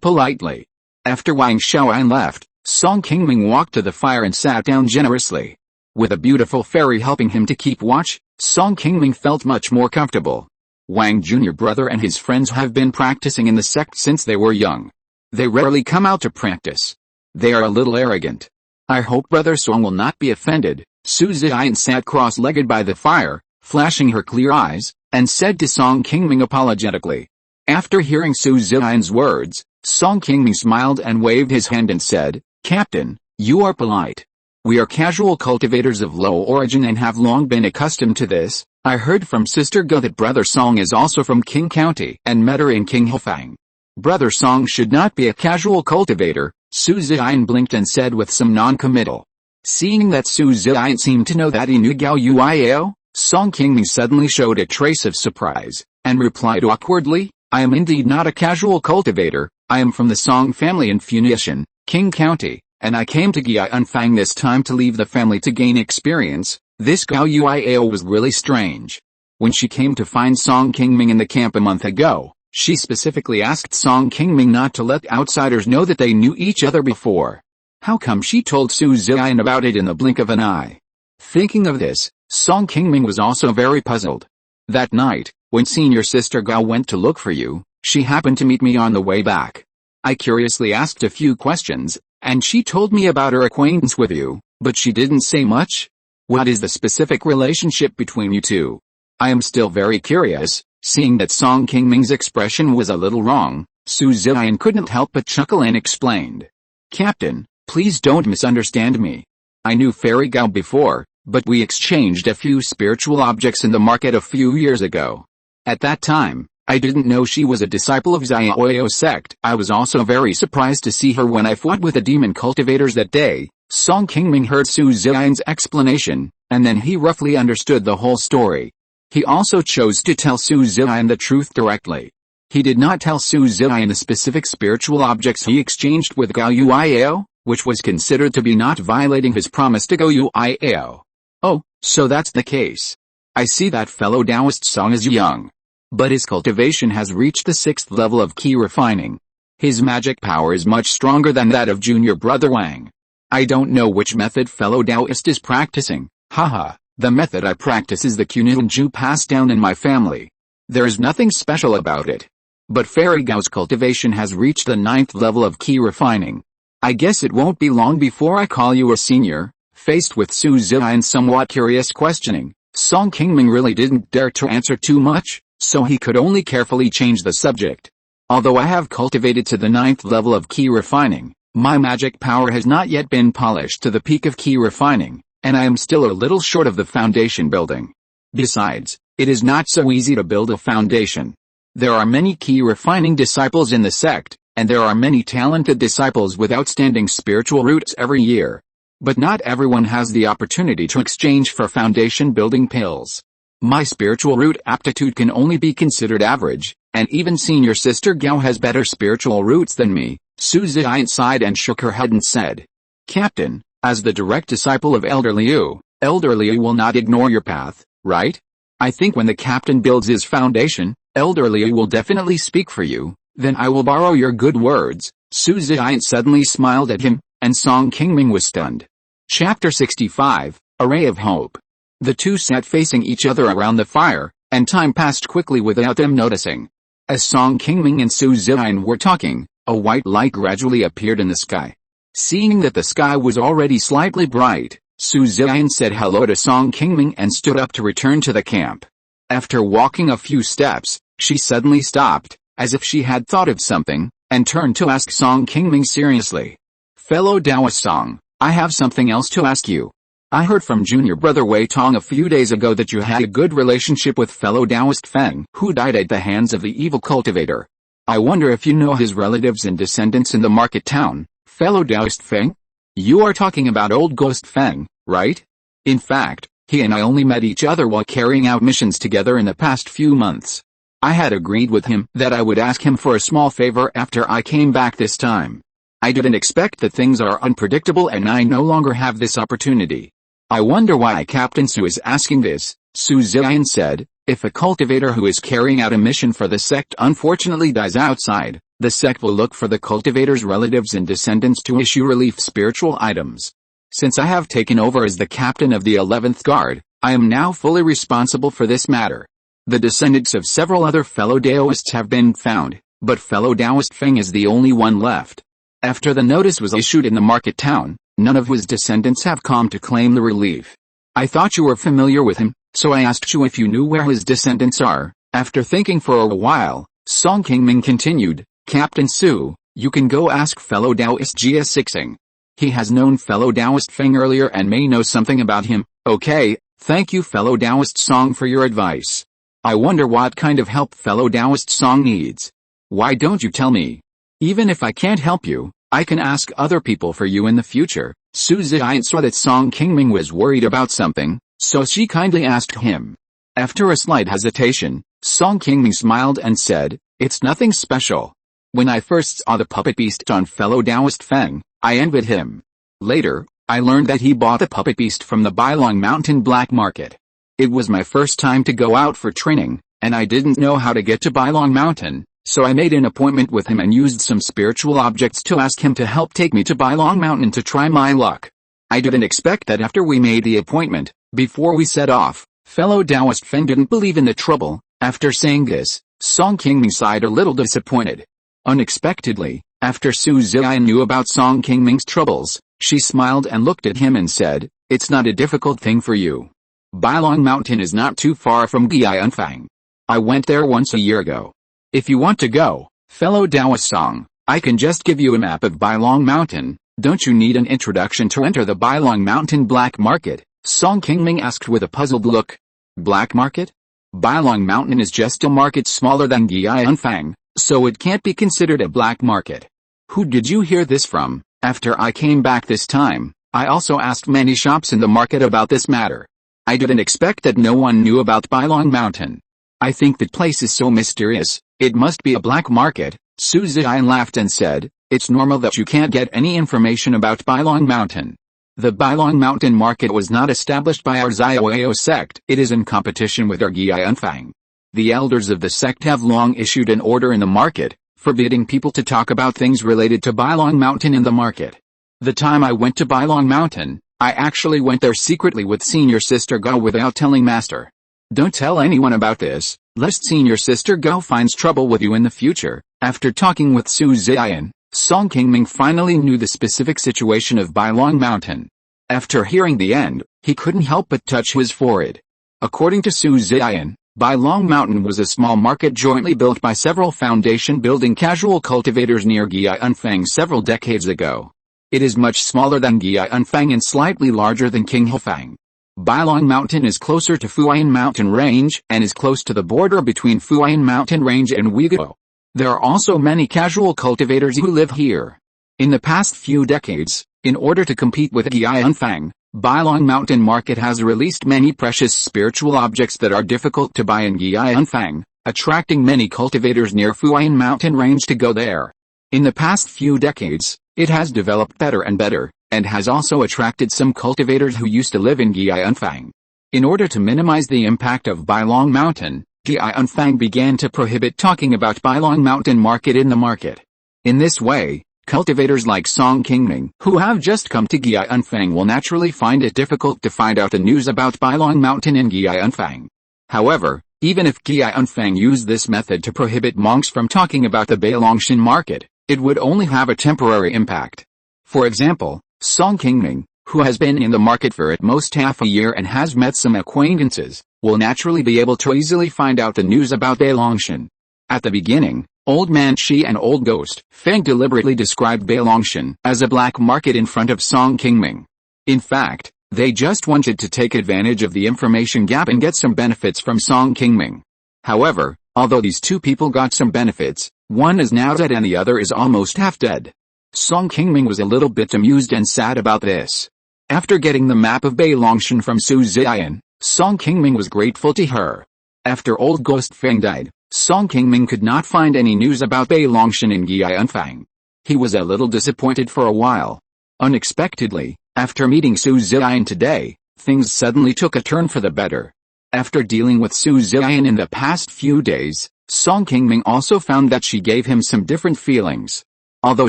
politely. After Wang Xiaoyan left, Qingming walked to the fire and sat down generously. With a beautiful fairy helping him to keep watch, Qingming felt much more comfortable. Wang Jr. brother and his friends have been practicing in the sect since they were young. They rarely come out to practice. They are a little arrogant. I hope Brother Song will not be offended. Su Ziyan sat cross-legged by the fire, flashing her clear eyes, and said to Qingming apologetically. After hearing Su Ziyan's words, Qingming smiled and waved his hand and said, "Captain, you are polite. We are casual cultivators of low origin and have long been accustomed to this. I heard from Sister Go that Brother Song is also from Qing County and met her in Qinghofang. Brother Song should not be a casual cultivator." Su Ziyan blinked and said with some non-committal. Seeing that Su Ziyan seemed to know that he knew Gao Yuiao, Qingming suddenly showed a trace of surprise, and replied awkwardly, "I am indeed not a casual cultivator. I am from the Song family in Funiu, Qing County, and I came to Gianfang this time to leave the family to gain experience." This Gao Yuiao was really strange. When she came to find Qingming in the camp a month ago, she specifically asked Qingming not to let outsiders know that they knew each other before. How come she told Su Ziyan about it in the blink of an eye? Thinking of this, Qingming was also very puzzled. That night, when Senior Sister Gao went to look for you, she happened to meet me on the way back. I curiously asked a few questions, and she told me about her acquaintance with you, but she didn't say much. What is the specific relationship between you two? I am still very curious. Seeing that Qingming's expression was a little wrong, Su Ziyan couldn't help but chuckle and explained. "Captain, please don't misunderstand me. I knew Fairy Gao before, but we exchanged a few spiritual objects in the market a few years ago. At that time, I didn't know she was a disciple of Xiaoyao sect. I was also very surprised to see her when I fought with the demon cultivators that day." Qingming heard Su Ziyan's explanation, and then he roughly understood the whole story. He also chose to tell Su Ziyan the truth directly. He did not tell Su Ziyan the specific spiritual objects he exchanged with Gao Yuiao, which was considered to be not violating his promise to Gao Yuiao. "Oh, so that's the case. I see that fellow Taoist Song is young. But his cultivation has reached the 6th level of Qi Refining. His magic power is much stronger than that of Junior Brother Wang. I don't know which method fellow Taoist is practicing. Haha. The method I practice is the Qinilju passed down in my family. There is nothing special about it. But Fairy Gao's cultivation has reached the 9th level of Qi Refining. I guess it won't be long before I call you a senior." Faced with Su Ziyan's somewhat curious questioning, Qingming really didn't dare to answer too much, so he could only carefully change the subject. "Although I have cultivated to the 9th level of Qi Refining, my magic power has not yet been polished to the peak of Qi Refining, and I am still a little short of the foundation building. Besides, It is not so easy to build a foundation. There are many Qi refining disciples in the sect, and there are many talented disciples with outstanding spiritual roots every year. But not everyone has the opportunity to exchange for foundation building pills. My spiritual root aptitude can only be considered average, and even senior sister Gao has better spiritual roots than me. Su Ziyan sighed and shook her head and said, Captain, as the direct disciple of Elder Liu will not ignore your path, right? I think when the captain builds his foundation, Elder Liu will definitely speak for you, then I will borrow your good words. Su Ziyan suddenly smiled at him, and Song Qingming was stunned. Chapter 65, A Ray of Hope. The two sat facing each other around the fire, and time passed quickly without them noticing. As Song Qingming and Su Ziyan were talking, a white light gradually appeared in the sky. Seeing that the sky was already slightly bright, Su Ziyan said hello to Song Qingming and stood up to return to the camp. After walking a few steps, she suddenly stopped, as if she had thought of something, and turned to ask Song Qingming seriously. Fellow Taoist Song, I have something else to ask you. I heard from junior brother Wei Tong a few days ago that you had a good relationship with fellow Taoist Feng who died at the hands of the evil cultivator. I wonder if you know his relatives and descendants in the market town, fellow Taoist Feng? You are talking about old ghost Feng, right? In fact, he and I only met each other while carrying out missions together in the past few months. I had agreed with him that I would ask him for a small favor after I came back this time. I didn't expect that things are unpredictable and I no longer have this opportunity. I wonder why Captain Su is asking this. Su Ziyan said, if a cultivator who is carrying out a mission for the sect unfortunately dies outside, the sect will look for the cultivator's relatives and descendants to issue relief spiritual items. Since I have taken over as the captain of the 11th Guard, I am now fully responsible for this matter. The descendants of several other fellow Daoists have been found, but fellow Taoist Feng is the only one left. After the notice was issued in the market town, none of his descendants have come to claim the relief. I thought you were familiar with him, so I asked you if you knew where his descendants are. After thinking for a while, Song Qingming continued, Captain Su, you can go ask fellow Taoist Jia Sixing. He has known fellow Taoist Feng earlier and may know something about him. Okay, thank you fellow Taoist Song for your advice. I wonder what kind of help fellow Taoist Song needs. Why don't you tell me? Even if I can't help you, I can ask other people for you in the future. Su Ziyan saw that Song Qingming was worried about something, so she kindly asked him. After a slight hesitation, Song Qingming smiled and said, it's nothing special. When I first saw the puppet beast on fellow Taoist Feng, I envied him. Later, I learned that he bought the puppet beast from the Bailong Mountain black market. It was my first time to go out for training, and I didn't know how to get to Bailong Mountain. So I made an appointment with him and used some spiritual objects to ask him to help take me to Bailong Mountain to try my luck. I didn't expect that after we made the appointment, before we set off, fellow Taoist Feng didn't believe in the trouble. After saying this, Song Qingming sighed a little disappointed. Unexpectedly, after Su Ziyan knew about Song Qingming's troubles, she smiled and looked at him and said, it's not a difficult thing for you. Bailong Mountain is not too far from Gianfang. I went there once a year ago. If you want to go, fellow Taoist Song, I can just give you a map of Bailong Mountain. Don't you need an introduction to enter the Bailong Mountain black market? Song Qingming asked with a puzzled look. Black market? Bailong Mountain is just a market smaller than Gianfang, so it can't be considered a black market. Who did you hear this from? After I came back this time, I also asked many shops in the market about this matter. I didn't expect that no one knew about Bailong Mountain. I think that place is so mysterious. It must be a black market. Su Ziyan laughed and said, it's normal that you can't get any information about Bailong Mountain. The Bailong Mountain market was not established by our Xiaoyao sect. It is in competition with our Gianfang. The elders of the sect have long issued an order in the market, forbidding people to talk about things related to Bailong Mountain in the market. The time I went to Bailong Mountain, I actually went there secretly with senior sister Gao without telling master. Don't tell anyone about this, lest senior sister Gao finds trouble with you in the future. After talking with Su Ziyan, Song Qingming finally knew the specific situation of Bailong Mountain. After hearing the end, he couldn't help but touch his forehead. According to Su Ziyan, Bailong Mountain was a small market jointly built by several foundation-building casual cultivators near Gianfang several decades ago. It is much smaller than Gianfang and slightly larger than Qinghofang. Bailong Mountain is closer to Funiu Mountain Range and is close to the border between Funiu Mountain Range and Uyghur. There are also many casual cultivators who live here. In the past few decades, in order to compete with Gianfang, Bailong Mountain Market has released many precious spiritual objects that are difficult to buy in Gianfang, attracting many cultivators near Funiu Mountain Range to go there. In the past few decades, it has developed better and better, and has also attracted some cultivators who used to live in Gianfang. In order to minimize the impact of Bailong Mountain, Gianfang began to prohibit talking about Bailong Mountain Market in the market. In this way, cultivators like Qingming, who have just come to Gianfang, will naturally find it difficult to find out the news about Bailong Mountain in Gianfang. However, even if Gianfang used this method to prohibit monks from talking about the Bailongshan market, it would only have a temporary impact. For example, Qingming, who has been in the market for at most half a year and has met some acquaintances, will naturally be able to easily find out the news about Bailongshan. At the beginning, Old Man Qi and Old Ghost Feng deliberately described Bailongshan as a black market in front of Qingming. In fact, they just wanted to take advantage of the information gap and get some benefits from Qingming. However, although these two people got some benefits, one is now dead and the other is almost half dead. Qingming was a little bit amused and sad about this. After getting the map of Bailongshan from Su Ziyan, Qingming was grateful to her. After Old Ghost Feng died, Qingming could not find any news about Bailongshan in Gianfang. He was a little disappointed for a while. Unexpectedly, after meeting Su Ziyan today, things suddenly took a turn for the better. After dealing with Su Ziyan in the past few days, Qingming also found that she gave him some different feelings. Although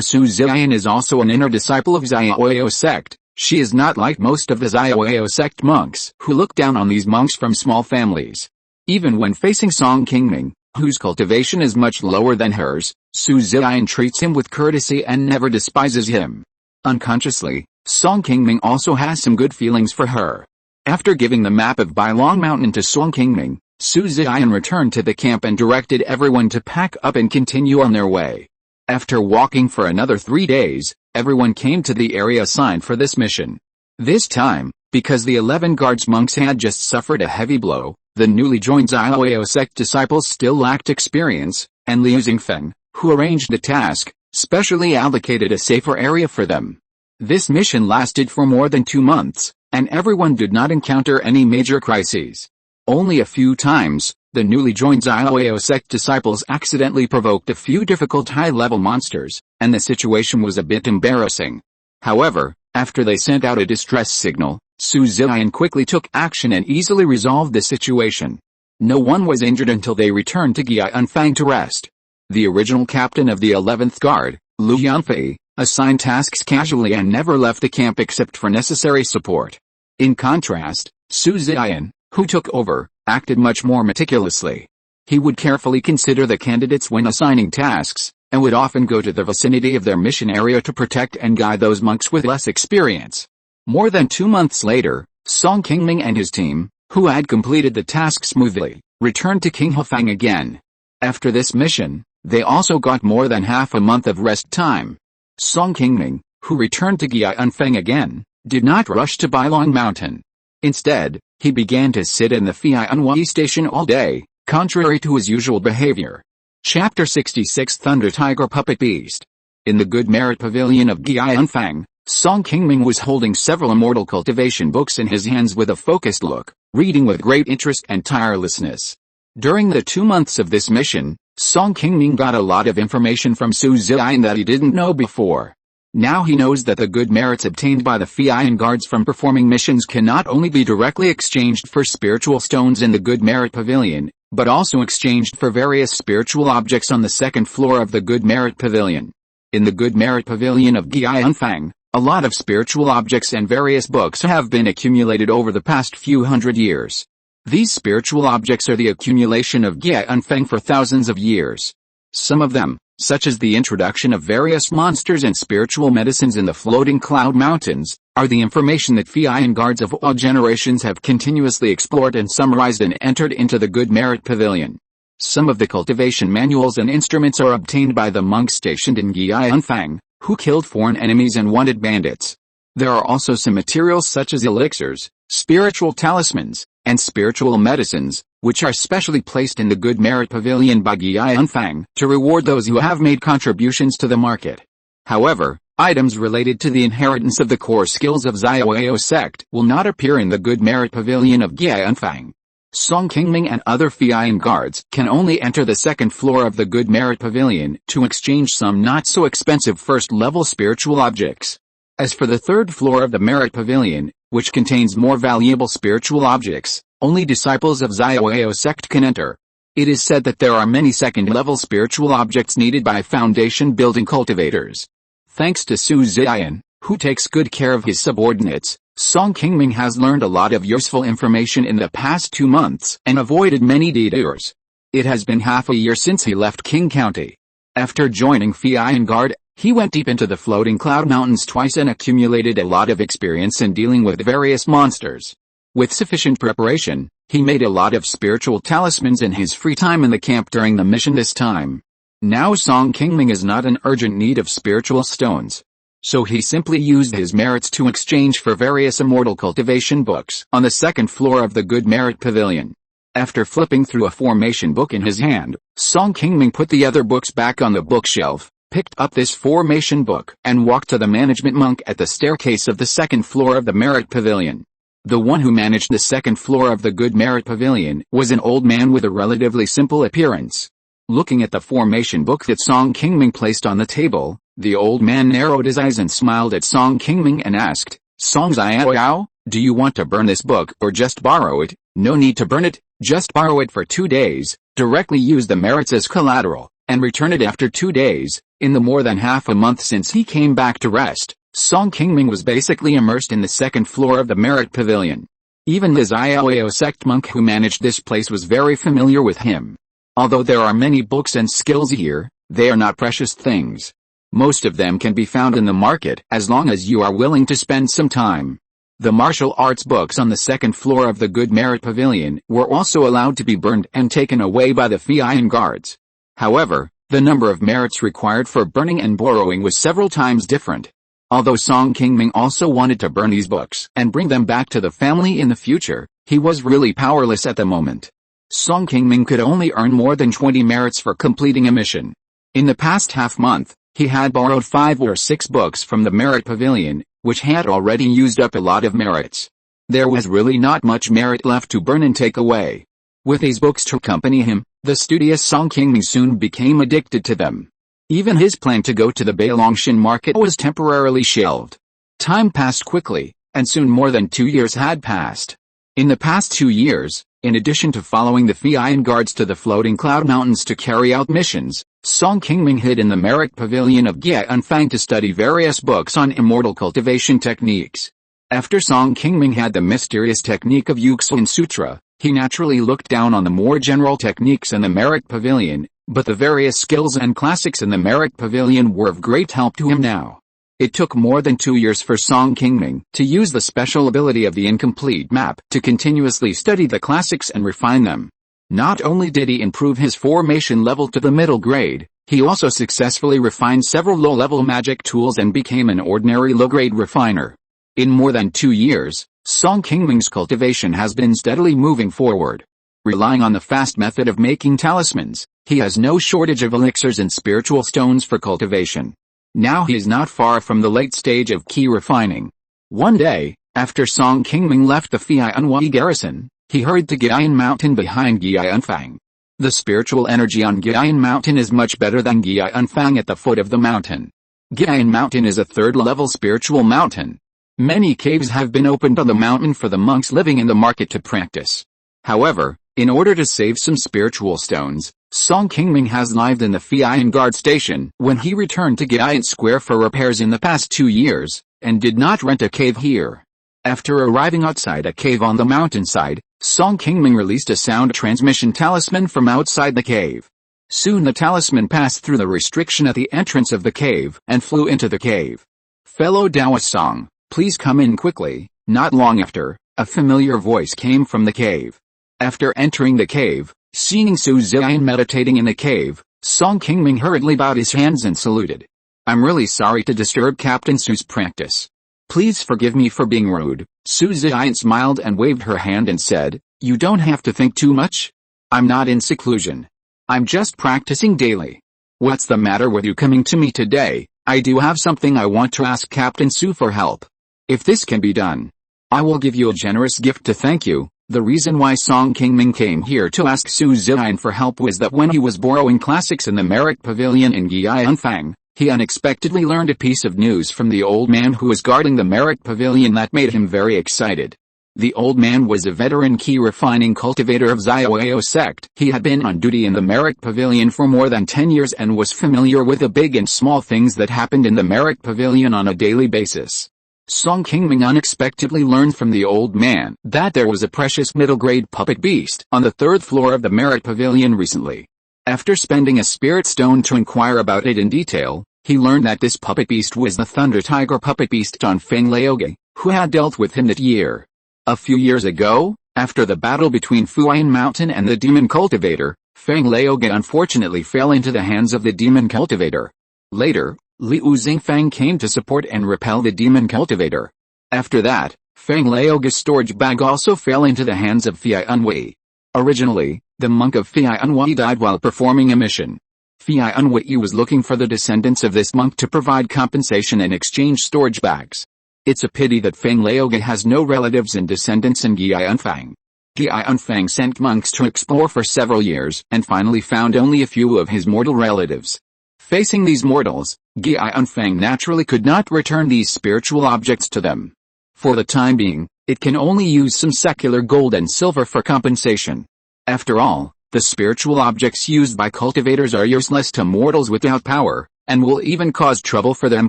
Su Ziyan is also an inner disciple of Xiaoyao sect, she is not like most of the Xiaoyao sect monks who look down on these monks from small families. Even when facing Qingming, whose cultivation is much lower than hers, Su Ziyan treats him with courtesy and never despises him. Unconsciously, Qingming also has some good feelings for her. After giving the map of Bailong Mountain to Qingming, Su Ziyan returned to the camp and directed everyone to pack up and continue on their way. After walking for another 3 days, everyone came to the area assigned for this mission. This time, because the 11 guards monks had just suffered a heavy blow, the newly joined Xiaoyao sect disciples still lacked experience, and Liu Xingfeng, who arranged the task, specially allocated a safer area for them. This mission lasted for more than 2 months, and everyone did not encounter any major crises. Only a few times, the newly joined Xiaoyao sect disciples accidentally provoked a few difficult high-level monsters, and the situation was a bit embarrassing. However, after they sent out a distress signal, Su Ziyan quickly took action and easily resolved the situation. No one was injured until they returned to Gianfang to rest. The original captain of the 11th Guard, Lu Yanfei, assigned tasks casually and never left the camp except for necessary support. In contrast, Su Ziyan, who took over, acted much more meticulously. He would carefully consider the candidates when assigning tasks, and would often go to the vicinity of their mission area to protect and guide those monks with less experience. More than 2 months later, Qingming and his team, who had completed the task smoothly, returned to Qinghefang again. After this mission, they also got more than half a month of rest time. Qingming, who returned to Gianfang again, did not rush to Bailong Mountain. Instead, he began to sit in the Funiu station all day, contrary to his usual behavior. Chapter 66 Thunder Tiger Puppet Beast. In the Good Merit Pavilion of Gianfang, Qingming was holding several Immortal cultivation books in his hands with a focused look, reading with great interest and tirelessness. During the 2 months of this mission, Qingming got a lot of information from Su Ziyan that he didn't know before. Now he knows that the good merits obtained by the Funiu guards from performing missions can not only be directly exchanged for spiritual stones in the Good Merit Pavilion, but also exchanged for various spiritual objects on the second floor of the Good Merit Pavilion. In the Good Merit Pavilion of Gianfang, a lot of spiritual objects and various books have been accumulated over the past few hundred years. These spiritual objects are the accumulation of Gianfang for thousands of years. Some of them, such as the introduction of various monsters and spiritual medicines in the floating cloud mountains, are the information that Funiu guards of all generations have continuously explored and summarized and entered into the Good Merit Pavilion. Some of the cultivation manuals and instruments are obtained by the monks stationed in Gianfang, who killed foreign enemies and wanted bandits. There are also some materials such as elixirs, spiritual talismans, and spiritual medicines, which are specially placed in the Good Merit Pavilion by Qi Anfang to reward those who have made contributions to the market. However, items related to the inheritance of the core skills of Xiaoyao sect will not appear in the Good Merit Pavilion of Qi Anfang. Song Qingming and other Fian guards can only enter the second floor of the Good Merit Pavilion to exchange some not-so-expensive first-level spiritual objects. As for the third floor of the Merit Pavilion, which contains more valuable spiritual objects, only disciples of Xiaoyao sect can enter. It is said that there are many second-level spiritual objects needed by foundation-building cultivators. Thanks to Su Ziyan, who takes good care of his subordinates, Song Qingming has learned a lot of useful information in the past 2 months and avoided many detours. It has been half a year since he left Qing County. After joining Fian Guard, he went deep into the floating cloud mountains twice and accumulated a lot of experience in dealing with various monsters. With sufficient preparation, he made a lot of spiritual talismans in his free time in the camp during the mission this time. Now Song Qingming is not in urgent need of spiritual stones. So he simply used his merits to exchange for various immortal cultivation books on the second floor of the Good Merit Pavilion. After flipping through a formation book in his hand, Song Qingming put the other books back on the bookshelf, picked up this formation book, and walked to the management monk at the staircase of the second floor of the Merit Pavilion. The one who managed the second floor of the Good Merit Pavilion was an old man with a relatively simple appearance. Looking at the formation book that Song Qingming placed on the table, the old man narrowed his eyes and smiled at Song Qingming and asked, "Song Xiaoyao, do you want to burn this book or just borrow it?" "No need to burn it, just borrow it for 2 days, directly use the merits as collateral, and return it after 2 days." In the more than half a month since he came back to rest, Song Qingming was basically immersed in the second floor of the Merit Pavilion. Even the Xiaoyao sect monk who managed this place was very familiar with him. Although there are many books and skills here, they are not precious things. Most of them can be found in the market as long as you are willing to spend some time. The martial arts books on the second floor of the Good Merit Pavilion were also allowed to be burned and taken away by the Fian guards. However, the number of merits required for burning and borrowing was several times different. Although Song Qingming also wanted to burn these books and bring them back to the family in the future, he was really powerless at the moment. Song Qingming could only earn more than 20 merits for completing a mission. In the past half-month, he had borrowed 5 or 6 books from the Merit Pavilion, which had already used up a lot of merits. There was really not much merit left to burn and take away. With these books to accompany him, the studious Song Qingming soon became addicted to them. Even his plan to go to the Beilongshan market was temporarily shelved. Time passed quickly, and soon more than 2 years had passed. In the past 2 years, in addition to following the Fian guards to the floating cloud mountains to carry out missions, Song Qingming hid in the Merit Pavilion of Qi Anfang to study various books on immortal cultivation techniques. After Song Qingming had the mysterious technique of Yuxin Sutra, he naturally looked down on the more general techniques in the Merit Pavilion, but the various skills and classics in the Merit Pavilion were of great help to him now. It took more than 2 years for Song Qingming to use the special ability of the incomplete map to continuously study the classics and refine them. Not only did he improve his formation level to the middle grade, he also successfully refined several low-level magic tools and became an ordinary low-grade refiner. In more than 2 years, Song Qingming's cultivation has been steadily moving forward. Relying on the fast method of making talismans, he has no shortage of elixirs and spiritual stones for cultivation. Now he is not far from the late stage of Qi refining. One day, after Song Qingming left the Funiu garrison, he hurried to Qi Mountain behind Qi Anfang. The spiritual energy on Qi Mountain is much better than Qi Anfang at the foot of the mountain. Qi Mountain is a third-level spiritual mountain. Many caves have been opened on the mountain for the monks living in the market to practice. However, in order to save some spiritual stones, Song Qingming has lived in the Fian guard station when he returned to Giant Square for repairs in the past 2 years, and did not rent a cave here. After arriving outside a cave on the mountainside, Song Qingming released a sound transmission talisman from outside the cave. Soon the talisman passed through the restriction at the entrance of the cave and flew into the cave. "Fellow Taoist Song, please come in quickly." Not long after, a familiar voice came from the cave. After entering the cave, seeing Su Ziyan meditating in the cave, Song Qingming hurriedly bowed his hands and saluted. "I'm really sorry to disturb Captain Su's practice. Please forgive me for being rude. Su Ziyan smiled and waved her hand and said, you don't have to think too much. I'm not in seclusion. I'm just practicing daily. What's the matter with you coming to me today? I do have something I want to ask Captain Su for help. If this can be done, I will give you a generous gift to thank you. The reason why Song Qingming came here to ask Su Ziyan for help was that when he was borrowing classics in the Merit Pavilion in Gianfang, he unexpectedly learned a piece of news from the old man who was guarding the Merit Pavilion that made him very excited. The old man was a veteran Qi refining cultivator of Xiaoyao sect. He had been on duty in the Merit Pavilion for more than 10 years and was familiar with the big and small things that happened in the Merit Pavilion on a daily basis. Song Qingming unexpectedly learned from the old man that there was a precious middle-grade puppet beast on the 3rd floor of the Merit Pavilion recently. After spending a spirit stone to inquire about it in detail, he learned that this puppet beast was the Thunder Tiger puppet beast on Feng Laoge, who had dealt with him that year. A few years ago, after the battle between Funiu Mountain and the demon cultivator, Feng Laoge unfortunately fell into the hands of the demon cultivator. Later, Liu Xingfang came to support and repel the demon cultivator. After that, Feng Laoge's storage bag also fell into the hands of Fei Unwei. Originally, the monk of Fei Unwei died while performing a mission. Fei Unwei was looking for the descendants of this monk to provide compensation and exchange storage bags. It's a pity that Feng Laoge has no relatives and descendants in Gianfang. Gianfang sent monks to explore for several years and finally found only a few of his mortal relatives. Facing these mortals, Gianfang naturally could not return these spiritual objects to them. For the time being, it can only use some secular gold and silver for compensation. After all, the spiritual objects used by cultivators are useless to mortals without power, and will even cause trouble for them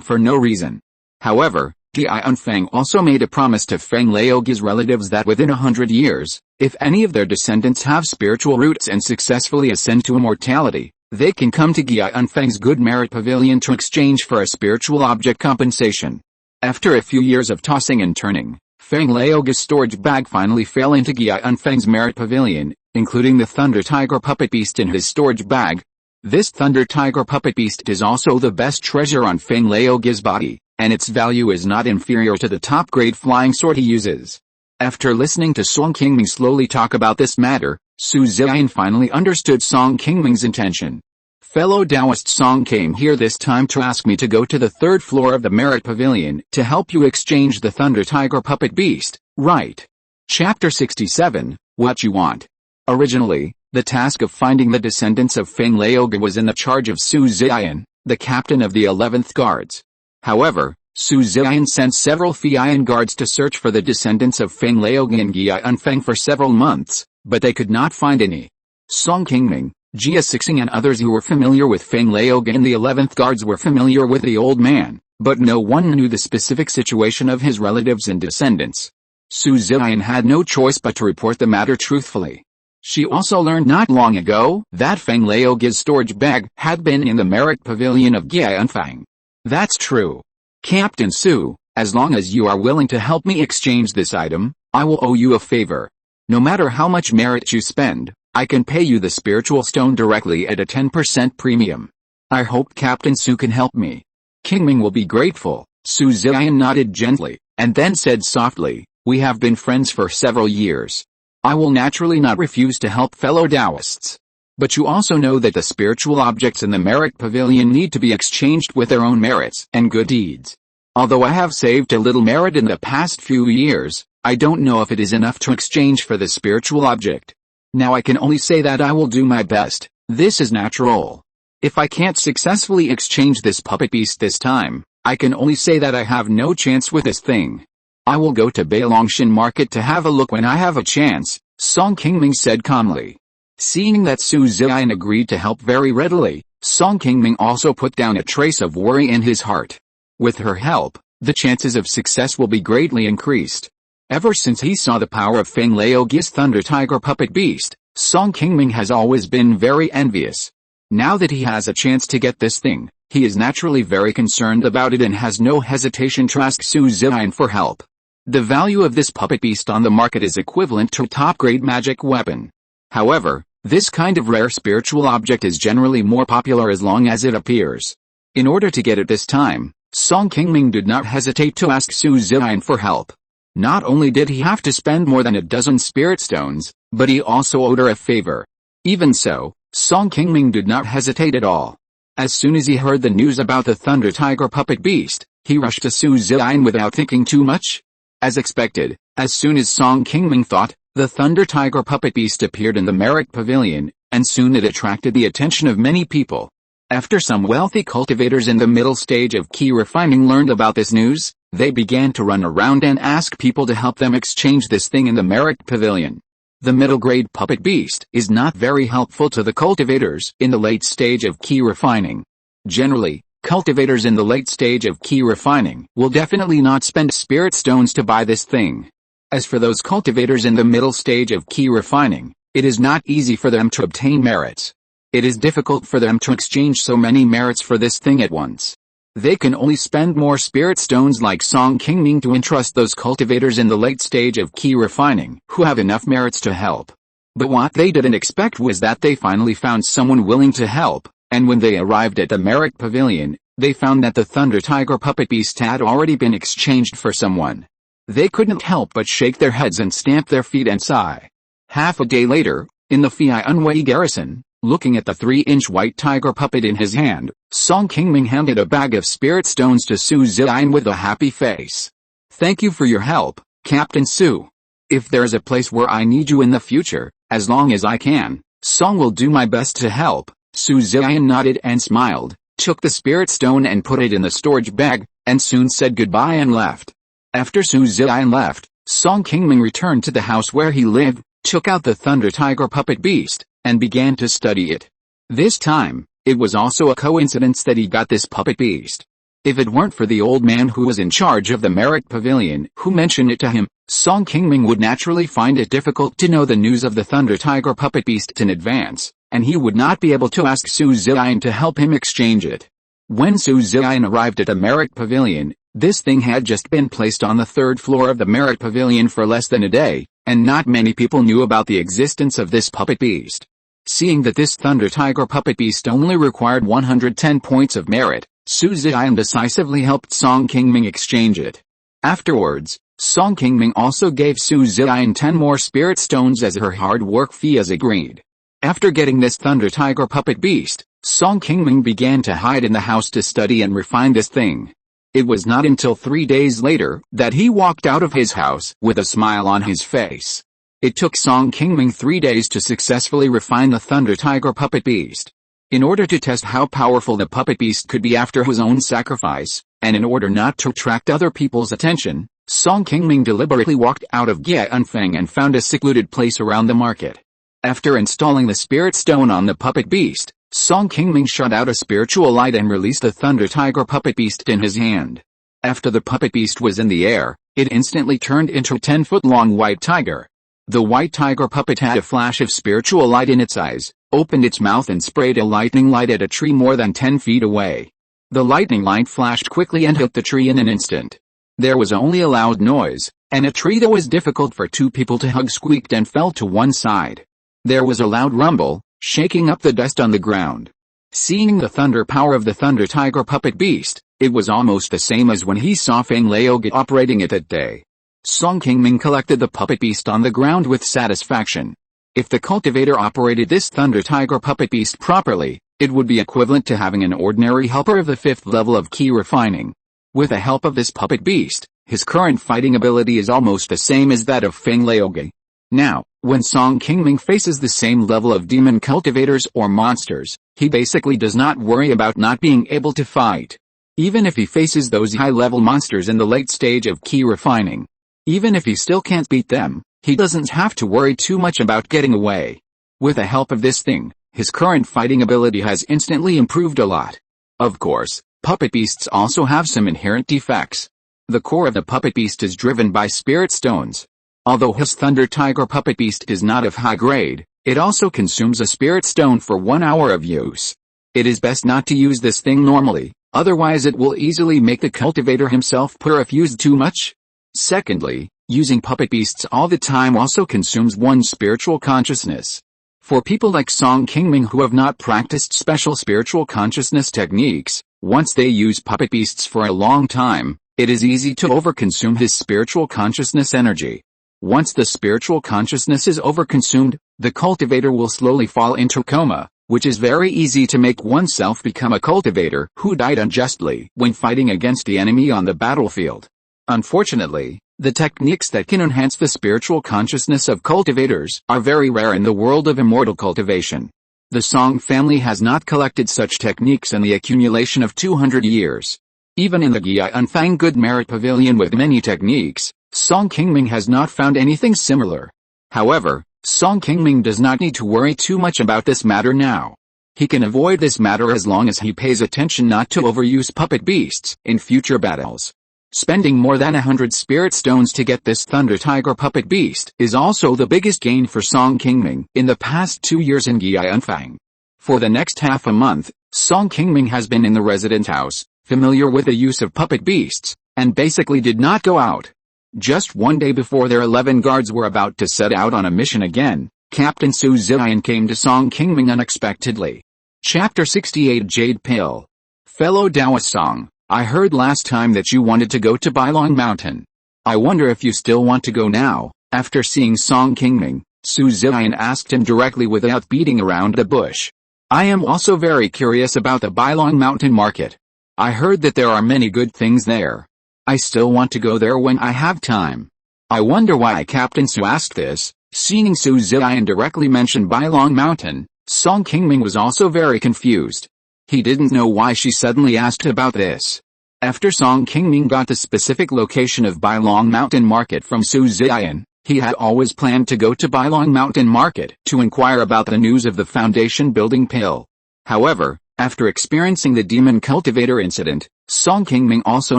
for no reason. However, Gianfang also made a promise to Feng Laoge's relatives that within 100 years, if any of their descendants have spiritual roots and successfully ascend to immortality, they can come to Gianfang's Good Merit Pavilion to exchange for a spiritual object compensation. After a few years of tossing and turning, Feng Laoge's storage bag finally fell into Gianfang's Merit Pavilion, including the Thunder Tiger puppet beast in his storage bag. This Thunder Tiger puppet beast is also the best treasure on Feng Laoge's body, and its value is not inferior to the top-grade flying sword he uses. After listening to Song Qingming slowly talk about this matter, Su Ziyan finally understood Song Qingming's intention. Fellow Taoist Song came here this time to ask me to go to the 3rd floor of the Merit Pavilion to help you exchange the Thunder Tiger puppet beast, right? Chapter 67, What You Want. Originally, the task of finding the descendants of Feng Laoge was in the charge of Su Ziyan, the captain of the 11th Guards. However, Su Ziyan sent several Feian guards to search for the descendants of Feng Laoge in Gianfang for several months, but they could not find any. Song Qingming, Jia Sixing and others who were familiar with Feng Laoge and the 11th Guards were familiar with the old man, but no one knew the specific situation of his relatives and descendants. Su Ziyan had no choice but to report the matter truthfully. She also learned not long ago that Feng Laoge's storage bag had been in the Merit Pavilion of Gianfang. That's true. Captain Su, as long as you are willing to help me exchange this item, I will owe you a favor. No matter how much merit you spend, I can pay you the spiritual stone directly at a 10% premium. I hope Captain Su can help me. Qingming will be grateful. Su Ziyan nodded gently, and then said softly, we have been friends for several years. I will naturally not refuse to help fellow Taoists. But you also know that the spiritual objects in the Merit Pavilion need to be exchanged with their own merits and good deeds. Although I have saved a little merit in the past few years, I don't know if it is enough to exchange for the spiritual object. Now I can only say that I will do my best. This is natural. If I can't successfully exchange this puppet beast this time, I can only say that I have no chance with this thing. I will go to Beilongshan Market to have a look when I have a chance, Song Qingming said calmly. Seeing that Su Ziyan agreed to help very readily, Song Qingming also put down a trace of worry in his heart. With her help, the chances of success will be greatly increased. Ever since he saw the power of Feng Laoge's Thunder Tiger puppet beast, Song Qingming has always been very envious. Now that he has a chance to get this thing, he is naturally very concerned about it and has no hesitation to ask Su Ziyan for help. The value of this puppet beast on the market is equivalent to a top-grade magic weapon. However, this kind of rare spiritual object is generally more popular as long as it appears. In order to get it this time, Song Qingming did not hesitate to ask Su Ziyan for help. Not only did he have to spend more than a dozen spirit stones, but he also owed her a favor. Even so, Song Qingming did not hesitate at all. As soon as he heard the news about the Thunder Tiger puppet beast, he rushed to Su Ziyan without thinking too much. As expected, as soon as Song Qingming thought, the Thunder Tiger puppet beast appeared in the Merit Pavilion, and soon it attracted the attention of many people. After some wealthy cultivators in the middle stage of Qi Refining learned about this news, they began to run around and ask people to help them exchange this thing in the Merit Pavilion. The middle-grade puppet beast is not very helpful to the cultivators in the late stage of Qi Refining. Generally, cultivators in the late stage of Qi Refining will definitely not spend spirit stones to buy this thing. As for those cultivators in the middle stage of Qi Refining, it is not easy for them to obtain merits. It is difficult for them to exchange so many merits for this thing at once. They can only spend more spirit stones like Song Qingming to entrust those cultivators in the late stage of Qi Refining who have enough merits to help. But what they didn't expect was that they finally found someone willing to help, and when they arrived at the Merit Pavilion, they found that the Thunder Tiger puppet beast had already been exchanged for someone. They couldn't help but shake their heads and stamp their feet and sigh. Half a day later, in the Funiu garrison, looking at the 3-inch white tiger puppet in his hand, Song Qingming handed a bag of spirit stones to Su Ziyan with a happy face. "Thank you for your help, Captain Su. If there is a place where I need you in the future, as long as I can, Song will do my best to help." Su Ziyan nodded and smiled, took the spirit stone and put it in the storage bag, and soon said goodbye and left. After Su Ziyan left, Song Qingming returned to the house where he lived, took out the Thunder Tiger puppet beast, and began to study it. This time, it was also a coincidence that he got this puppet beast. If it weren't for the old man who was in charge of the Merit Pavilion who mentioned it to him, Song Qingming would naturally find it difficult to know the news of the Thunder Tiger puppet beast in advance, and he would not be able to ask Su Ziyan to help him exchange it. When Su Ziyan arrived at the Merit Pavilion, this thing had just been placed on the 3rd floor of the Merit Pavilion for less than a day, and not many people knew about the existence of this puppet beast. Seeing that this Thunder Tiger puppet beast only required 110 points of merit, Su Ziyan decisively helped Song Qingming exchange it. Afterwards, Song Qingming also gave Su Ziyan 10 more spirit stones as her hard work fee as agreed. After getting this Thunder Tiger puppet beast, Song Qingming began to hide in the house to study and refine this thing. It was not until 3 days later that he walked out of his house with a smile on his face. It took Song Qingming 3 days to successfully refine the Thunder Tiger puppet beast. In order to test how powerful the puppet beast could be after his own sacrifice, and in order not to attract other people's attention, Song Qingming deliberately walked out of Jianfeng and found a secluded place around the market. After installing the spirit stone on the puppet beast, Song Qingming shot out a spiritual light and released the Thunder Tiger puppet beast in his hand. After the puppet beast was in the air, it instantly turned into a 10-foot-long white tiger. The white tiger puppet had a flash of spiritual light in its eyes, opened its mouth and sprayed a lightning light at a tree more than 10 feet away. The lightning light flashed quickly and hit the tree in an instant. There was only a loud noise, and a tree that was difficult for 2 people to hug squeaked and fell to one side. There was a loud rumble, shaking up the dust on the ground. Seeing the thunder power of the Thunder Tiger puppet beast, it was almost the same as when he saw Feng Laoge operating it that day. Song Qingming collected the puppet beast on the ground with satisfaction. If the cultivator operated this Thunder Tiger puppet beast properly, it would be equivalent to having an ordinary helper of the 5th level of Qi Refining. With the help of this puppet beast, his current fighting ability is almost the same as that of Feng Laoge. Now, when Song Qingming faces the same level of demon cultivators or monsters, he basically does not worry about not being able to fight. Even if he faces those high-level monsters in the late stage of Qi Refining, even if he still can't beat them, he doesn't have to worry too much about getting away. With the help of this thing, his current fighting ability has instantly improved a lot. Of course, puppet beasts also have some inherent defects. The core of the puppet beast is driven by spirit stones. Although his Thunder Tiger puppet beast is not of high grade, it also consumes a spirit stone for 1 hour of use. It is best not to use this thing normally, otherwise it will easily make the cultivator himself poor if used too much. Secondly, using puppet beasts all the time also consumes one's spiritual consciousness. For people like Song Qingming who have not practiced special spiritual consciousness techniques, Once they use puppet beasts for a long time, it is easy to overconsume his spiritual consciousness energy. Once the spiritual consciousness is overconsumed, the cultivator will slowly fall into coma, which is very easy to make oneself become a cultivator who died unjustly when fighting against the enemy on the battlefield. Unfortunately, the techniques that can enhance the spiritual consciousness of cultivators are very rare in the world of immortal cultivation. The Song family has not collected such techniques in the accumulation of 200 years. Even in the Qianfang Good Merit Pavilion with many techniques, Song Qingming has not found anything similar. However, Song Qingming does not need to worry too much about this matter now. He can avoid this matter as long as he pays attention not to overuse puppet beasts in future battles. Spending more than 100 spirit stones to get this Thunder Tiger puppet beast is also the biggest gain for Song Qingming in the past 2 years in Qianfang. For the next half a month, Song Qingming has been in the resident house, familiar with the use of puppet beasts, and basically did not go out. Just one day before their 11 guards were about to set out on a mission again, Captain Su Ziyan came to Song Qingming unexpectedly. Chapter 68 Jade Pill. Fellow Taoist Song, I heard last time that you wanted to go to Mount Mountain. I wonder if you still want to go now. After seeing Song Qingming, Su Ziyan asked him directly without beating around the bush. I am also very curious about the Mount Mountain market. I heard that there are many good things there. I still want to go there when I have time. I wonder why Captain Su asked this. Seeing Su Ziyan directly mention Mount Mountain, Song Qingming was also very confused. He didn't know why she suddenly asked about this. After Song Qingming got the specific location of Mount Mountain Market from Su Ziyan, he had always planned to go to Mount Mountain Market to inquire about the news of the foundation building pill. However, after experiencing the demon cultivator incident, Song Qingming also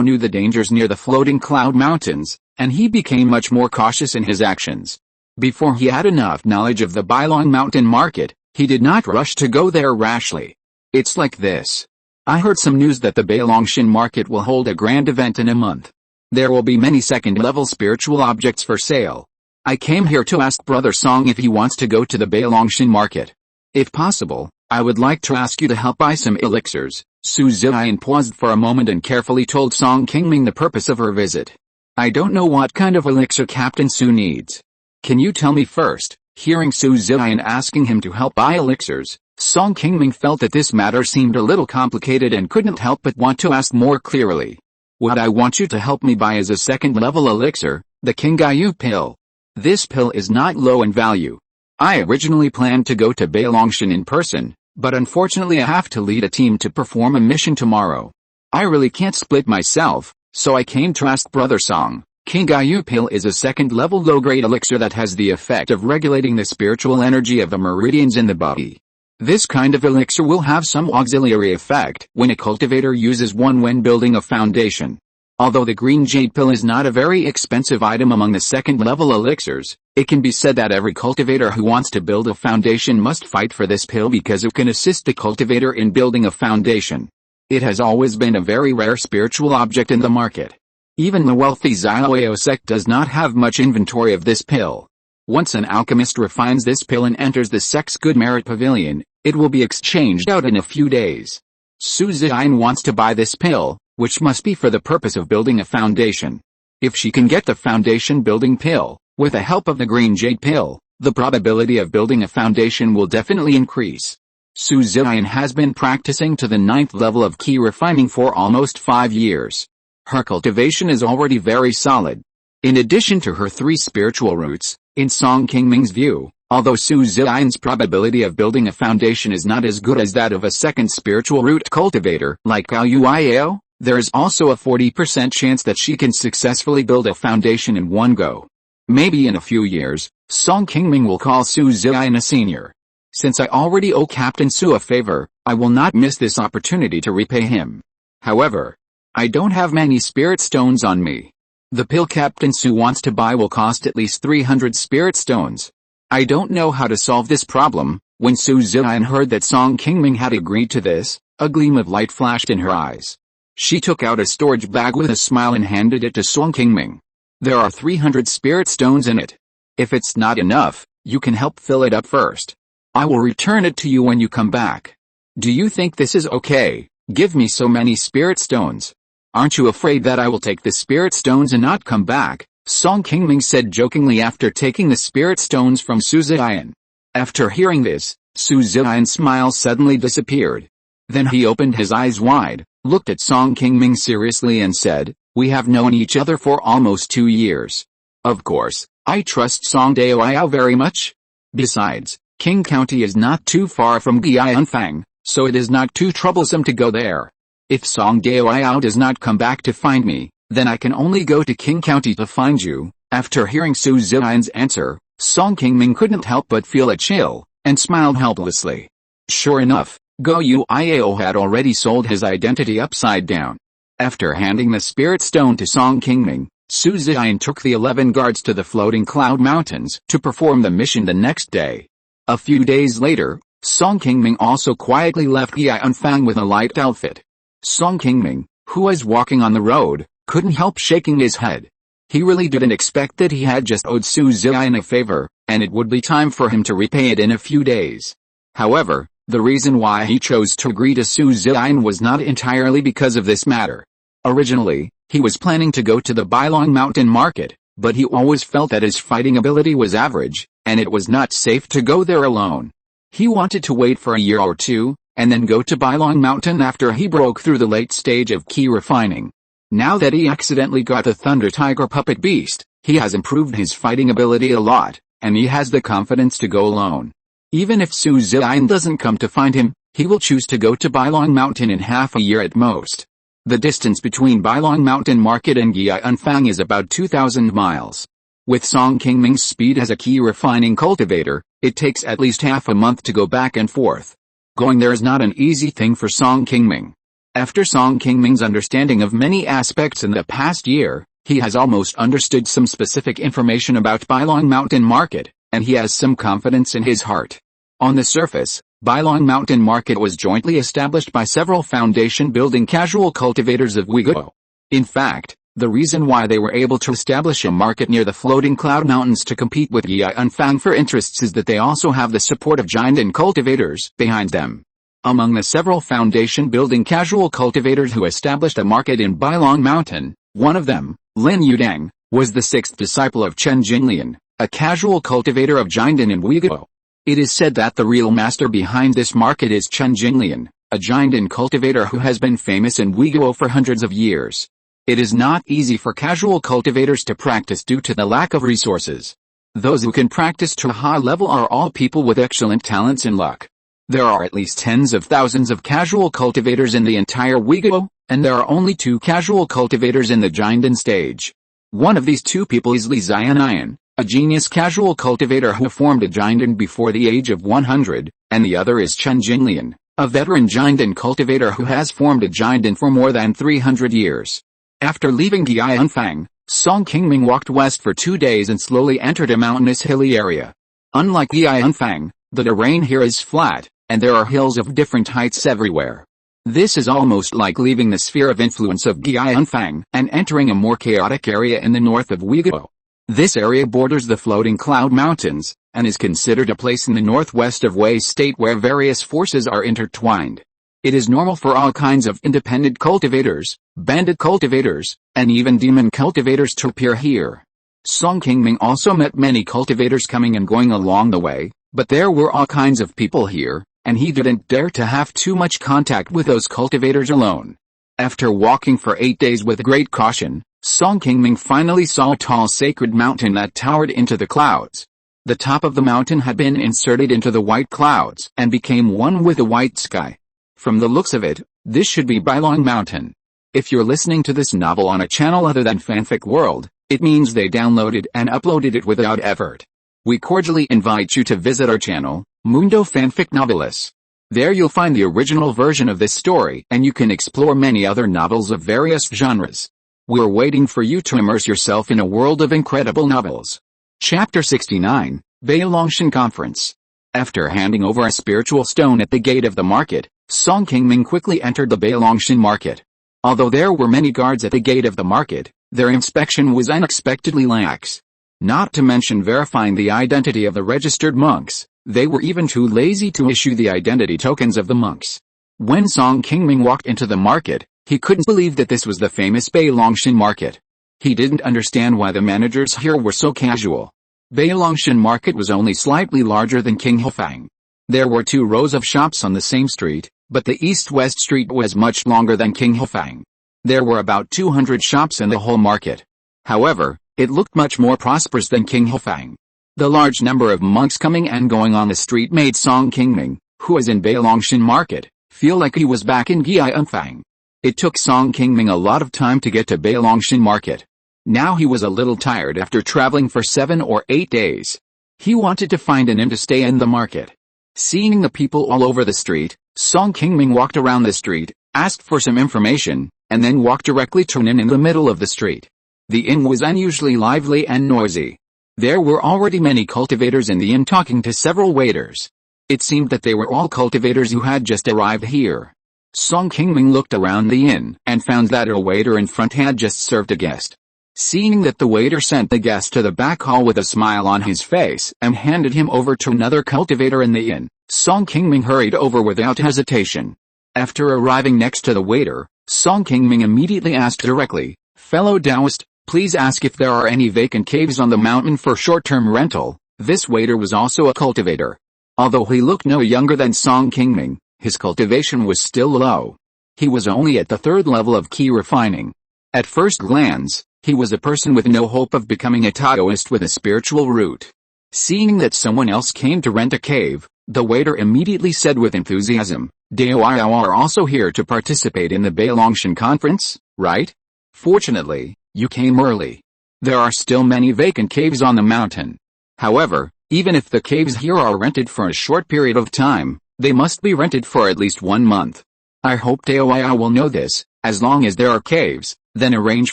knew the dangers near the floating cloud mountains, and he became much more cautious in his actions. Before he had enough knowledge of the Mount Mountain Market, he did not rush to go there rashly. It's like this. I heard some news that the Bailongshan market will hold a grand event in a month. There will be many second-level spiritual objects for sale. I came here to ask Brother Song if he wants to go to the Bailongshan market. If possible, I would like to ask you to help buy some elixirs. Su Ziyan paused for a moment and carefully told Song Qingming the purpose of her visit. I don't know what kind of elixir Captain Su needs. Can you tell me first? Hearing Su Ziyan asking him to help buy elixirs, Song Qingming felt that this matter seemed a little complicated and couldn't help but want to ask more clearly. What I want you to help me buy is a second-level elixir, the Qingyu pill. This pill is not low in value. I originally planned to go to Bailongshan in person, but unfortunately I have to lead a team to perform a mission tomorrow. I really can't split myself, so I came to ask Brother Song. Qingyu pill is a second-level low-grade elixir that has the effect of regulating the spiritual energy of the meridians in the body. This kind of elixir will have some auxiliary effect when a cultivator uses one when building a foundation. Although the green jade pill is not a very expensive item among the second-level elixirs, it can be said that every cultivator who wants to build a foundation must fight for this pill because it can assist the cultivator in building a foundation. It has always been a very rare spiritual object in the market. Even the wealthy Xiaoyao sect does not have much inventory of this pill. Once an alchemist refines this pill and enters the sect's Good Merit Pavilion, it will be exchanged out in a few days. Su Ziyan wants to buy this pill, which must be for the purpose of building a foundation. If she can get the foundation building pill, with the help of the green jade pill, the probability of building a foundation will definitely increase. Su Ziyan has been practicing to the 9th level of Qi Refinement for almost 5 years. Her cultivation is already very solid. In addition to her 3 spiritual roots, in Song Qingming's view, although Su Ziyan's probability of building a foundation is not as good as that of a second spiritual root cultivator like Yao, there is also a 40% chance that she can successfully build a foundation in one go. Maybe in a few years, Song Qingming will call Su Ziyan a senior. Since I already owe Captain Su a favor, I will not miss this opportunity to repay him. However, I don't have many spirit stones on me. The pill Captain Su wants to buy will cost at least 300 spirit stones. I don't know how to solve this problem. When Su Ziyan heard that Song Qingming had agreed to this, a gleam of light flashed in her eyes. She took out a storage bag with a smile and handed it to Song Qingming. There are 300 spirit stones in it. If it's not enough, you can help fill it up first. I will return it to you when you come back. Do you think this is okay? Give me so many spirit stones. Aren't you afraid that I will take the spirit stones and not come back? Song Qingming said jokingly after taking the spirit stones from Su Ziyan. After hearing this, Su Ziyan's smile suddenly disappeared. Then he opened his eyes wide, looked at Song Qingming seriously and said, "We have known each other for almost 2 years. Of course, I trust Song Daoyao very much. Besides, Qing County is not too far from Gianfang, so it is not too troublesome to go there. If Song Daoyao does not come back to find me, then I can only go to Qing County to find you." After hearing Su Ziyan's answer, Song Qingming couldn't help but feel a chill, and smiled helplessly. Sure enough, Go Yuiao had already sold his identity upside down. After handing the spirit stone to Song Qingming, Su Ziyan took the 11 guards to the floating cloud mountains to perform the mission the next day. A few days later, Song Qingming also quietly left Gianfang with a light outfit. Song Qingming, who was walking on the road, couldn't help shaking his head. He really didn't expect that he had just owed Su Ziyan a favor, and it would be time for him to repay it in a few days. However, the reason why he chose to agree to Su Ziyan was not entirely because of this matter. Originally, he was planning to go to the Bailong Mountain market, but he always felt that his fighting ability was average, and it was not safe to go there alone. He wanted to wait for a year or two, and then go to Bailong Mountain after he broke through the late stage of Qi refining. Now that he accidentally got the Thunder Tiger puppet beast, he has improved his fighting ability a lot, and he has the confidence to go alone. Even if Su Ziyan doesn't come to find him, he will choose to go to Bailong Mountain in half a year at most. The distance between Bailong Mountain Market and Gianfang is about 2,000 miles. With Song Qingming's speed as a Qi refining cultivator, it takes at least half a month to go back and forth. Going there is not an easy thing for Song Qingming. After Song Qingming's understanding of many aspects in the past year, he has almost understood some specific information about Bailong Mountain Market, and he has some confidence in his heart. On the surface, Bailong Mountain Market was jointly established by several foundation-building casual cultivators of Uyghur. In fact, the reason why they were able to establish a market near the floating cloud mountains to compete with Gianfang for interests is that they also have the support of giant cultivators behind them. Among the several foundation-building casual cultivators who established a market in Bailong Mountain, one of them, Lin Yudang, was the 6th disciple of Chen Jinlian, a casual cultivator of Jinden in Uyghur. It is said that the real master behind this market is Chen Jinlian, a Jinden cultivator who has been famous in Uyghur for hundreds of years. It is not easy for casual cultivators to practice due to the lack of resources. Those who can practice to a high level are all people with excellent talents and luck. There are at least tens of thousands of casual cultivators in the entire Uyghur, and there are only 2 casual cultivators in the Jinden stage. One of these 2 people is Li Zianayan, a genius casual cultivator who formed a Jinden before the age of 100, and the other is Chen Jinlian, a veteran Jinden cultivator who has formed a Jinden for more than 300 years. After leaving Gianfang, Song Qingming walked west for 2 days and slowly entered a mountainous hilly area. Unlike Gianfang, the terrain here is flat, and there are hills of different heights everywhere. This is almost like leaving the sphere of influence of Gianfang and entering a more chaotic area in the north of Uyghur. This area borders the floating cloud mountains, and is considered a place in the northwest of Wei state where various forces are intertwined. It is normal for all kinds of independent cultivators, bandit cultivators, and even demon cultivators to appear here. Song Qingming also met many cultivators coming and going along the way, but there were all kinds of people here, and he didn't dare to have too much contact with those cultivators alone. After walking for 8 days with great caution, Song Qingming finally saw a tall sacred mountain that towered into the clouds. The top of the mountain had been inserted into the white clouds and became one with the white sky. From the looks of it, this should be Bailong Mountain. If you're listening to this novel on a channel other than Fanfic World, it means they downloaded and uploaded it without effort. We cordially invite you to visit our channel, Mundo Fanfic Novelis. There you'll find the original version of this story and you can explore many other novels of various genres. We're waiting for you to immerse yourself in a world of incredible novels. Chapter 69, Bailongshan Conference. After handing over a spiritual stone at the gate of the market, Song Qingming quickly entered the Bailongshan market. Although there were many guards at the gate of the market, their inspection was unexpectedly lax. Not to mention verifying the identity of the registered monks, they were even too lazy to issue the identity tokens of the monks. When Song Qingming walked into the market, he couldn't believe that this was the famous Beilongshan market. He didn't understand why the managers here were so casual. Beilongshan market was only slightly larger than Qinghefang. There were 2 rows of shops on the same street, but the east-west street was much longer than Qinghefang. There were about 200 shops in the whole market. However, it looked much more prosperous than Qinghefang. The large number of monks coming and going on the street made Song Qingming, who was in Beilongshan market, feel like he was back in Gianfang. It took Song Qingming a lot of time to get to Beilongshan market. Now he was a little tired after traveling for 7 or 8 days. He wanted to find an inn to stay in the market. Seeing the people all over the street, Song Qingming walked around the street, asked for some information, and then walked directly to an inn in the middle of the street. The inn was unusually lively and noisy. There were already many cultivators in the inn talking to several waiters. It seemed that they were all cultivators who had just arrived here. Song Qingming looked around the inn and found that a waiter in front had just served a guest. Seeing that the waiter sent the guest to the back hall with a smile on his face and handed him over to another cultivator in the inn, Song Qingming hurried over without hesitation. After arriving next to the waiter, Song Qingming immediately asked directly, "Fellow Taoist, please ask if there are any vacant caves on the mountain for short-term rental." This waiter was also a cultivator. Although he looked no younger than Song Qingming, his cultivation was still low. He was only at the 3rd level of Qi Refining. At first glance, he was a person with no hope of becoming a Taoist with a spiritual root. Seeing that someone else came to rent a cave, the waiter immediately said with enthusiasm, "Dao are also here to participate in the Beilongshan conference, right? Fortunately, you came early. There are still many vacant caves on the mountain. However, even if the caves here are rented for a short period of time, they must be rented for at least 1 month. I hope Dao will know this. As long as there are caves, then arrange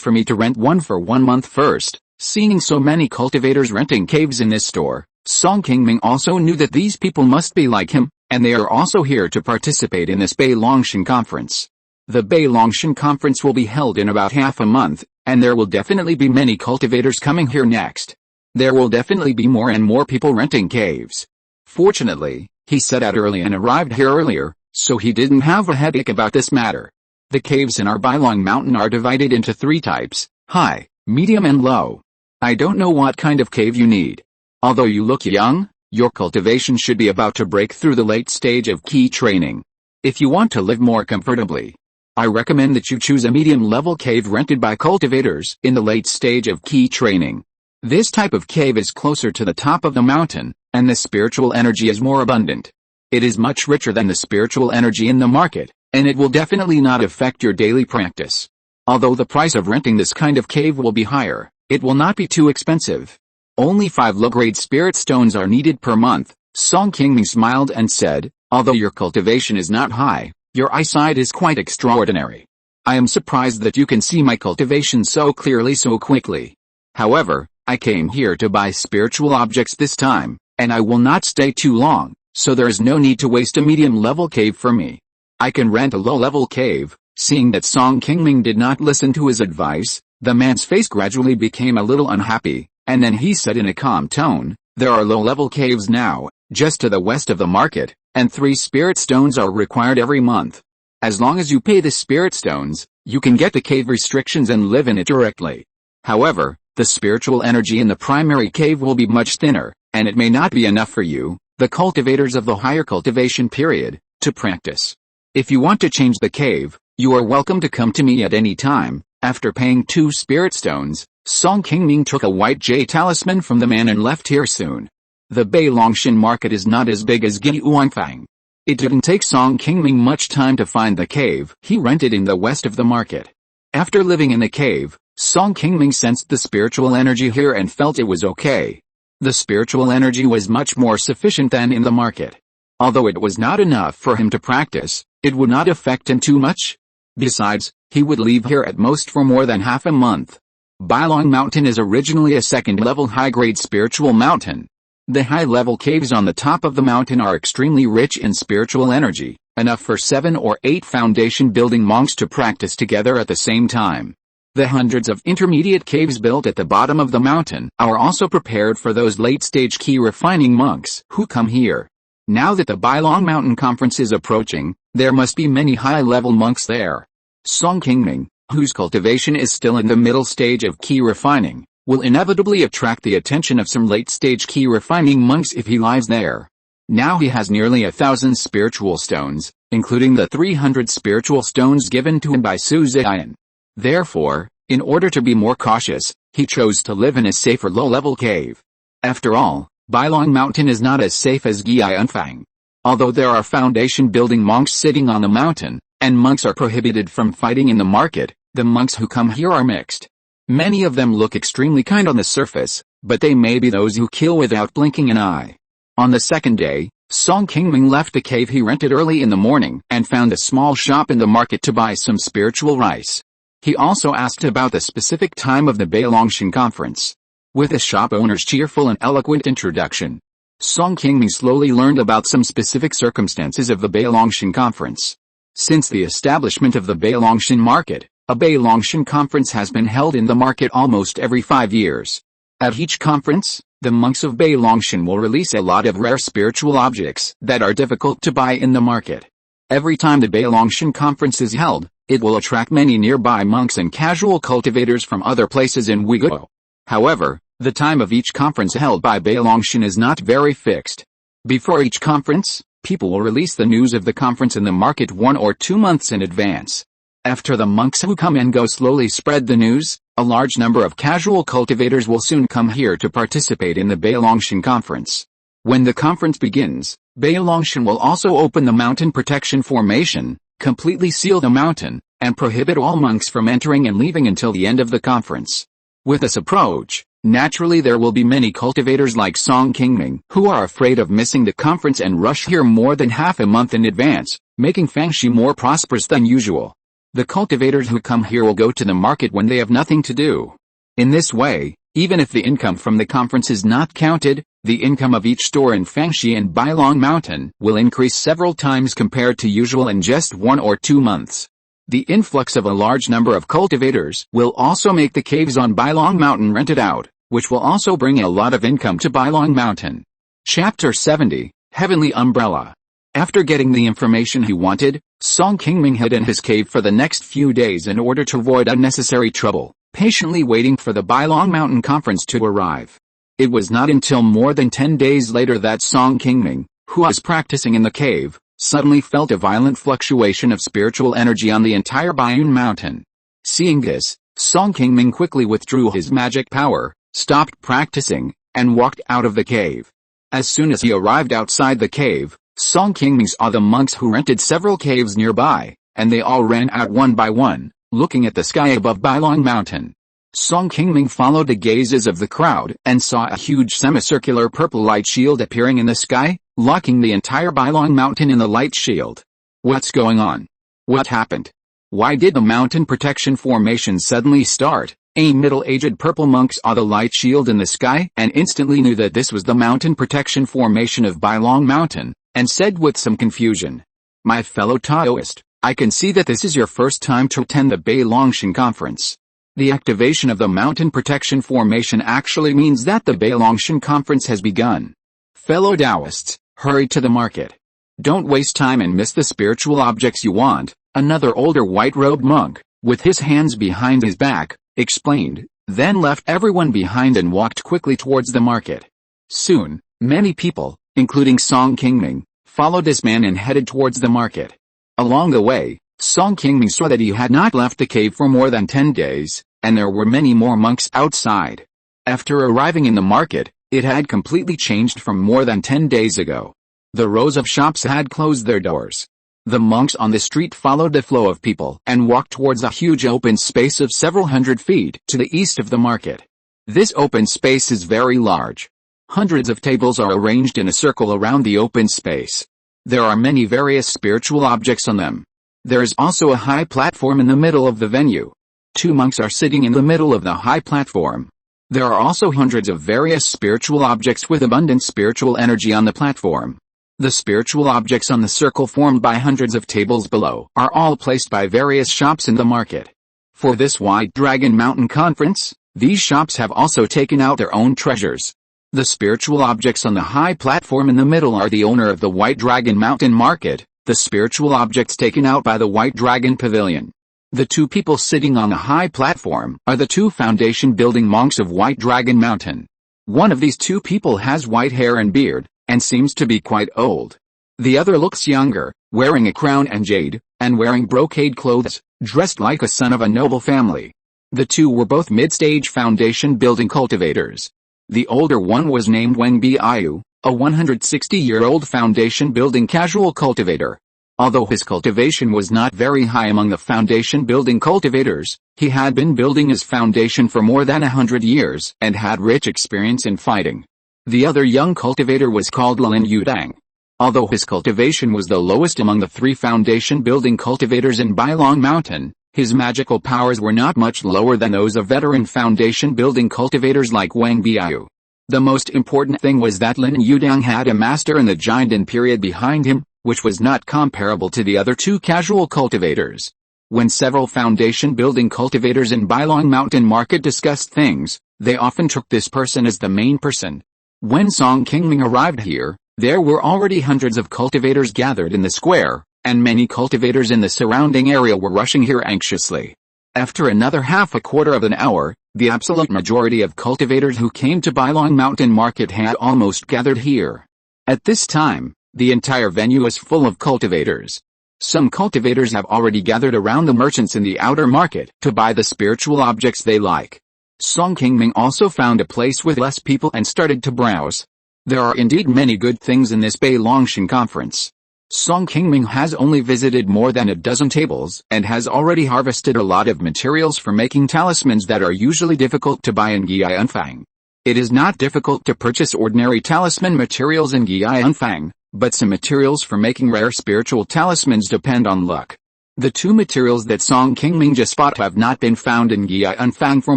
for me to rent one for 1 month first." Seeing so many cultivators renting caves in this store, Song Qingming also knew that these people must be like him, and they are also here to participate in this Beilongshan conference. The Beilongshan conference will be held in about half a month, and there will definitely be many cultivators coming here next. There will definitely be more and more people renting caves. Fortunately, he set out early and arrived here earlier, so he didn't have a headache about this matter. The caves in our Beilongshan Mountain are divided into 3 types, high, medium and low. I don't know what kind of cave you need. Although you look young, your cultivation should be about to break through the late stage of Qi training. If you want to live more comfortably, I recommend that you choose a medium-level cave rented by cultivators in the late stage of Qi training. This type of cave is closer to the top of the mountain, and the spiritual energy is more abundant. It is much richer than the spiritual energy in the market, and it will definitely not affect your daily practice. Although the price of renting this kind of cave will be higher, it will not be too expensive. Only 5 low-grade spirit stones are needed per month. Song Qingming smiled and said, "Although your cultivation is not high, your eyesight is quite extraordinary. I am surprised that you can see my cultivation so clearly so quickly. However, I came here to buy spiritual objects this time, and I will not stay too long, so there is no need to waste a medium-level cave for me. I can rent a low-level cave." Seeing that Song Qingming did not listen to his advice, the man's face gradually became a little unhappy, and then he said in a calm tone, "There are low-level caves now, just to the west of the market, and 3 spirit stones are required every month. As long as you pay the spirit stones, you can get the cave restrictions and live in it directly. However, the spiritual energy in the primary cave will be much thinner, and it may not be enough for you, the cultivators of the higher cultivation period, to practice. If you want to change the cave, you are welcome to come to me at any time." After paying 2 spirit stones, Song Qingming took a white jade talisman from the man and left here soon. The Beilongshan market is not as big as Gianfang. It didn't take Song Qingming much time to find the cave he rented in the west of the market. After living in the cave, Song Qingming sensed the spiritual energy here and felt it was okay. The spiritual energy was much more sufficient than in the market. Although it was not enough for him to practice, it would not affect him too much. Besides, he would leave here at most for more than half a month. Beilongshan Mountain is originally a 2nd-level high-grade spiritual mountain. The high-level caves on the top of the mountain are extremely rich in spiritual energy, enough for 7 or 8 foundation-building monks to practice together at the same time. The hundreds of intermediate caves built at the bottom of the mountain are also prepared for those late-stage Qi refining monks who come here. Now that the Bailong Mountain Conference is approaching, there must be many high-level monks there. Song Qingming, whose cultivation is still in the middle stage of Qi refining, will inevitably attract the attention of some late-stage Qi refining monks if he lives there. Now he has nearly 1,000 spiritual stones, including the 300 spiritual stones given to him by Su Ziyan. Therefore, in order to be more cautious, he chose to live in a safer low-level cave. After all, Bailong Mountain is not as safe as Gianfang. Although there are foundation-building monks sitting on the mountain, and monks are prohibited from fighting in the market, the monks who come here are mixed. Many of them look extremely kind on the surface, but they may be those who kill without blinking an eye. On the second day, Song Qingming left the cave he rented early in the morning and found a small shop in the market to buy some spiritual rice. He also asked about the specific time of the Bailongshan conference. With the shop owner's cheerful and eloquent introduction, Song Qingming slowly learned about some specific circumstances of the Bailongshan conference. Since the establishment of the Bailongshan market, a Bailongshan conference has been held in the market almost every 5 years. At each conference, the monks of Bailongshan will release a lot of rare spiritual objects that are difficult to buy in the market. Every time the Bailongshan conference is held, it will attract many nearby monks and casual cultivators from other places in Uyghur. However, the time of each conference held by Bailongshan is not very fixed. Before each conference, people will release the news of the conference in the market 1 or 2 months in advance. After the monks who come and go slowly spread the news, a large number of casual cultivators will soon come here to participate in the Bailongshan conference. When the conference begins, Bailongshan will also open the mountain protection formation, completely seal the mountain, and prohibit all monks from entering and leaving until the end of the conference. With this approach, naturally there will be many cultivators like Song Qingming who are afraid of missing the conference and rush here more than half a month in advance, making Fangxi more prosperous than usual. The cultivators who come here will go to the market when they have nothing to do. In this way, even if the income from the conference is not counted, the income of each store in Fangxi and Bailong Mountain will increase several times compared to usual in just 1 or 2 months. The influx of a large number of cultivators will also make the caves on Bailong Mountain rented out, which will also bring a lot of income to Bailong Mountain. Chapter 70, Heavenly Umbrella. After getting the information he wanted, Song Qingming hid in his cave for the next few days in order to avoid unnecessary trouble, patiently waiting for the Bailong Mountain Conference to arrive. It was not until more than 10 days later that Song Qingming, who was practicing in the cave, suddenly felt a violent fluctuation of spiritual energy on the entire Baiyun Mountain. Seeing this, Song Qingming quickly withdrew his magic power, stopped practicing, and walked out of the cave. As soon as he arrived outside the cave, Song Qingming saw the monks who rented several caves nearby, and they all ran out one by one, looking at the sky above Bailong Mountain. Song Qingming followed the gazes of the crowd and saw a huge semicircular purple light shield appearing in the sky, locking the entire Bailong Mountain in the light shield. What's going on? What happened? Why did the mountain protection formation suddenly start? A middle-aged purple monk saw the light shield in the sky and instantly knew that this was the mountain protection formation of Bailong Mountain, and said with some confusion, "My fellow Taoist, I can see that this is your first time to attend the Bailongshan conference. The activation of the mountain protection formation actually means that the Bailongshan conference has begun. Fellow Taoists, hurry to the market. Don't waste time and miss the spiritual objects you want," another older white-robed monk, with his hands behind his back, explained, then left everyone behind and walked quickly towards the market. Soon, many people, including Song Qingming, followed this man and headed towards the market. Along the way, Song Qingming saw that he had not left the cave for more than 10 days, and there were many more monks outside. After arriving in the market, it had completely changed from more than 10 days ago. The rows of shops had closed their doors. The monks on the street followed the flow of people and walked towards a huge open space of several hundred feet to the east of the market. This open space is very large. Hundreds of tables are arranged in a circle around the open space. There are many various spiritual objects on them. There is also a high platform in the middle of the venue. 2 monks are sitting in the middle of the high platform. There are also hundreds of various spiritual objects with abundant spiritual energy on the platform. The spiritual objects on the circle formed by hundreds of tables below are all placed by various shops in the market. For this White Dragon Mountain Conference, these shops have also taken out their own treasures. The spiritual objects on the high platform in the middle are the owner of the White Dragon Mountain Market, the spiritual objects taken out by the White Dragon Pavilion. The two people sitting on the high platform are the two foundation-building monks of White Dragon Mountain. One of these two people has white hair and beard, and seems to be quite old. The other looks younger, wearing a crown and jade, and wearing brocade clothes, dressed like a son of a noble family. The two were both mid-stage foundation-building cultivators. The older one was named Wang Biayu, a 160-year-old foundation-building casual cultivator. Although his cultivation was not very high among the foundation-building cultivators, he had been building his foundation for more than 100 years and had rich experience in fighting. The other young cultivator was called Lingyuan. Although his cultivation was the lowest among the three foundation-building cultivators in Bailong Mountain, his magical powers were not much lower than those of veteran foundation-building cultivators like Wang Biayu. The most important thing was that Lingyuan had a master in the Jiandan period behind him, which was not comparable to the other two casual cultivators. When several foundation-building cultivators in Bailong Mountain Market discussed things, they often took this person as the main person. When Song Qingming arrived here, there were already hundreds of cultivators gathered in the square, and many cultivators in the surrounding area were rushing here anxiously. After another quarter of an hour, the absolute majority of cultivators who came to Bailong Mountain Market had almost gathered here. At this time, the entire venue is full of cultivators. Some cultivators have already gathered around the merchants in the outer market to buy the spiritual objects they like. Song Qingming also found a place with less people and started to browse. There are indeed many good things in this Beilongshan conference. Song Qingming has only visited more than a dozen tables and has already harvested a lot of materials for making talismans that are usually difficult to buy in Guianfang. It is not difficult to purchase ordinary talisman materials in Guianfang, but some materials for making rare spiritual talismans depend on luck. The two materials that Song Qingming just bought have not been found in Guianfang for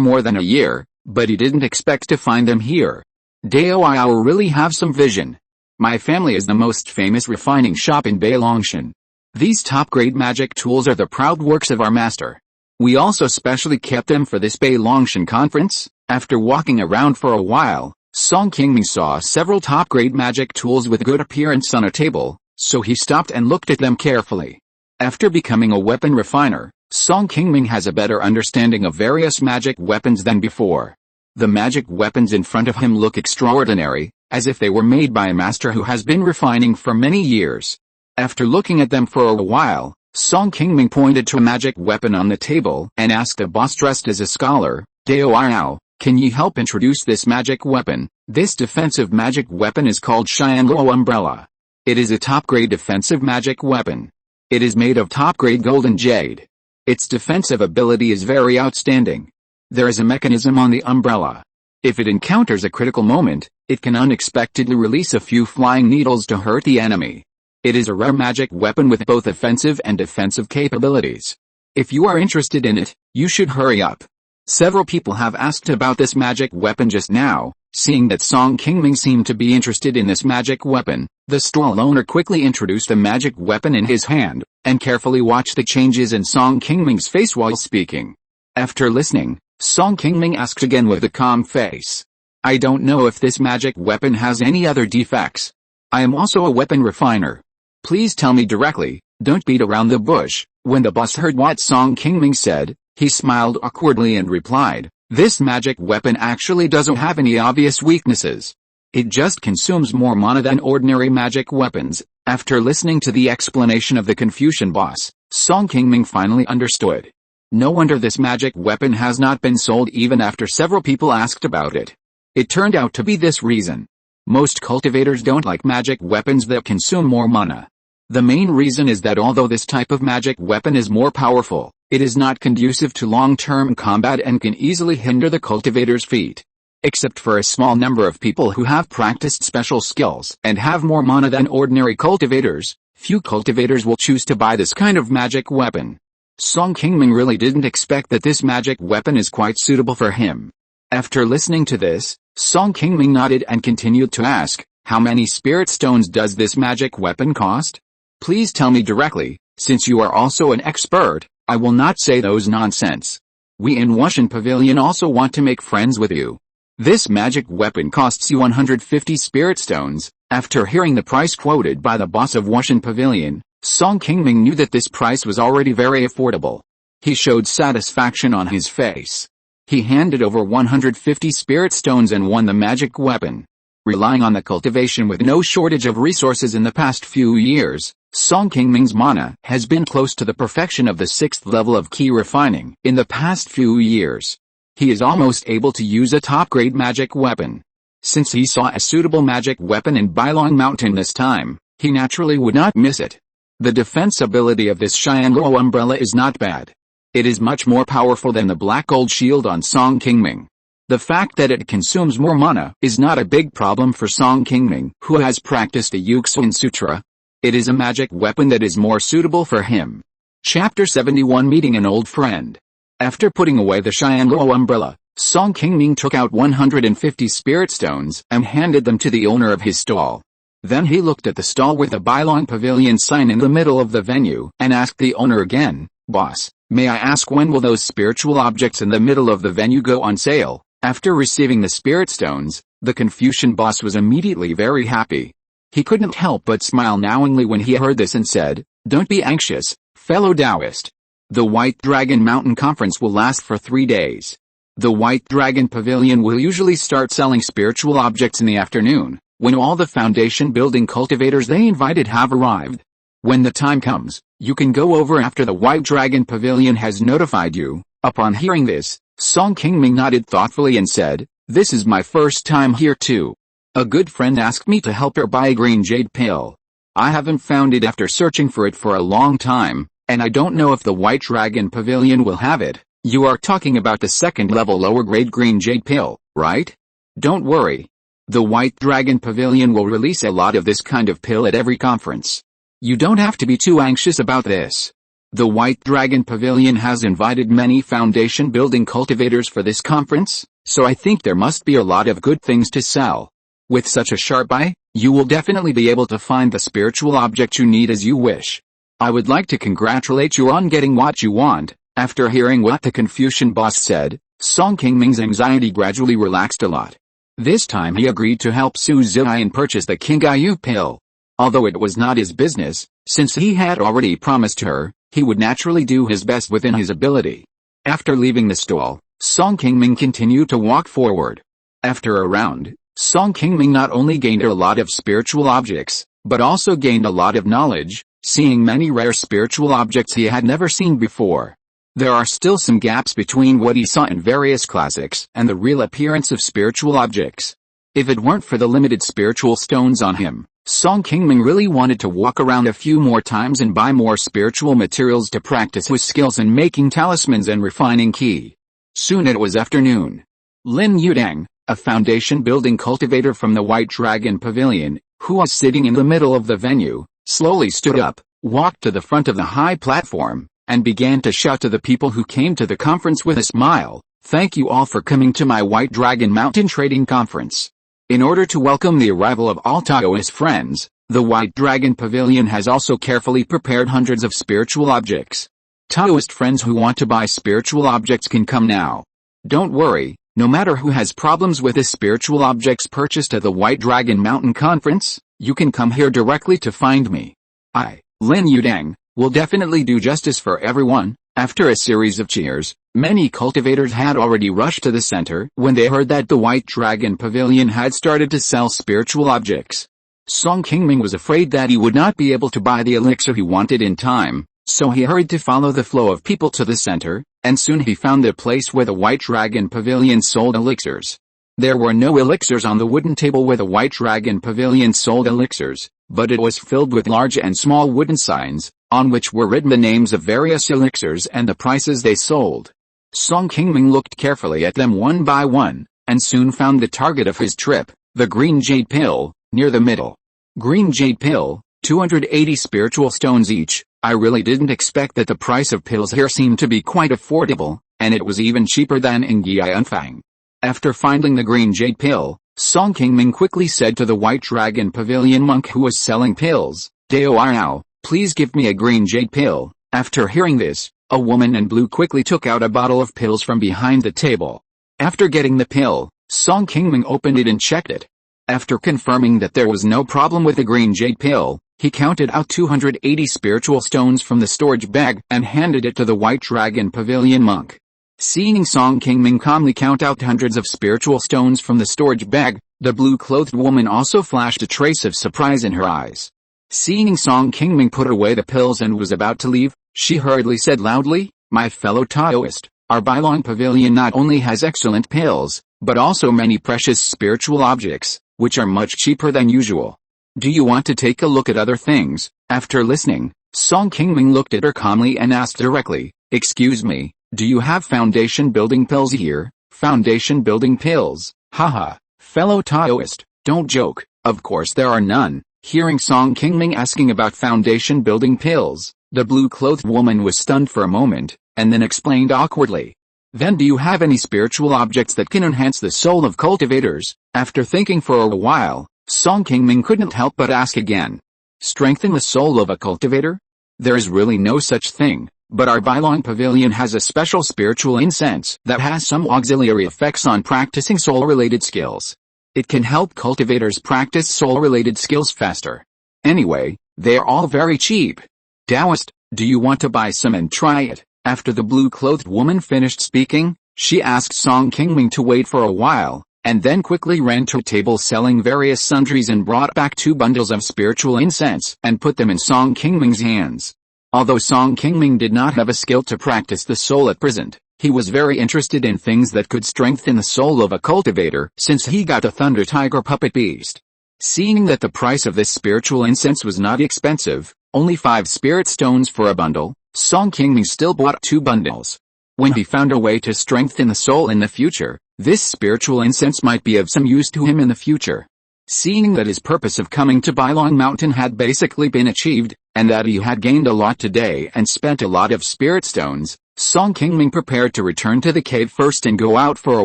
more than a year, but he didn't expect to find them here. Dao I will really have some vision. My family is the most famous refining shop in Beilongshan. These top-grade magic tools are the proud works of our master. We also specially kept them for this Beilongshan conference. After walking around for a while, Song Qingming saw several top-grade magic tools with good appearance on a table, so he stopped and looked at them carefully. After becoming a weapon refiner, Song Qingming has a better understanding of various magic weapons than before. The magic weapons in front of him look extraordinary, as if they were made by a master who has been refining for many years. After looking at them for a while, Song Qingming pointed to a magic weapon on the table and asked a boss dressed as a scholar, Dao Iao, can you help introduce this magic weapon? This defensive magic weapon is called Xianluo Umbrella. It is a top-grade defensive magic weapon. It is made of top-grade golden jade. Its defensive ability is very outstanding. There is a mechanism on the umbrella. If it encounters a critical moment, it can unexpectedly release a few flying needles to hurt the enemy. It is a rare magic weapon with both offensive and defensive capabilities. If you are interested in it, you should hurry up. Several people have asked about this magic weapon just now. Seeing that Song Qingming seemed to be interested in this magic weapon, the stall owner quickly introduced the magic weapon in his hand, and carefully watched the changes in Song Qingming's face while speaking. After listening, Song Qingming asked again with a calm face. I don't know if this magic weapon has any other defects. I am also a weapon refiner. Please tell me directly, don't beat around the bush. When the boss heard what Song Qingming said, he smiled awkwardly and replied, this magic weapon actually doesn't have any obvious weaknesses. It just consumes more mana than ordinary magic weapons. After listening to the explanation of the Confucian boss, Song Qingming finally understood. No wonder this magic weapon has not been sold even after several people asked about it. It turned out to be this reason. Most cultivators don't like magic weapons that consume more mana. The main reason is that although this type of magic weapon is more powerful, it is not conducive to long-term combat and can easily hinder the cultivator's feat. Except for a small number of people who have practiced special skills and have more mana than ordinary cultivators, few cultivators will choose to buy this kind of magic weapon. Song Qingming really didn't expect that this magic weapon is quite suitable for him. After listening to this, Song Qingming nodded and continued to ask, how many spirit stones does this magic weapon cost? Please tell me directly, since you are also an expert, I will not say those nonsense. We in Wuxian Pavilion also want to make friends with you. This magic weapon costs you 150 spirit stones. After hearing the price quoted by the boss of Wuxian Pavilion, Song Qingming knew that this price was already very affordable. He showed satisfaction on his face. He handed over 150 spirit stones and won the magic weapon. Relying on the cultivation with no shortage of resources in the past few years, Song Qingming's mana has been close to the perfection of the 6th level of Qi Refining in the past few years. He is almost able to use a top-grade magic weapon. Since he saw a suitable magic weapon in Mount Mountain this time, he naturally would not miss it. The defense ability of this Xianluo umbrella is not bad. It is much more powerful than the black gold shield on Song Qingming. The fact that it consumes more mana is not a big problem for Song Qingming, who has practiced the Yuxin Sutra. It is a magic weapon that is more suitable for him. Chapter 71 Meeting an Old Friend. After putting away the Xianluo umbrella, Song Qingming took out 150 spirit stones and handed them to the owner of his stall. Then he looked at the stall with the Bailong Pavilion sign in the middle of the venue and asked the owner again, "Boss, may I ask when will those spiritual objects in the middle of the venue go on sale?" After receiving the spirit stones, the Confucian boss was immediately very happy. He couldn't help but smile knowingly when he heard this and said, "Don't be anxious, fellow Taoist. The White Dragon Mountain Conference will last for 3 days. The White Dragon Pavilion will usually start selling spiritual objects in the afternoon, when all the foundation building cultivators they invited have arrived. When the time comes, you can go over after the White Dragon Pavilion has notified you." Upon hearing this, Song Qingming nodded thoughtfully and said, "This is my first time here too. A good friend asked me to help her buy a green jade pill. I haven't found it after searching for it for a long time, and I don't know if the White Dragon Pavilion will have it." "You are talking about the 2nd level lower grade green jade pill, right? Don't worry. The White Dragon Pavilion will release a lot of this kind of pill at every conference. You don't have to be too anxious about this. The White Dragon Pavilion has invited many foundation building cultivators for this conference, so I think there must be a lot of good things to sell. With such a sharp eye, you will definitely be able to find the spiritual object you need as you wish. I would like to congratulate you on getting what you want." After hearing what the Confucian boss said, Song Qingming's anxiety gradually relaxed a lot. This time he agreed to help Su Ziyan purchase the Qingyu pill. Although it was not his business, since he had already promised her, he would naturally do his best within his ability. After leaving the stall, Song Qingming continued to walk forward. After a round, Song Qingming not only gained a lot of spiritual objects, but also gained a lot of knowledge, seeing many rare spiritual objects he had never seen before. There are still some gaps between what he saw in various classics and the real appearance of spiritual objects. If it weren't for the limited spiritual stones on him, Song Qingming really wanted to walk around a few more times and buy more spiritual materials to practice his skills in making talismans and refining Qi. Soon it was afternoon. Lin Yudang, a foundation building cultivator from the White Dragon Pavilion, who was sitting in the middle of the venue, slowly stood up, walked to the front of the high platform, and began to shout to the people who came to the conference with a smile, "Thank you all for coming to my White Dragon Mountain Trading Conference." In order to welcome the arrival of all Taoist friends, the White Dragon Pavilion has also carefully prepared hundreds of spiritual objects. Taoist friends who want to buy spiritual objects can come now. Don't worry, no matter who has problems with the spiritual objects purchased at the White Dragon Mountain Conference, you can come here directly to find me. I, Lin Yudang, will definitely do justice for everyone. After a series of cheers, many cultivators had already rushed to the center when they heard that the White Dragon Pavilion had started to sell spiritual objects. Song Qingming was afraid that he would not be able to buy the elixir he wanted in time, so he hurried to follow the flow of people to the center, and soon he found the place where the White Dragon Pavilion sold elixirs. There were no elixirs on the wooden table where the White Dragon Pavilion sold elixirs, but it was filled with large and small wooden signs, on which were written the names of various elixirs and the prices they sold. Song Qingming looked carefully at them one by one, and soon found the target of his trip, the green jade pill, near the middle. Green jade pill, 280 spiritual stones each. I really didn't expect that the price of pills here seemed to be quite affordable, and it was even cheaper than in Gianfang. After finding the green jade pill, Song Qingming quickly said to the White Dragon Pavilion monk who was selling pills, "Dao Arao, please give me a green jade pill." After hearing this, a woman in blue quickly took out a bottle of pills from behind the table. After getting the pill, Song Qingming opened it and checked it. After confirming that there was no problem with the green jade pill, he counted out 280 spiritual stones from the storage bag and handed it to the White Dragon Pavilion monk. Seeing Song Qingming calmly count out hundreds of spiritual stones from the storage bag, the blue-clothed woman also flashed a trace of surprise in her eyes. Seeing Song Qingming put away the pills and was about to leave, she hurriedly said loudly, "My fellow Taoist, our Bailong Pavilion not only has excellent pills, but also many precious spiritual objects, which are much cheaper than usual. Do you want to take a look at other things?" After listening, Song Qingming looked at her calmly and asked directly, "Excuse me, do you have foundation building pills here?" "Foundation building pills? Haha, fellow Taoist, don't joke, of course there are none." Hearing Song Qingming asking about foundation building pills, the blue-clothed woman was stunned for a moment, and then explained awkwardly, "Then do you have any spiritual objects that can enhance the soul of cultivators?" After thinking for a while, Song Qingming couldn't help but ask again. "Strengthen the soul of a cultivator? There is really no such thing, but our Bailong Pavilion has a special spiritual incense that has some auxiliary effects on practicing soul-related skills. It can help cultivators practice soul-related skills faster. Anyway, they're all very cheap. Taoist, do you want to buy some and try it?" After the blue-clothed woman finished speaking, she asked Song Qingming to wait for a while, and then quickly ran to a table selling various sundries and brought back 2 bundles of spiritual incense and put them in Song Qingming's hands. Although Song Qingming did not have a skill to practice the soul at present, he was very interested in things that could strengthen the soul of a cultivator since he got a Thunder Tiger puppet beast. Seeing that the price of this spiritual incense was not expensive, only 5 spirit stones for a bundle, Song Qingming still bought 2 bundles. When he found a way to strengthen the soul in the future, this spiritual incense might be of some use to him in the future. Seeing that his purpose of coming to Bailong Mountain had basically been achieved, and that he had gained a lot today and spent a lot of spirit stones, Song Qingming prepared to return to the cave first and go out for a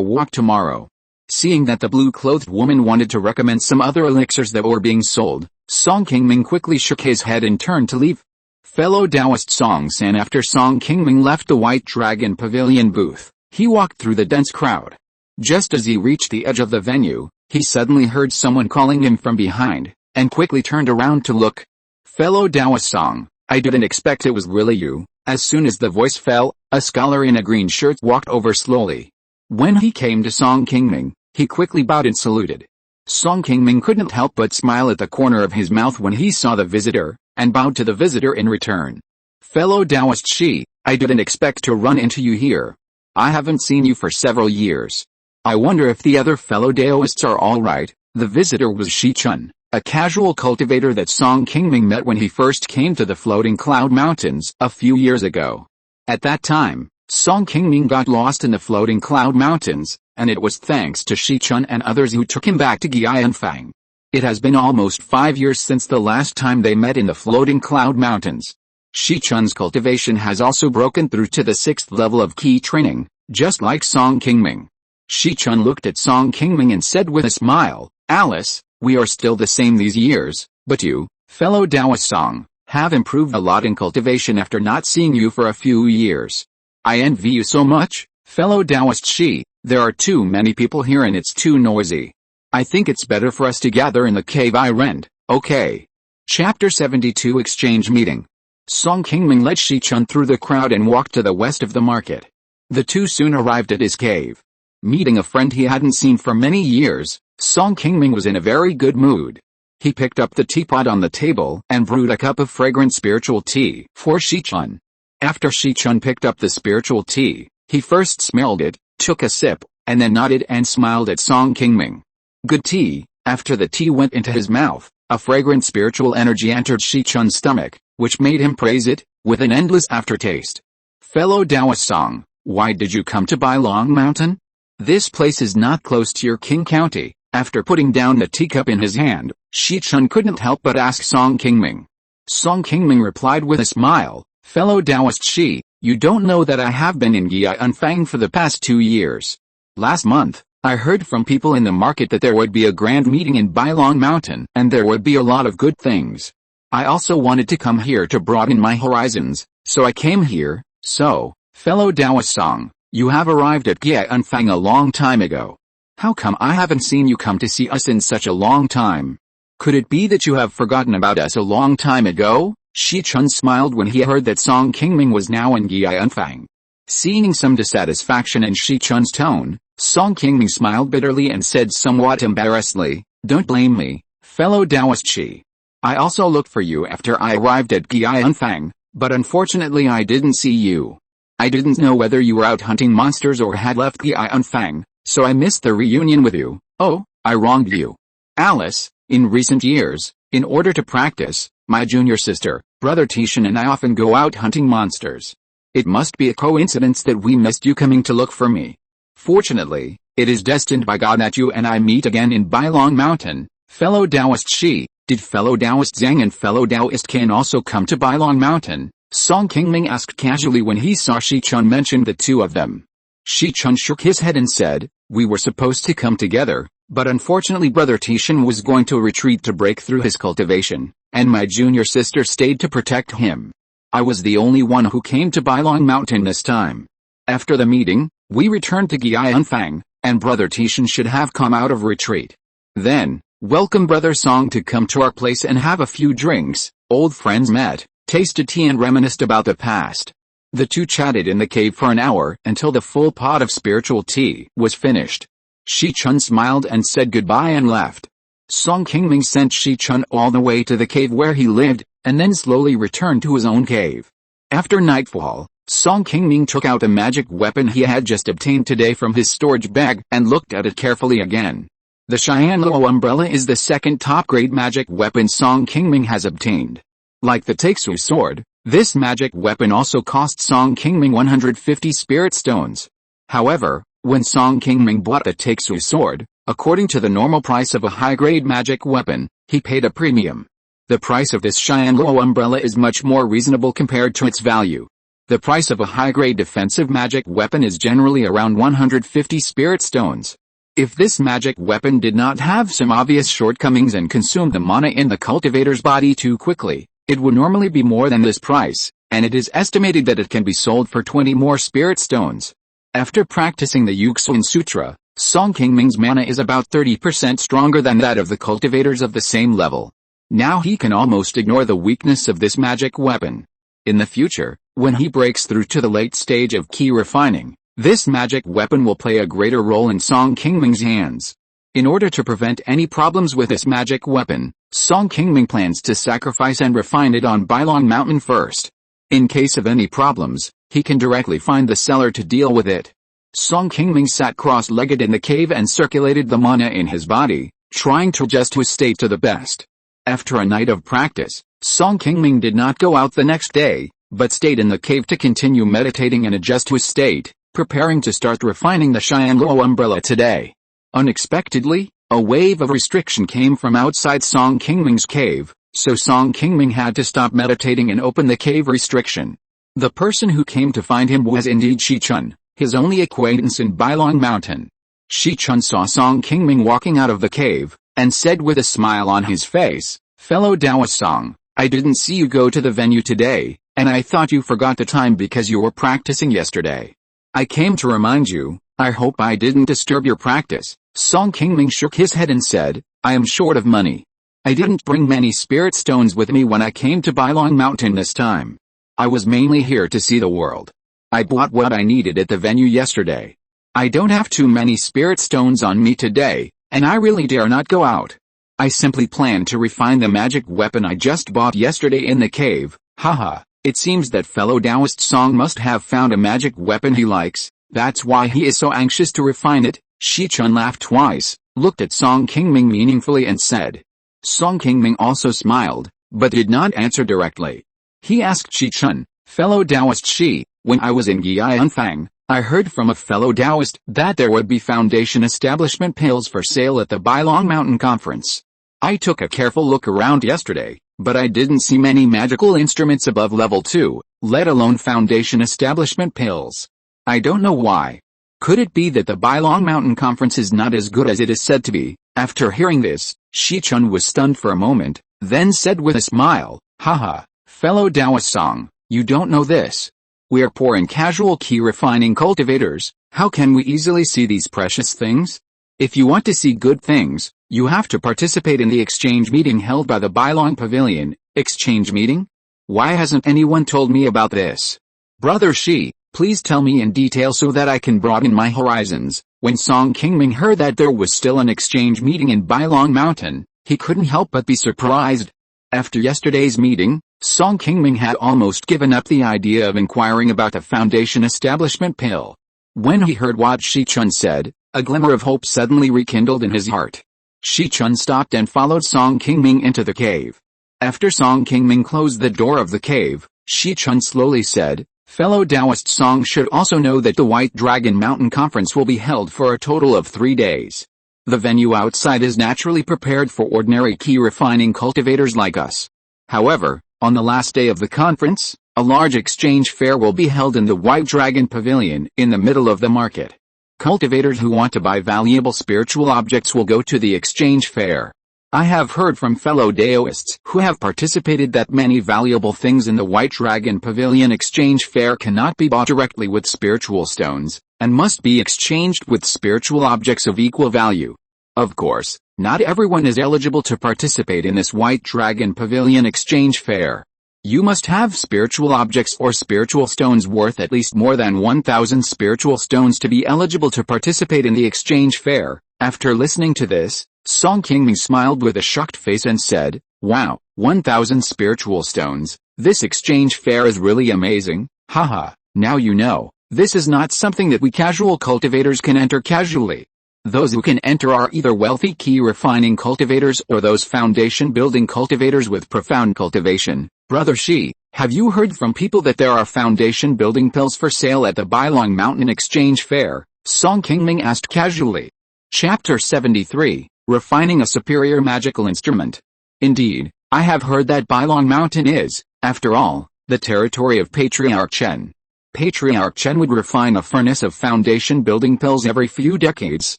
walk tomorrow. Seeing that the blue-clothed woman wanted to recommend some other elixirs that were being sold, Song Qingming quickly shook his head and turned to leave. Fellow Taoist Song San. After Song Qingming left the White Dragon Pavilion booth, he walked through the dense crowd. Just as he reached the edge of the venue, he suddenly heard someone calling him from behind, and quickly turned around to look. "Fellow Taoist Song, I didn't expect it was really you." As soon as the voice fell, a scholar in a green shirt walked over slowly. When he came to Song Qingming, he quickly bowed and saluted. Song Qingming couldn't help but smile at the corner of his mouth when he saw the visitor, and bowed to the visitor in return. "Fellow Taoist Qi, I didn't expect to run into you here. I haven't seen you for several years. I wonder if the other fellow Taoists are all right." The visitor was Shichun, a casual cultivator that Song Qingming met when he first came to the Floating Cloud Mountains a few years ago. At that time, Song Qingming got lost in the Floating Cloud Mountains, and it was thanks to Shichun and others who took him back to Qianfang. It has been almost 5 years since the last time they met in the Floating Cloud Mountains. Shichun's cultivation has also broken through to the 6th level of Qi training, just like Song Qingming. Shichun looked at Song Qingming and said with a smile, "Alice, we are still the same these years, but you, fellow Taoist Song, have improved a lot in cultivation after not seeing you for a few years. I envy you so much, fellow Taoist Qi. There are too many people here and it's too noisy. I think it's better for us to gather in the cave I rent, okay?" Chapter 72 Exchange Meeting. Song Qingming led Shichun through the crowd and walked to the west of the market. The two soon arrived at his cave. Meeting a friend he hadn't seen for many years, Song Qingming was in a very good mood. He picked up the teapot on the table and brewed a cup of fragrant spiritual tea for Shichun. After Shichun picked up the spiritual tea, he first smelled it, took a sip, and then nodded and smiled at Song Qingming. Good tea. After the tea went into his mouth, a fragrant spiritual energy entered Shichun's stomach, which made him praise it, with an endless aftertaste. "Fellow Taoist Song, why did you come to Bailong Mountain? This place is not close to your King County." After putting down the teacup in his hand, Shichun couldn't help but ask Song Qingming. Song Qingming replied with a smile, "Fellow Taoist Qi, you don't know that I have been in Qianfang for the past 2 years. Last month, I heard from people in the market that there would be a grand meeting in Bailong Mountain and there would be a lot of good things. I also wanted to come here to broaden my horizons, so I came here." So, fellow Taoist Song, you have arrived at Qianfang a long time ago. How come I haven't seen you come to see us in such a long time? Could it be that you have forgotten about us a long time ago? Shi Chun smiled when he heard that Song Qingming was now in Yianfang. Seeing some dissatisfaction in Shi Chun's tone, Song Qingming smiled bitterly and said somewhat embarrassedly, "Don't blame me, fellow Taoist Qi. I also looked for you after I arrived at Yianfang, but unfortunately I didn't see you. I didn't know whether you were out hunting monsters or had left Yianfang, so I missed the reunion with you. Oh, I wronged you. Alice, in recent years, in order to practice, my junior sister, Brother Tishan and I often go out hunting monsters. It must be a coincidence that we missed you coming to look for me. Fortunately, it is destined by God that you and I meet again in Bailong Mountain, fellow Taoist Shi." "Did fellow Taoist Zhang and fellow Taoist Qian also come to Bailong Mountain?" Song Qingming asked casually when he saw Shi Chun mention the two of them. Shi Chun shook his head and said, "We were supposed to come together, but unfortunately Brother Tishan was going to retreat to break through his cultivation, and my junior sister stayed to protect him. I was the only one who came to Bailong Mountain this time. After the meeting, we returned to Yianfang, and Brother Tishan should have come out of retreat. Then, welcome Brother Song to come to our place and have a few drinks." Old friends met, tasted tea and reminisced about the past. The two chatted in the cave for an hour until the full pot of spiritual tea was finished. Shi Chun smiled and said goodbye and left. Song Qingming sent Shi Chun all the way to the cave where he lived, and then slowly returned to his own cave. After nightfall, Song Qingming took out a magic weapon he had just obtained today from his storage bag and looked at it carefully again. The Xianluo umbrella is the second top-grade magic weapon Song Qingming has obtained. Like the Taixu sword, this magic weapon also cost Song Qingming 150 spirit stones. However, when Song Qingming bought the Taixu sword, according to the normal price of a high-grade magic weapon, he paid a premium. The price of this Xianluo umbrella is much more reasonable compared to its value. The price of a high-grade defensive magic weapon is generally around 150 spirit stones. If this magic weapon did not have some obvious shortcomings and consumed the mana in the cultivator's body too quickly, it would normally be more than this price, and it is estimated that it can be sold for 20 more spirit stones. After practicing the Yuxin Sutra, Song Qingming's mana is about 30% stronger than that of the cultivators of the same level. Now he can almost ignore the weakness of this magic weapon. In the future, when he breaks through to the late stage of Qi Refining, this magic weapon will play a greater role in Song Qingming's hands. In order to prevent any problems with this magic weapon, Song Qingming plans to sacrifice and refine it on Bailong Mountain first. In case of any problems, he can directly find the seller to deal with it. Song Qingming sat cross-legged in the cave and circulated the mana in his body, trying to adjust his state to the best. After a night of practice, Song Qingming did not go out the next day, but stayed in the cave to continue meditating and adjust his state, preparing to start refining the Xianluo umbrella today. Unexpectedly, a wave of restriction came from outside Song Qingming's cave, so Song Qingming had to stop meditating and open the cave restriction. The person who came to find him was indeed Shi Chun, his only acquaintance in Bailong Mountain. Shi Chun saw Song Qingming walking out of the cave, and said with a smile on his face, "Fellow Taoist Song, I didn't see you go to the venue today, and I thought you forgot the time because you were practicing yesterday. I came to remind you. I hope I didn't disturb your practice." Song Qingming shook his head and said, "I am short of money. I didn't bring many spirit stones with me when I came to Bailong Mountain this time. I was mainly here to see the world. I bought what I needed at the venue yesterday. I don't have too many spirit stones on me today, and I really dare not go out. I simply plan to refine the magic weapon I just bought yesterday in the cave. Haha, it seems that fellow Taoist Song must have found a magic weapon he likes, that's why he is so anxious to refine it." Shi Chun laughed twice, looked at Song Qingming meaningfully and said. Song Qingming also smiled, but did not answer directly. He asked Shi Chun, "Fellow Taoist Shi, when I was in Yianfang, I heard from a fellow Taoist that there would be foundation establishment pills for sale at the Bailong Mountain Conference. I took a careful look around yesterday, but I didn't see many magical instruments above level 2, let alone foundation establishment pills. I don't know why. Could it be that the Bailong Mountain Conference is not as good as it is said to be?" After hearing this, Shi Chun was stunned for a moment, then said with a smile, "Haha, fellow Taoist Song, you don't know this. We are poor and casual Qi refining cultivators, how can we easily see these precious things? If you want to see good things, you have to participate in the exchange meeting held by the Bailong Pavilion. Exchange meeting? Why hasn't anyone told me about this? Brother Qi, please tell me in detail so that I can broaden my horizons. When Song Qingming heard that there was still an exchange meeting in Bailong Mountain, he couldn't help but be surprised. After yesterday's meeting, Song Qingming had almost given up the idea of inquiring about the Foundation establishment pill. When he heard what Shi Chun said, a glimmer of hope suddenly rekindled in his heart. Shi Chun stopped and followed Song Qingming into the cave. After Song Qingming closed the door of the cave, Shi Chun slowly said, "Fellow Taoist Song should also know that the White Dragon Mountain Conference will be held for a total of 3 days. The venue outside is naturally prepared for ordinary Qi refining cultivators like us. However, on the last day of the conference, a large exchange fair will be held in the White Dragon Pavilion in the middle of the market. Cultivators who want to buy valuable spiritual objects will go to the exchange fair. I have heard from fellow Taoists who have participated that many valuable things in the White Dragon Pavilion exchange fair cannot be bought directly with spiritual stones, and must be exchanged with spiritual objects of equal value. Of course, not everyone is eligible to participate in this White Dragon Pavilion exchange fair. You must have spiritual objects or spiritual stones worth at least more than 1,000 spiritual stones to be eligible to participate in the exchange fair." After listening to this, Song Qingming smiled with a shocked face and said, "Wow, 1,000 spiritual stones, this exchange fair is really amazing, haha, now you know, this is not something that we casual cultivators can enter casually. Those who can enter are either wealthy Qi refining cultivators or those foundation building cultivators with profound cultivation." Brother Qi, have you heard from people that there are foundation building pills for sale at the Bailong Mountain Exchange Fair? Song Qingming asked casually. Chapter 73, Refining a Superior Magical Instrument. Indeed, I have heard that Bailong Mountain is, after all, the territory of Patriarch Chen. Patriarch Chen would refine a furnace of foundation building pills every few decades,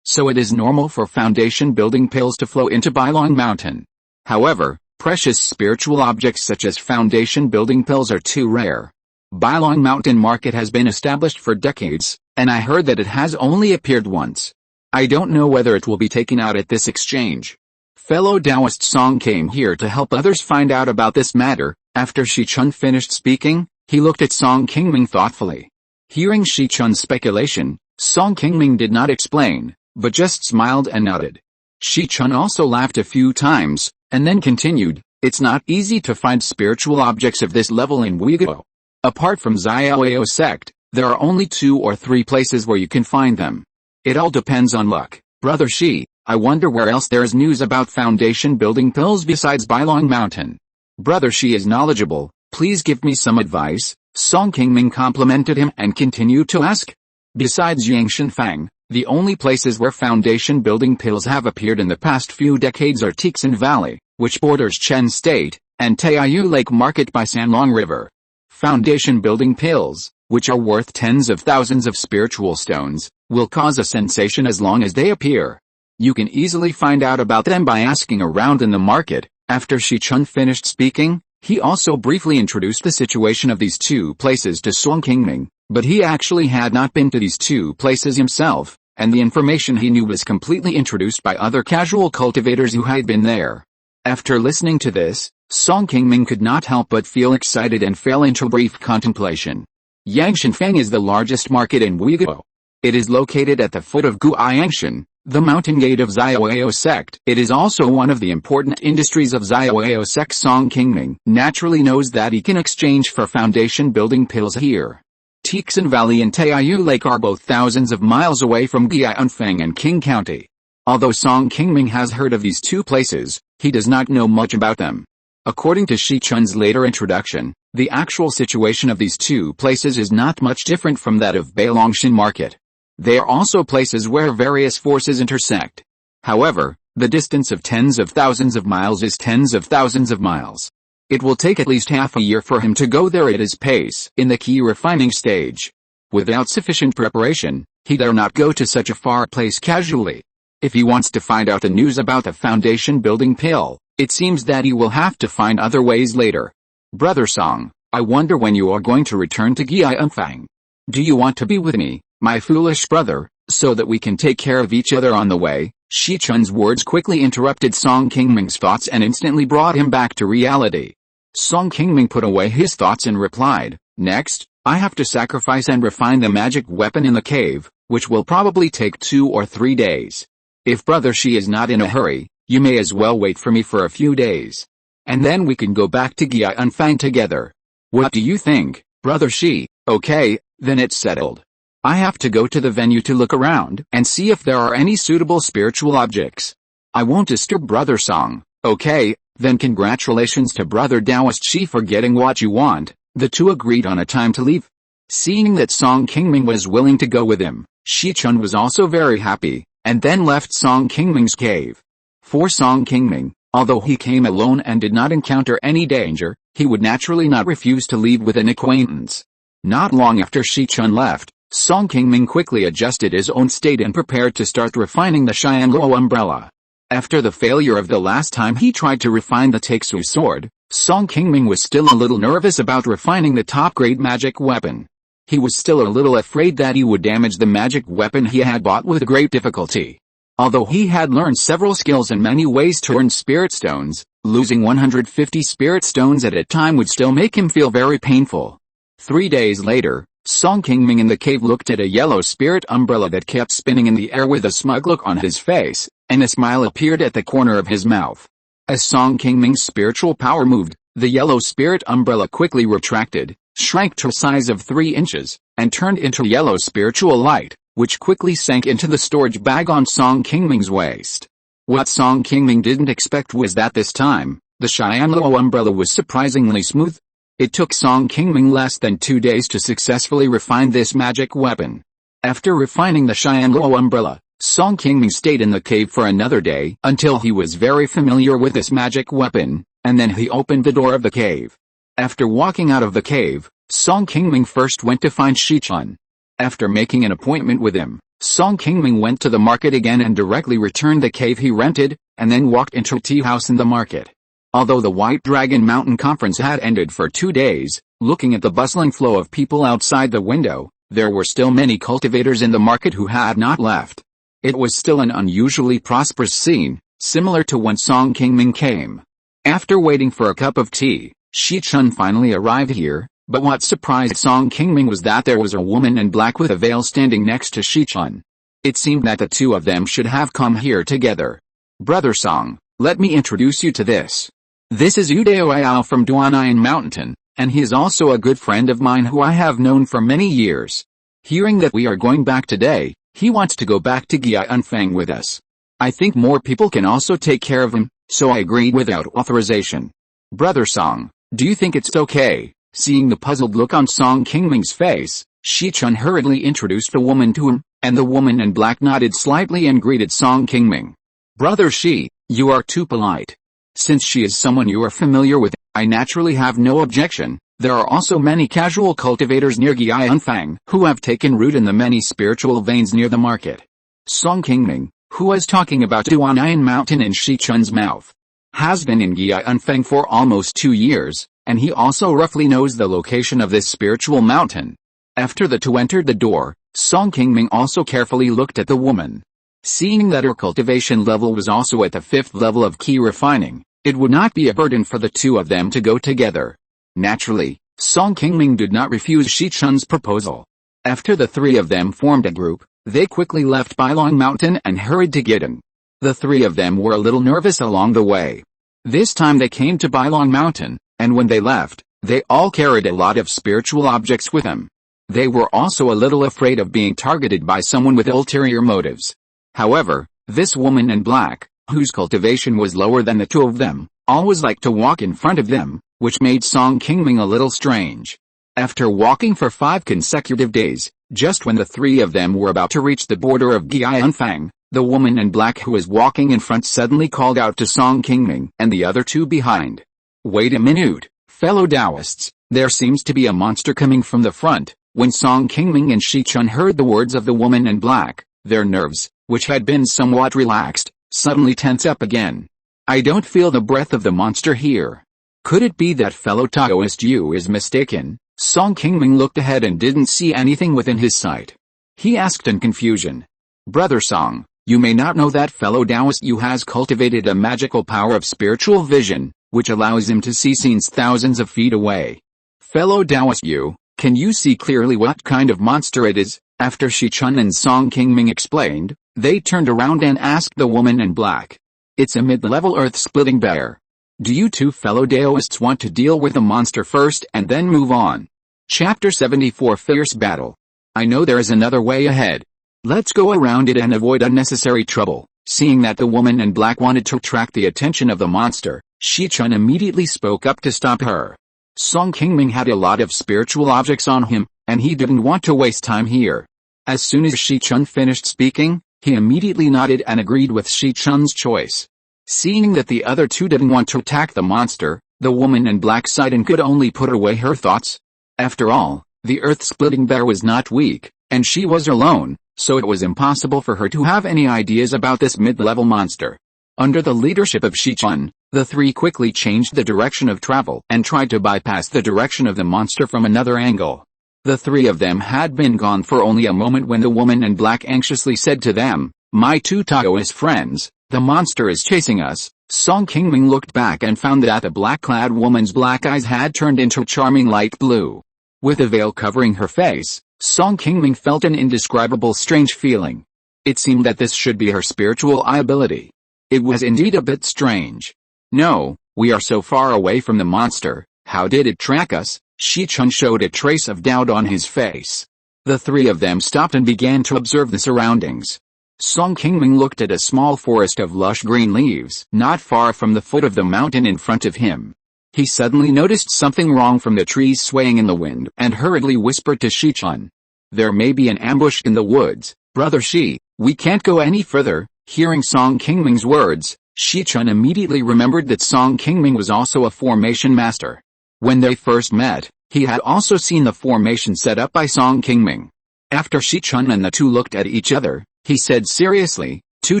so it is normal for foundation building pills to flow into Bailong Mountain. However, precious spiritual objects such as foundation building pills are too rare. Bailong Mountain Market has been established for decades, and I heard that it has only appeared once. I don't know whether it will be taken out at this exchange. Fellow Taoist Song came here to help others find out about this matter. After Shi Chun finished speaking, he looked at Song Qingming thoughtfully. Hearing Shi Chun's speculation, Song Qingming did not explain, but just smiled and nodded. Shi Chun also laughed a few times, and then continued, "It's not easy to find spiritual objects of this level in Uyghur. Apart from Xiaoyao sect, there are only 2 or 3 places where you can find them. It all depends on luck." Brother Qi, I wonder where else there is news about foundation building pills besides Bailong Mountain. Brother Qi is knowledgeable, please give me some advice. Song Qingming complimented him and continued to ask. Besides Yangshan Fang, the only places where foundation building pills have appeared in the past few decades are Tixan Valley, which borders Chen State, and Taiyu Lake Market by Sanlong River. Foundation building pills, which are worth tens of thousands of spiritual stones, will cause a sensation as long as they appear. You can easily find out about them by asking around in the market. After Shi Chun finished speaking, he also briefly introduced the situation of these 2 places to Song Qingming, but he actually had not been to these 2 places himself, and the information he knew was completely introduced by other casual cultivators who had been there. After listening to this, Song Qingming could not help but feel excited and fell into brief contemplation. Yangshan is the largest market in Uyghur. It is located at the foot of Guiyangshan, the mountain gate of Xiaoyao sect. It is also one of the important industries of Xiaoyao sect. Song Qingming naturally knows that he can exchange for foundation building pills here. Tixan Valley and Taiyu Lake are both thousands of miles away from Guiyanfeng and Qing County. Although Song Qingming has heard of these 2 places, he does not know much about them. According to Shi Chun's later introduction, the actual situation of these 2 places is not much different from that of Bailongshan Market. They are also places where various forces intersect. However, the distance of tens of thousands of miles is tens of thousands of miles. It will take at least half a year for him to go there at his pace in the Qi refining stage. Without sufficient preparation, he dare not go to such a far place casually. If he wants to find out the news about the foundation building pill, it seems that he will have to find other ways later. Brother Song, I wonder when you are going to return to Guiyanfeng. Do you want to be with me, my foolish brother? so that we can take care of each other on the way." Shi Chun's words quickly interrupted Song Qingming's thoughts and instantly brought him back to reality. Song Qingming put away his thoughts and replied, "Next, I have to sacrifice and refine the magic weapon in the cave, which will probably take 2 or 3 days. If Brother Shi is not in a hurry, you may as well wait for me for a few days. And then we can go back to Gianfang together. What do you think, Brother Shi?" "Okay, then it's settled. I have to go to the venue to look around and see if there are any suitable spiritual objects. I won't disturb Brother Song." "Okay, then congratulations to Brother Taoist Shi for getting what you want." The two agreed on a time to leave. Seeing that Song Qingming was willing to go with him, Shi Chun was also very happy, and then left Song Qingming's cave. For Song Qingming, although he came alone and did not encounter any danger, he would naturally not refuse to leave with an acquaintance. Not long after Shi Chun left, Song Qingming quickly adjusted his own state and prepared to start refining the Xianluo umbrella. After the failure of the last time he tried to refine the Taixu sword, Song Qingming was still a little nervous about refining the top-grade magic weapon. He was still a little afraid that he would damage the magic weapon he had bought with great difficulty. Although he had learned several skills and many ways to earn spirit stones, losing 150 spirit stones at a time would still make him feel very painful. 3 days later, Song Qingming in the cave looked at a yellow spirit umbrella that kept spinning in the air with a smug look on his face, and a smile appeared at the corner of his mouth. As Song Qingming's spiritual power moved, the yellow spirit umbrella quickly retracted, shrank to a size of 3 inches, and turned into yellow spiritual light, which quickly sank into the storage bag on Song Qingming's waist. What Song Qingming didn't expect was that this time, the Xianluo umbrella was surprisingly smooth. It took Song Qingming less than 2 days to successfully refine this magic weapon. After refining the Xianluo umbrella, Song Qingming stayed in the cave for another day until he was very familiar with this magic weapon, and then he opened the door of the cave. After walking out of the cave, Song Qingming first went to find Shi Chun. After making an appointment with him, Song Qingming went to the market again and directly returned the cave he rented, and then walked into a tea house in the market. Although the White Dragon Mountain Conference had ended for 2 days, looking at the bustling flow of people outside the window, there were still many cultivators in the market who had not left. It was still an unusually prosperous scene, similar to when Song Qingming came. After waiting for a cup of tea, Shi Chun finally arrived here, but what surprised Song Qingming was that there was a woman in black with a veil standing next to Shi Chun. It seemed that the two of them should have come here together. "Brother Song, let me introduce you to this. This is Udaoyao from Qingming Mountain, and he is also a good friend of mine who I have known for many years. Hearing that we are going back today, he wants to go back to Gianfang with us. I think more people can also take care of him, so I agreed without authorization. Brother Song, do you think it's okay?" Seeing the puzzled look on Song Qingming's face, Shi Chun hurriedly introduced the woman to him, and the woman in black nodded slightly and greeted Song Qingming. "Brother Shi, you are too polite. Since she is someone you are familiar with, I naturally have no objection. There are also many casual cultivators near Gianfang who have taken root in the many spiritual veins near the market." Song Qingming, who was talking about Qingming Mountain in Shi Chun's mouth, has been in Gianfang for almost 2 years, and he also roughly knows the location of this spiritual mountain. After the two entered the door, Song Qingming also carefully looked at the woman. Seeing that her cultivation level was also at the 5th level of Qi Refining, it would not be a burden for the two of them to go together. Naturally, Song Qingming did not refuse Shi Chun's proposal. After the three of them formed a group, they quickly left Bailong Mountain and hurried to Gidan. The three of them were a little nervous along the way. This time they came to Bailong Mountain, and when they left, they all carried a lot of spiritual objects with them. They were also a little afraid of being targeted by someone with ulterior motives. However, this woman in black, whose cultivation was lower than the two of them, always liked to walk in front of them, which made Song Qingming a little strange. After walking for 5 consecutive days, just when the three of them were about to reach the border of Gianfang, the woman in black who was walking in front suddenly called out to Song Qingming and the other two behind. "Wait a minute, fellow Taoists, there seems to be a monster coming from the front." When Song Qingming and Shi Chun heard the words of the woman in black, their nerves, which had been somewhat relaxed, suddenly tense up again. "I don't feel the breath of the monster here. Could it be that fellow Taoist Yu is mistaken?" Song Qingming looked ahead and didn't see anything within his sight. He asked in confusion. Brother Song, you may not know that fellow Taoist Yu has cultivated a magical power of spiritual vision, which allows him to see scenes thousands of feet away. Fellow Taoist Yu, can you see clearly what kind of monster it is? After Shi Chun and Song Qingming explained, they turned around and asked the woman in black. It's a mid-level earth-splitting bear. Do you two fellow Taoists want to deal with the monster first and then move on? Chapter 74 Fierce Battle. I know there is another way ahead. Let's go around it and avoid unnecessary trouble. Seeing that the woman in black wanted to attract the attention of the monster, Shi Chun immediately spoke up to stop her. Song Qingming had a lot of spiritual objects on him, and he didn't want to waste time here. As soon as Shi Chun finished speaking, he immediately nodded and agreed with Shi Chun's choice. Seeing that the other two didn't want to attack the monster, the woman in black sighed and could only put away her thoughts. After all, the earth-splitting bear was not weak, and she was alone, so it was impossible for her to have any ideas about this mid-level monster. Under the leadership of Shi Chun, the three quickly changed the direction of travel and tried to bypass the direction of the monster from another angle. The three of them had been gone for only a moment when the woman in black anxiously said to them, "My two Taoist friends, the monster is chasing us." Song Qingming looked back and found that the black-clad woman's black eyes had turned into charming light blue. With a veil covering her face, Song Qingming felt an indescribable strange feeling. It seemed that this should be her spiritual ability. It was indeed a bit strange. No, we are so far away from the monster, how did it track us? Shi Chun showed a trace of doubt on his face. The three of them stopped and began to observe the surroundings. Song Qingming looked at a small forest of lush green leaves not far from the foot of the mountain in front of him. He suddenly noticed something wrong from the trees swaying in the wind and hurriedly whispered to Shi Chun. "There may be an ambush in the woods, Brother Shi, we can't go any further." Hearing Song Qingming's words, Shi Chun immediately remembered that Song Qingming was also a formation master. When they first met, he had also seen the formation set up by Song Qingming. After Shi Chun and the two looked at each other, he said seriously, "Two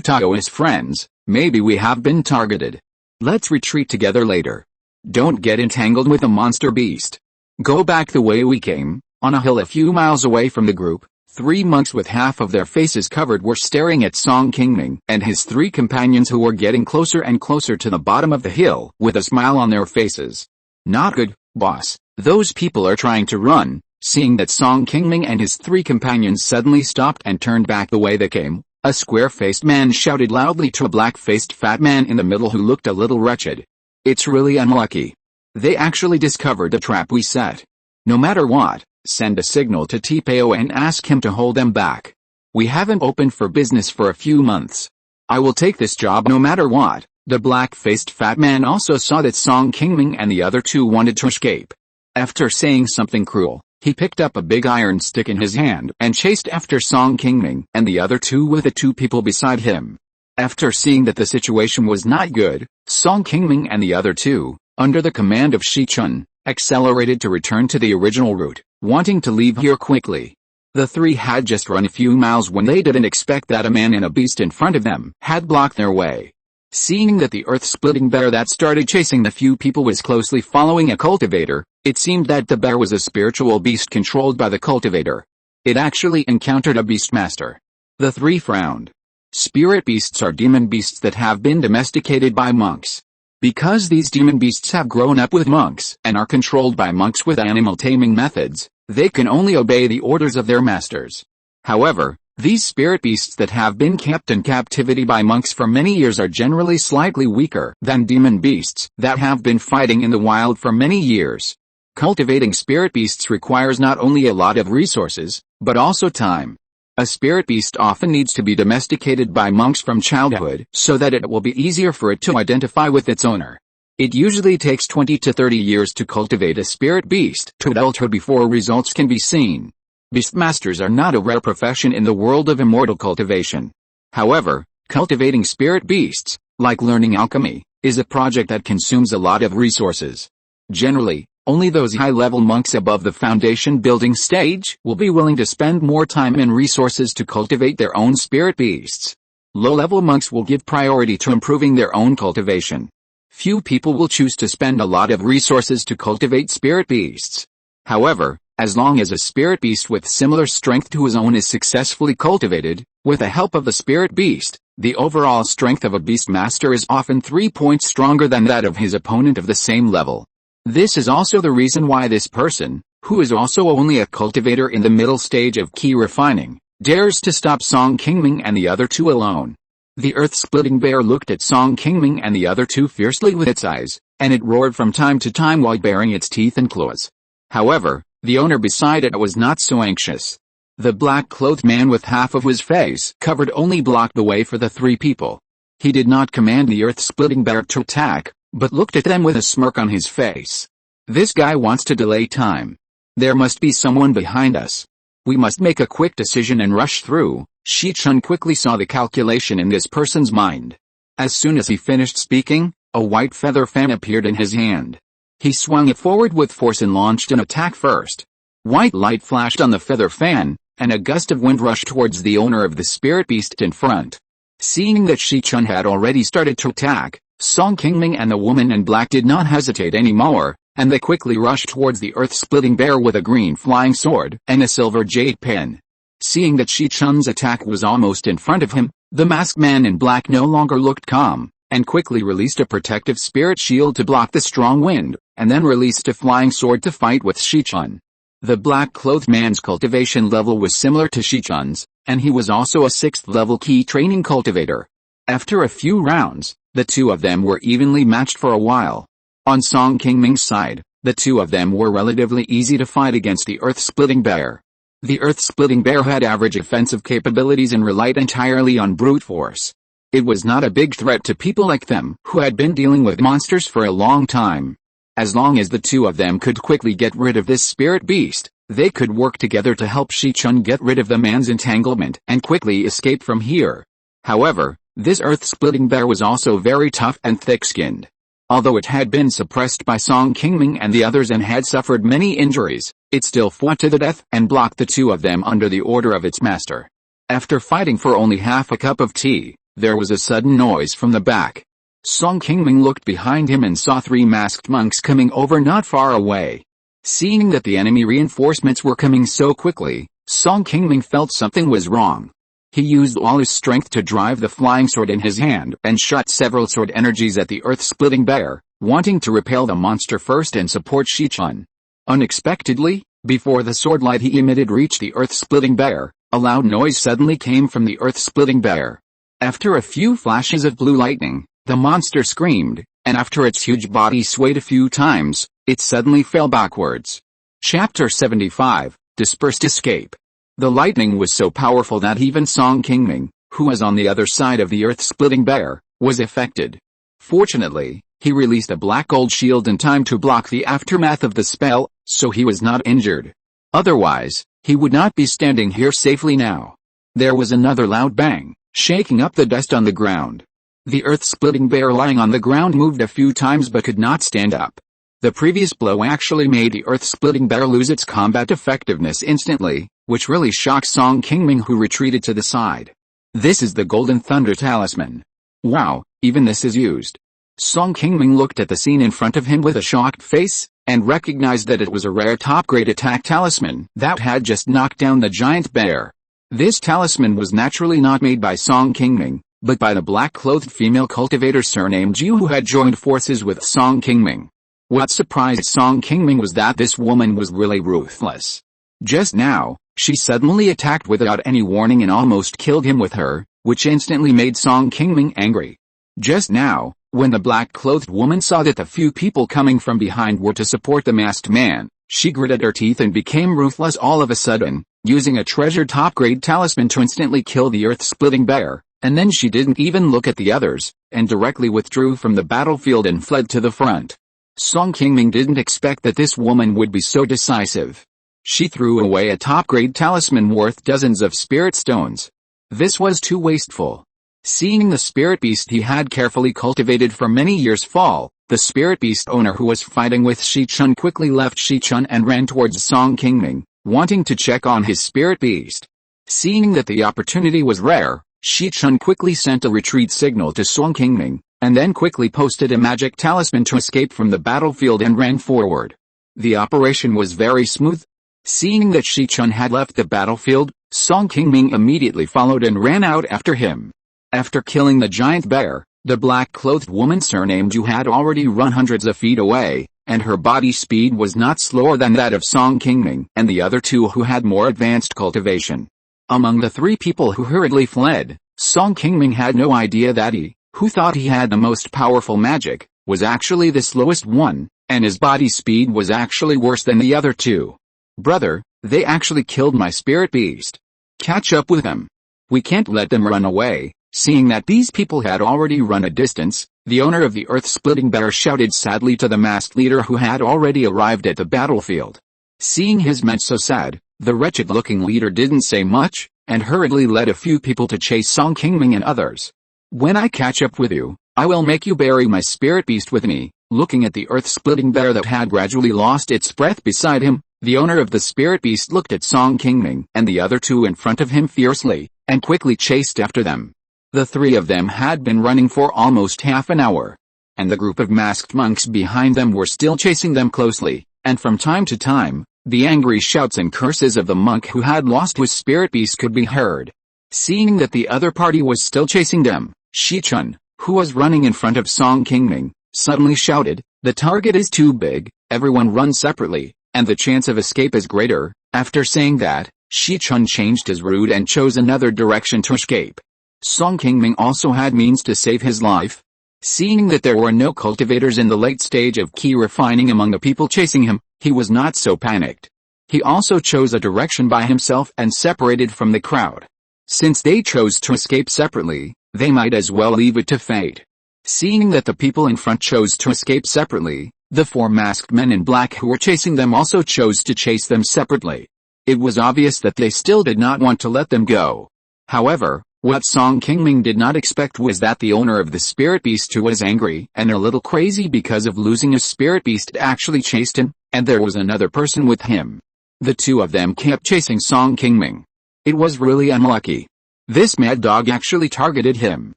Taoist friends, maybe we have been targeted. Let's retreat together later. Don't get entangled with a monster beast. Go back the way we came." On a hill a few miles away from the group, three monks with half of their faces covered were staring at Song Qingming and his three companions, who were getting closer and closer to the bottom of the hill with a smile on their faces. "Not good, boss. Those people are trying to run." Seeing that Song Qingming and his three companions suddenly stopped and turned back the way they came, a square-faced man shouted loudly to a black-faced fat man in the middle who looked a little wretched. "It's really unlucky. They actually discovered the trap we set. No matter what, send a signal to Tpao and ask him to hold them back. We haven't opened for business for a few months. I will take this job no matter what." The black-faced fat man also saw that Song Qingming and the other two wanted to escape. After saying something cruel, he picked up a big iron stick in his hand and chased after Song Qingming and the other two with the two people beside him. After seeing that the situation was not good, Song Qingming and the other two, under the command of Shi Chun, accelerated to return to the original route, wanting to leave here quickly. The three had just run a few miles when they didn't expect that a man and a beast in front of them had blocked their way. Seeing that the earth-splitting bear that started chasing the few people was closely following a cultivator, it seemed that the bear was a spiritual beast controlled by the cultivator. It actually encountered a beastmaster. The three frowned. Spirit beasts are demon beasts that have been domesticated by monks. Because these demon beasts have grown up with monks and are controlled by monks with animal taming methods, they can only obey the orders of their masters. However, these spirit beasts that have been kept in captivity by monks for many years are generally slightly weaker than demon beasts that have been fighting in the wild for many years. Cultivating spirit beasts requires not only a lot of resources, but also time. A spirit beast often needs to be domesticated by monks from childhood so that it will be easier for it to identify with its owner. It usually takes 20 to 30 years to cultivate a spirit beast to adulthood before results can be seen. Beastmasters are not a rare profession in the world of immortal cultivation. However, cultivating spirit beasts, like learning alchemy, is a project that consumes a lot of resources. Generally, only those high-level monks above the foundation building stage will be willing to spend more time and resources to cultivate their own spirit beasts. Low-level monks will give priority to improving their own cultivation. Few people will choose to spend a lot of resources to cultivate spirit beasts. However, As long as a spirit beast with similar strength to his own is successfully cultivated, with the help of the spirit beast, the overall strength of a beast master is often 3 points stronger than that of his opponent of the same level. This is also the reason why this person, who is also only a cultivator in the middle stage of Qi refining, dares to stop Song Qingming and the other two alone. The earth-splitting bear looked at Song Qingming and the other two fiercely with its eyes, and it roared from time to time while baring its teeth and claws. However, the owner beside it was not so anxious. The black-clothed man with half of his face covered only blocked the way for the three people. He did not command the earth-splitting bear to attack, but looked at them with a smirk on his face. This guy wants to delay time. There must be someone behind us. We must make a quick decision and rush through. Shichun quickly saw the calculation in this person's mind. As soon as he finished speaking, a white feather fan appeared in his hand. He swung it forward with force and launched an attack first. White light flashed on the feather fan, and a gust of wind rushed towards the owner of the spirit beast in front. Seeing that Shichun had already started to attack, Song Qingming and the woman in black did not hesitate anymore, and they quickly rushed towards the earth-splitting bear with a green flying sword and a silver jade pen. Seeing that Shichun's attack was almost in front of him, the masked man in black no longer looked calm, and quickly released a protective spirit shield to block the strong wind, and then released a flying sword to fight with Shichun. The black-clothed man's cultivation level was similar to Shichun's, and he was also a 6th level Qi training cultivator. After a few rounds, the two of them were evenly matched for a while. On Song Qingming's side, the two of them were relatively easy to fight against the earth-splitting bear. The earth-splitting bear had average offensive capabilities and relied entirely on brute force. It was not a big threat to people like them who had been dealing with monsters for a long time. As long as the two of them could quickly get rid of this spirit beast, they could work together to help Shichun get rid of the man's entanglement and quickly escape from here. However, this earth-splitting bear was also very tough and thick-skinned. Although it had been suppressed by Song Qingming and the others and had suffered many injuries, it still fought to the death and blocked the two of them under the order of its master. After fighting for only half a cup of tea, there was a sudden noise from the back. Song Qingming looked behind him and saw 3 masked monks coming over not far away. Seeing that the enemy reinforcements were coming so quickly, Song Qingming felt something was wrong. He used all his strength to drive the flying sword in his hand and shot several sword energies at the earth-splitting bear, wanting to repel the monster first and support Shichun. Unexpectedly, before the sword light he emitted reached the earth-splitting bear, a loud noise suddenly came from the earth-splitting bear. After a few flashes of blue lightning, the monster screamed, and after its huge body swayed a few times, it suddenly fell backwards. Chapter 75, Dispersed Escape. The lightning was so powerful that even Song Qingming, who was on the other side of the earth-splitting bear, was affected. Fortunately, he released a black gold shield in time to block the aftermath of the spell, so he was not injured. Otherwise, he would not be standing here safely now. There was another loud bang, shaking up the dust on the ground. The earth-splitting bear lying on the ground moved a few times but could not stand up. The previous blow actually made the earth-splitting bear lose its combat effectiveness instantly, which really shocked Song Qingming, who retreated to the side. This is the Golden Thunder Talisman. Wow, even this is used. Song Qingming looked at the scene in front of him with a shocked face, and recognized that it was a rare top-grade attack talisman that had just knocked down the giant bear. This talisman was naturally not made by Song Qingming, but by the black-clothed female cultivator surnamed Jiu who had joined forces with Song Qingming. What surprised Song Qingming was that this woman was really ruthless. Just now, she suddenly attacked without any warning and almost killed him with her, which instantly made Song Qingming angry. Just now, when the black-clothed woman saw that the few people coming from behind were to support the masked man, she gritted her teeth and became ruthless all of a sudden, using a treasured top-grade talisman to instantly kill the earth-splitting bear, and then she didn't even look at the others, and directly withdrew from the battlefield and fled to the front. Song Qingming didn't expect that this woman would be so decisive. She threw away a top-grade talisman worth dozens of spirit stones. This was too wasteful. Seeing the spirit beast he had carefully cultivated for many years fall, the spirit beast owner who was fighting with Shichun quickly left Shichun and ran towards Song Qingming, wanting to check on his spirit beast. Seeing that the opportunity was rare, Shichun quickly sent a retreat signal to Song Qingming, and then quickly posted a magic talisman to escape from the battlefield and ran forward. The operation was very smooth. Seeing that Shi Chun had left the battlefield, Song Qingming immediately followed and ran out after him. After killing the giant bear, the black-clothed woman surnamed Yu had already run hundreds of feet away, and her body speed was not slower than that of Song Qingming and the other two who had more advanced cultivation. Among the three people who hurriedly fled, Song Qingming had no idea that he, who thought he had the most powerful magic, was actually the slowest one, and his body speed was actually worse than the other two. Brother, they actually killed my spirit beast. Catch up with them. We can't let them run away. Seeing that these people had already run a distance, the owner of the earth-splitting bear shouted sadly to the masked leader who had already arrived at the battlefield. Seeing his men so sad, the wretched-looking leader didn't say much, and hurriedly led a few people to chase Song Qingming and others. When I catch up with you, I will make you bury my spirit beast with me. Looking at the earth-splitting bear that had gradually lost its breath beside him, the owner of the spirit beast looked at Song Qingming and the other two in front of him fiercely, and quickly chased after them. The three of them had been running for almost half an hour, and the group of masked monks behind them were still chasing them closely, and from time to time, the angry shouts and curses of the monk who had lost his spirit beast could be heard. Seeing that the other party was still chasing them, Shi Chun, who was running in front of Song Qingming, suddenly shouted, "The target is too big, everyone run separately, and the chance of escape is greater." After saying that, Shi Chun changed his route and chose another direction to escape. Song Qingming also had means to save his life. Seeing that there were no cultivators in the late stage of Qi refining among the people chasing him, he was not so panicked. He also chose a direction by himself and separated from the crowd. Since they chose to escape separately, they might as well leave it to fate. Seeing that the people in front chose to escape separately, the four masked men in black who were chasing them also chose to chase them separately. It was obvious that they still did not want to let them go. However, what Song Qingming did not expect was that the owner of the spirit beast, who was angry and a little crazy because of losing his spirit beast, actually chased him, and there was another person with him. The two of them kept chasing Song Qingming. It was really unlucky. This mad dog actually targeted him.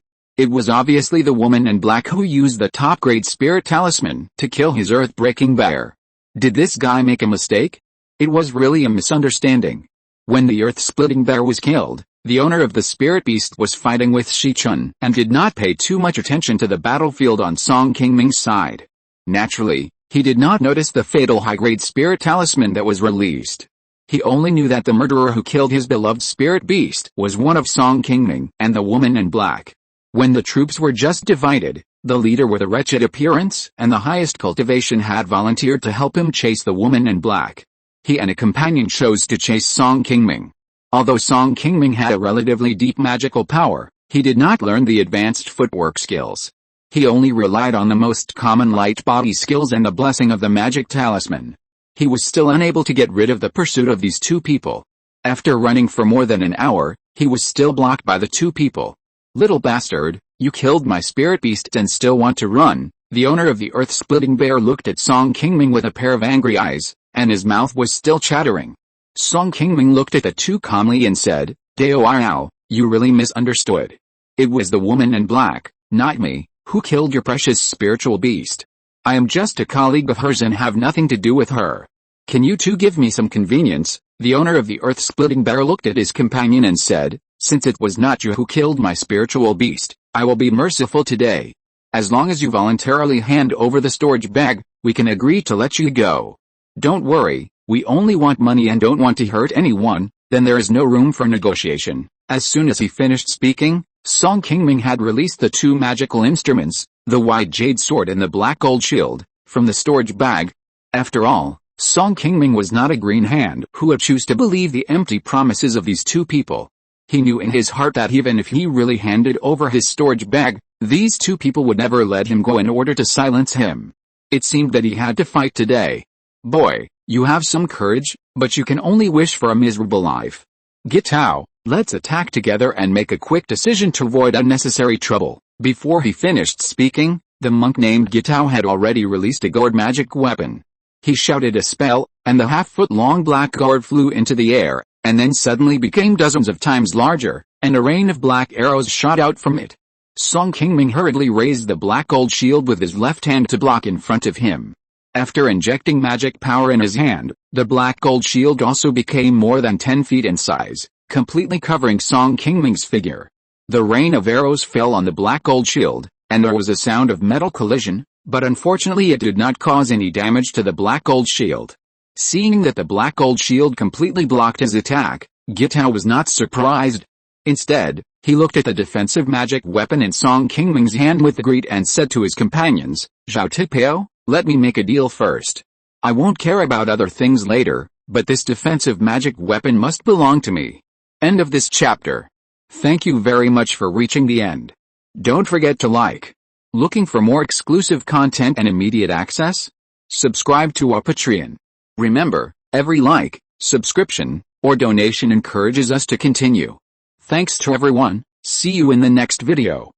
It was obviously the woman in black who used the top-grade spirit talisman to kill his earth-breaking bear. Did this guy make a mistake? It was really a misunderstanding. When the earth-splitting bear was killed, the owner of the spirit beast was fighting with Shi Chun and did not pay too much attention to the battlefield on Song Qingming's side. Naturally, he did not notice the fatal high-grade spirit talisman that was released. He only knew that the murderer who killed his beloved spirit beast was one of Song Qingming and the woman in black. When the troops were just divided, the leader with a wretched appearance and the highest cultivation had volunteered to help him chase the woman in black. He and a companion chose to chase Song Qingming. Although Song Qingming had a relatively deep magical power, he did not learn the advanced footwork skills. He only relied on the most common light body skills and the blessing of the magic talisman. He was still unable to get rid of the pursuit of these two people. After running for more than an hour, he was still blocked by the two people. "Little bastard, you killed my spirit beast and still want to run." The owner of the earth-splitting bear looked at Song Qingming with a pair of angry eyes, and his mouth was still chattering. Song Qingming looked at the two calmly and said, "Dao Yao, you really misunderstood. It was the woman in black, not me, who killed your precious spiritual beast. I am just a colleague of hers and have nothing to do with her. Can you two give me some convenience?" The owner of the earth-splitting bear looked at his companion and said, "Since it was not you who killed my spiritual beast, I will be merciful today. As long as you voluntarily hand over the storage bag, we can agree to let you go. Don't worry, we only want money and don't want to hurt anyone." Then there is no room for negotiation. As soon as he finished speaking, Song Qingming had released the two magical instruments, the white jade sword and the black gold shield, from the storage bag. After all, Song Qingming was not a green hand who would choose to believe the empty promises of these two people. He knew in his heart that even if he really handed over his storage bag, these two people would never let him go in order to silence him. It seemed that he had to fight today. "Boy, you have some courage, but you can only wish for a miserable life. Gitao, let's attack together and make a quick decision to avoid unnecessary trouble." Before he finished speaking, the monk named Gitao had already released a gourd magic weapon. He shouted a spell, and the half-foot-long black gourd flew into the air, and then suddenly became dozens of times larger, and a rain of black arrows shot out from it. Song Qingming hurriedly raised the black gold shield with his left hand to block in front of him. After injecting magic power in his hand, the black gold shield also became more than 10 feet in size, completely covering Song Qingming's figure. The rain of arrows fell on the black gold shield, and there was a sound of metal collision, but unfortunately it did not cause any damage to the black gold shield. Seeing that the black gold shield completely blocked his attack, Gitao was not surprised. Instead, he looked at the defensive magic weapon in Song Qingming's hand with greed and said to his companions, "Zhao Tipao, let me make a deal first. I won't care about other things later, but this defensive magic weapon must belong to me." End of this chapter. Thank you very much for reaching the end. Don't forget to like. Looking for more exclusive content and immediate access? Subscribe to our Patreon. Remember, every like, subscription, or donation encourages us to continue. Thanks to everyone, see you in the next video.